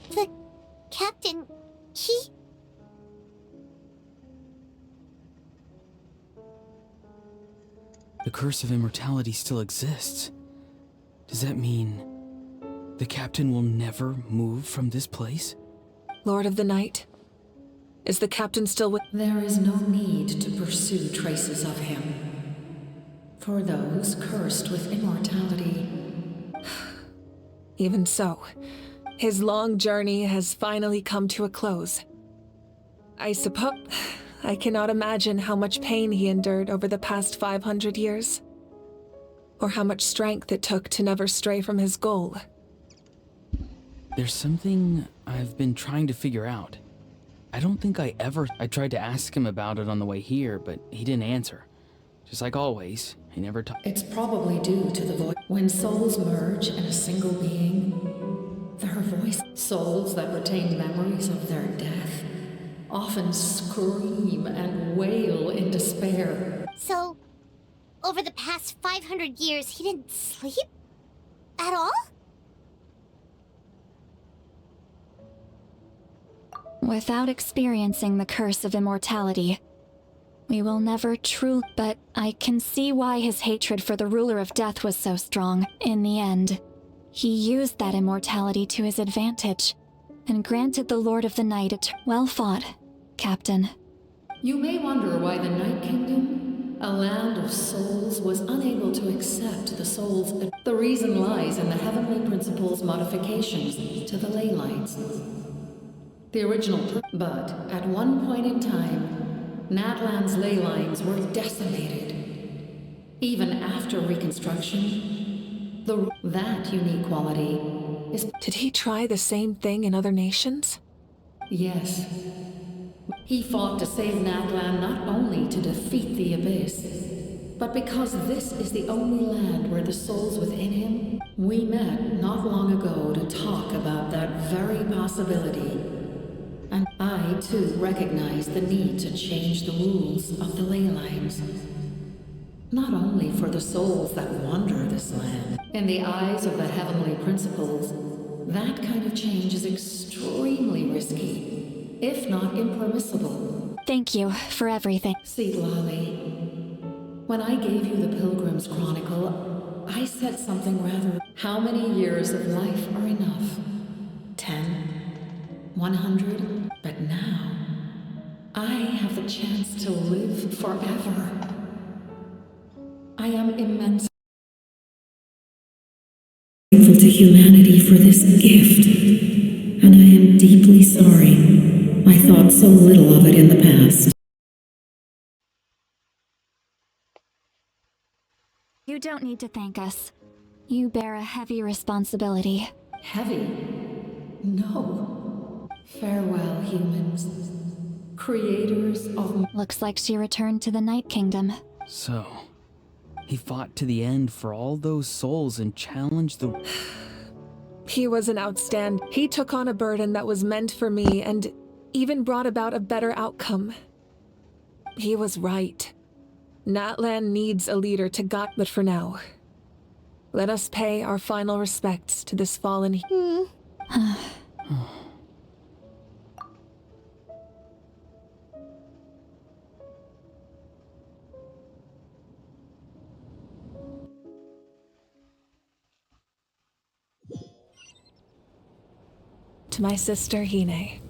The captain, he... The curse of immortality still exists. Does that mean the captain will never move from this place? Lord of the Night, is the captain still with... There is no need to pursue traces of him. For those cursed with immortality. Even so, his long journey has finally come to a close. I suppose I cannot imagine how much pain he endured over the past 500 years, or how much strength it took to never stray from his goal. There's something I've been trying to figure out. I don't think I tried to ask him about it on the way here, but he didn't answer. Just like always, he never talked. It's probably due to the voice. When souls merge in a single being, their voice, souls that retain memories of their death, often scream and wail in despair. So, over the past 500 years, he didn't sleep? At all? Without experiencing the curse of immortality, we will never truly... But I can see why his hatred for the ruler of death was so strong. In the end, he used that immortality to his advantage, and granted the Lord of the Night well fought, Captain. You may wonder why the Night Kingdom, a land of souls, was unable to accept the souls. The reason lies in the Heavenly Principle's modifications to the ley lines. The original... But at one point in time, Natlan's ley lines were decimated. Even after reconstruction, that unique quality is... Did he try the same thing in other nations? Yes. He fought to save Natlan not only to defeat the Abyss, but because this is the only land where the souls within him... We met not long ago to talk about that very possibility. And I, too, recognize the need to change the rules of the ley lines. Not only for the souls that wander this land. In the eyes of the Heavenly Principles, that kind of change is extremely risky, if not impermissible. Thank you for everything. See, Lolly, when I gave you the Pilgrim's Chronicle, I said something rather... How many years of life are enough? 10? 100? But now, I have the chance to live forever. I am immensely grateful to humanity for this gift, and I am am deeply sorry. I thought so little of it in the past. You don't need to thank us. You bear a heavy responsibility. Heavy? No. Farewell, humans. Creators of... Looks like she returned to the Night Kingdom. So, he fought to the end for all those souls and challenged the... He was an outstanding. He took on a burden that was meant for me and even brought about a better outcome. He was right. Natlan needs a leader to guide, but for now, let us pay our final respects to this fallen. To my sister Hine.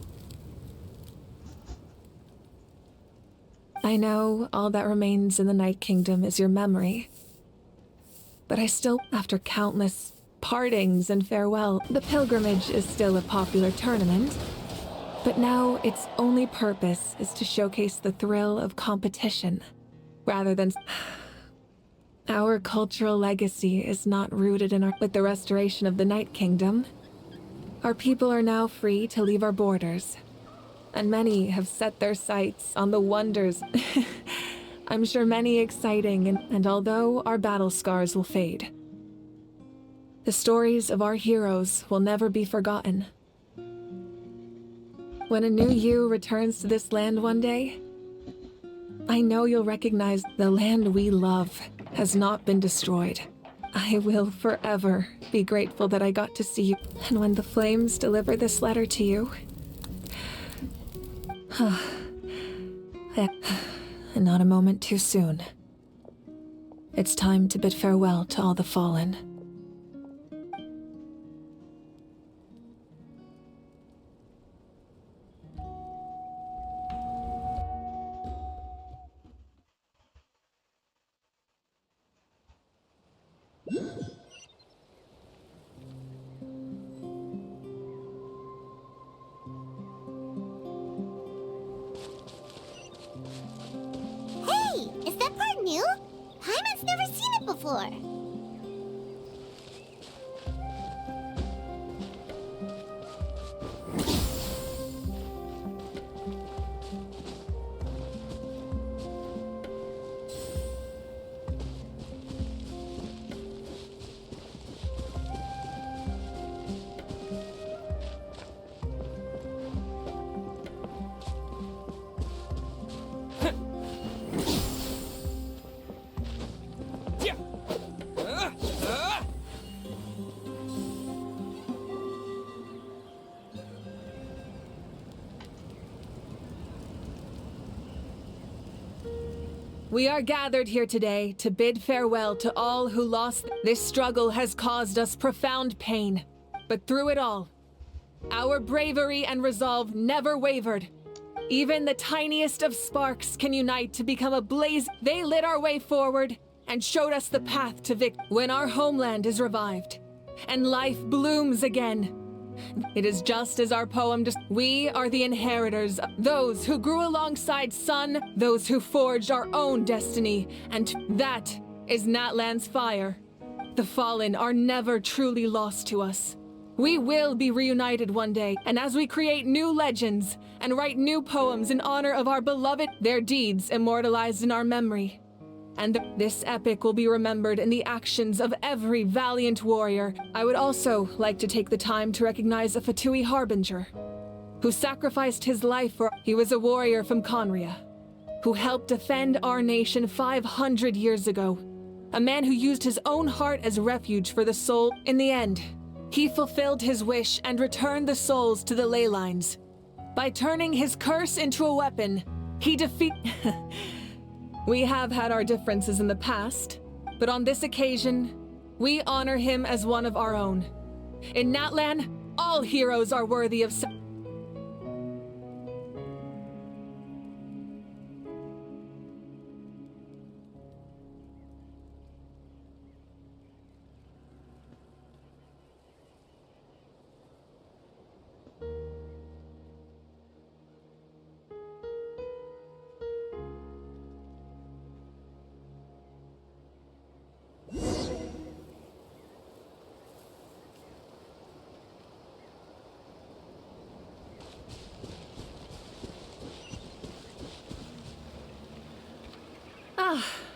I know all that remains in the Night Kingdom is your memory. But I still, after countless partings and farewell, the pilgrimage is still a popular tournament. But now its only purpose is to showcase the thrill of competition, rather than... Our cultural legacy is not rooted in our... With the restoration of the Night Kingdom, our people are now free to leave our borders. And many have set their sights on the wonders. I'm sure many exciting, and although our battle scars will fade, the stories of our heroes will never be forgotten. When a new you returns to this land one day, I know you'll recognize the land we love has not been destroyed. I will forever be grateful that I got to see you. And when the flames deliver this letter to you, and not a moment too soon. It's time to bid farewell to all the fallen. Hey, is that part new? Paimon's never seen it before. We are gathered here today to bid farewell to all who lost. This struggle has caused us profound pain, but through it all, our bravery and resolve never wavered. Even the tiniest of sparks can unite to become a blaze. They lit our way forward and showed us the path to victory. When our homeland is revived and life blooms again, it is just as our poem we are the inheritors, those who grew alongside Sun, those who forged our own destiny, and that is Natlan's fire. The fallen are never truly lost to us. We will be reunited one day, and as we create new legends and write new poems in honor of our beloved, their deeds immortalized in our memory. And this epic will be remembered in the actions of every valiant warrior. I would also like to take the time to recognize a Fatui Harbinger, who sacrificed his life for... He was a warrior from Conria, who helped defend our nation 500 years ago. A man who used his own heart as refuge for the soul. In the end, he fulfilled his wish and returned the souls to the ley lines. By turning his curse into a weapon, he We have had our differences in the past, but on this occasion, we honor him as one of our own. In Natlan, all heroes are worthy of...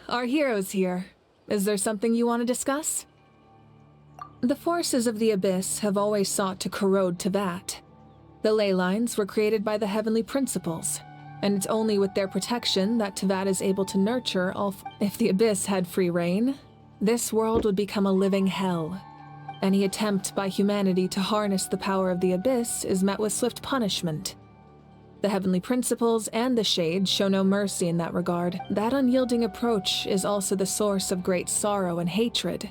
Our hero's here. Is there something you want to discuss? The forces of the Abyss have always sought to corrode Teyvat. The ley lines were created by the heavenly principles, and it's only with their protection that Teyvat is able to nurture all. If the Abyss had free reign, this world would become a living hell. Any attempt by humanity to harness the power of the Abyss is met with swift punishment. The heavenly principles and the Shade show no mercy in that regard. That unyielding approach is also the source of great sorrow and hatred.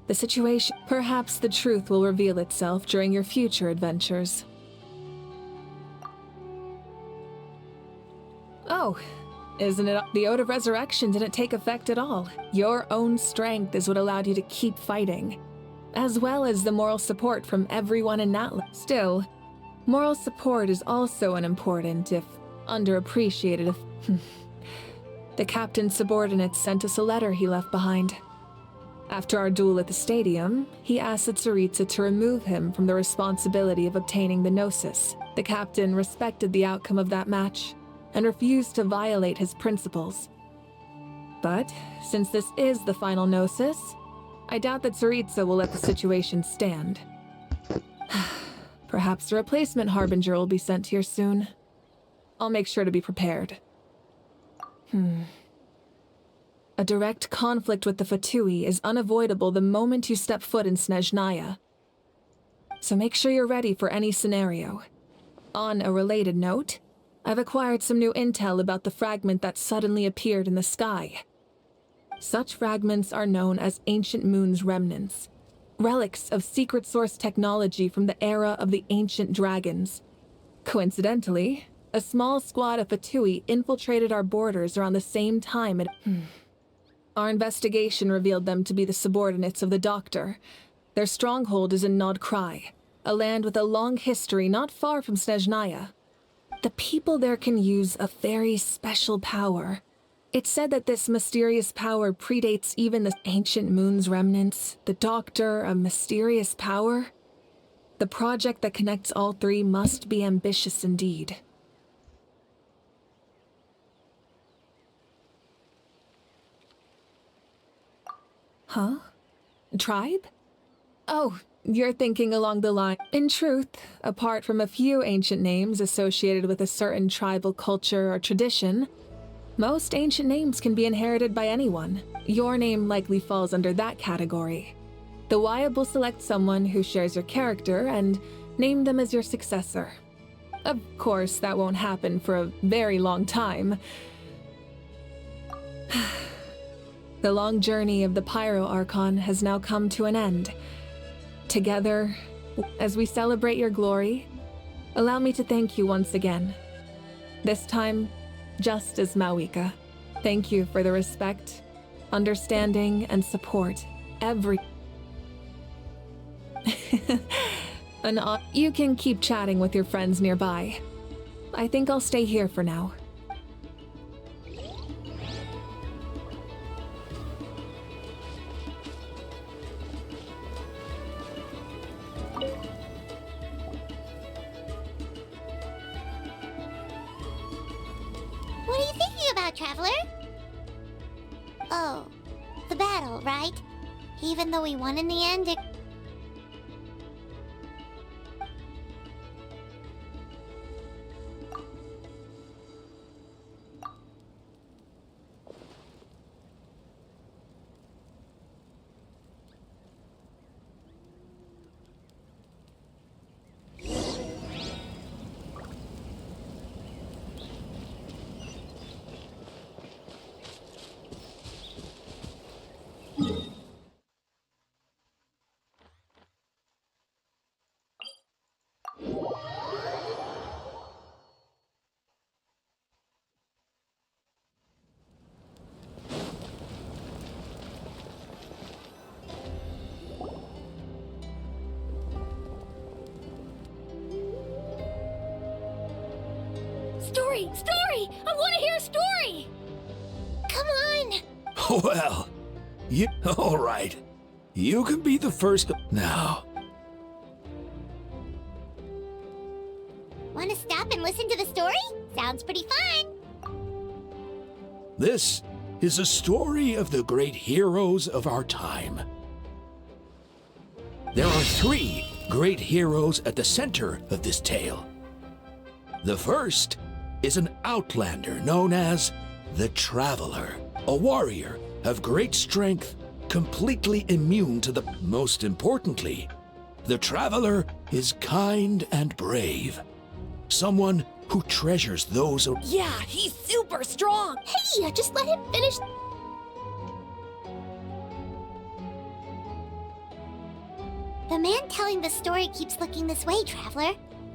The situation. Perhaps the truth will reveal itself during your future adventures. Oh, isn't it? The Ode of Resurrection didn't take effect at all. Your own strength is what allowed you to keep fighting, as well as the moral support from everyone in Natlan. Still, moral support is also an important, if underappreciated. The captain's subordinates sent us a letter he left behind. After our duel at the stadium, he asked the Tsaritsa to remove him from the responsibility of obtaining the Gnosis. The captain respected the outcome of that match and refused to violate his principles. But since this is the final Gnosis, I doubt that Tsaritsa will let the situation stand. Perhaps a replacement Harbinger will be sent here soon. I'll make sure to be prepared. A direct conflict with the Fatui is unavoidable the moment you step foot in Snezhnaya. So make sure you're ready for any scenario. On a related note, I've acquired some new intel about the fragment that suddenly appeared in the sky. Such fragments are known as Ancient Moon's remnants, relics of secret source technology from the era of the ancient dragons. Coincidentally, a small squad of Fatui infiltrated our borders around the same time. Our investigation revealed them to be the subordinates of the Doctor. Their stronghold is in Nod Krai, a land with a long history not far from Snezhnaya. The people there can use a very special power. It's said that this mysterious power predates even the Ancient Moon's remnants. The Doctor, a mysterious power? The project that connects all three must be ambitious indeed. Huh? Tribe? Oh, you're thinking along the line. In truth, apart from a few ancient names associated with a certain tribal culture or tradition, most ancient names can be inherited by anyone. Your name likely falls under that category. The Wyab will select someone who shares your character and name them as your successor. Of course, that won't happen for a very long time. The long journey of the Pyro Archon has now come to an end. Together, as we celebrate your glory, allow me to thank you once again. This time, just as Mawika. Thank you for the respect, understanding, and support. You can keep chatting with your friends nearby. I think I'll stay here for now. What are you thinking about, Traveler? Oh, the battle, right? Even though we won in the end, it... Story! Story! I want to hear a story! Come on! Well, all right. You can be the first now. Want to stop and listen to the story? Sounds pretty fun. This is a story of the great heroes of our time. There are 3 great heroes at the center of this tale. The first is an outlander known as the Traveler, a warrior of great strength, completely immune to the... Most importantly, the Traveler is kind and brave. Someone who treasures those... Yeah, he's super strong. Hey, just let him finish. The man telling the story keeps looking this way, Traveler.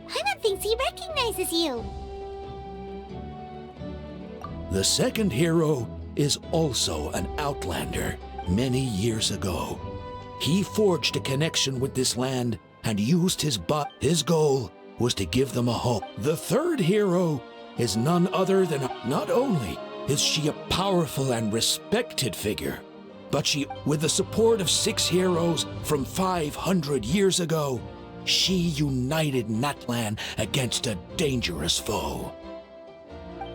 Paimon thinks he recognizes you. The second hero is also an outlander many years ago. He forged a connection with this land and used his goal was to give them a home. The third hero is none other than... Not only is she a powerful and respected figure, but she, with the support of 6 heroes from 500 years ago, she united Natlan against a dangerous foe.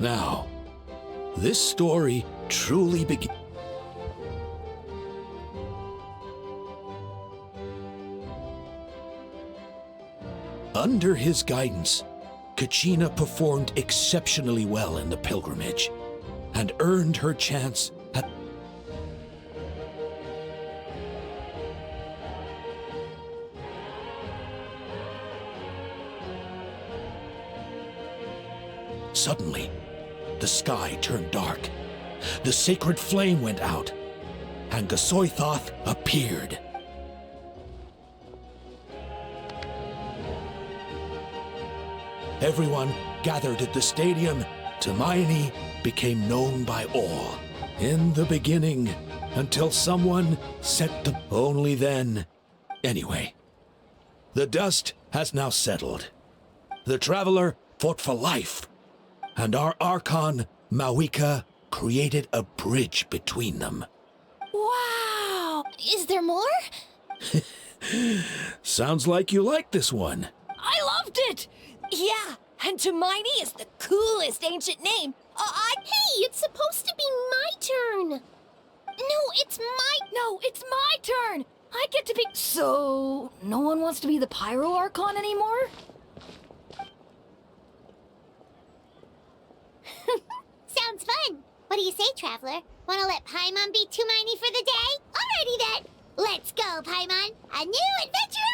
Now, this story truly begins. Under his guidance, Kachina performed exceptionally well in the pilgrimage and earned her chance at... Suddenly, the sky turned dark. The sacred flame went out, and Gasoithoth appeared. Everyone gathered at the stadium. Hermione became known by all. In the beginning, until someone set the... Only then. Anyway, the dust has now settled. The Traveler fought for life, and our Archon, Mawika, created a bridge between them. Wow! Is there more? Sounds like you like this one. I loved it! Yeah, and Hermione is the coolest ancient name. Hey, it's supposed to be my turn. No, it's my turn. I get to be... So, no one wants to be the Pyro Archon anymore? Sounds fun. What do you say, Traveler? Wanna let Paimon be Hermione for the day? Alrighty then. Let's go, Paimon. A new adventure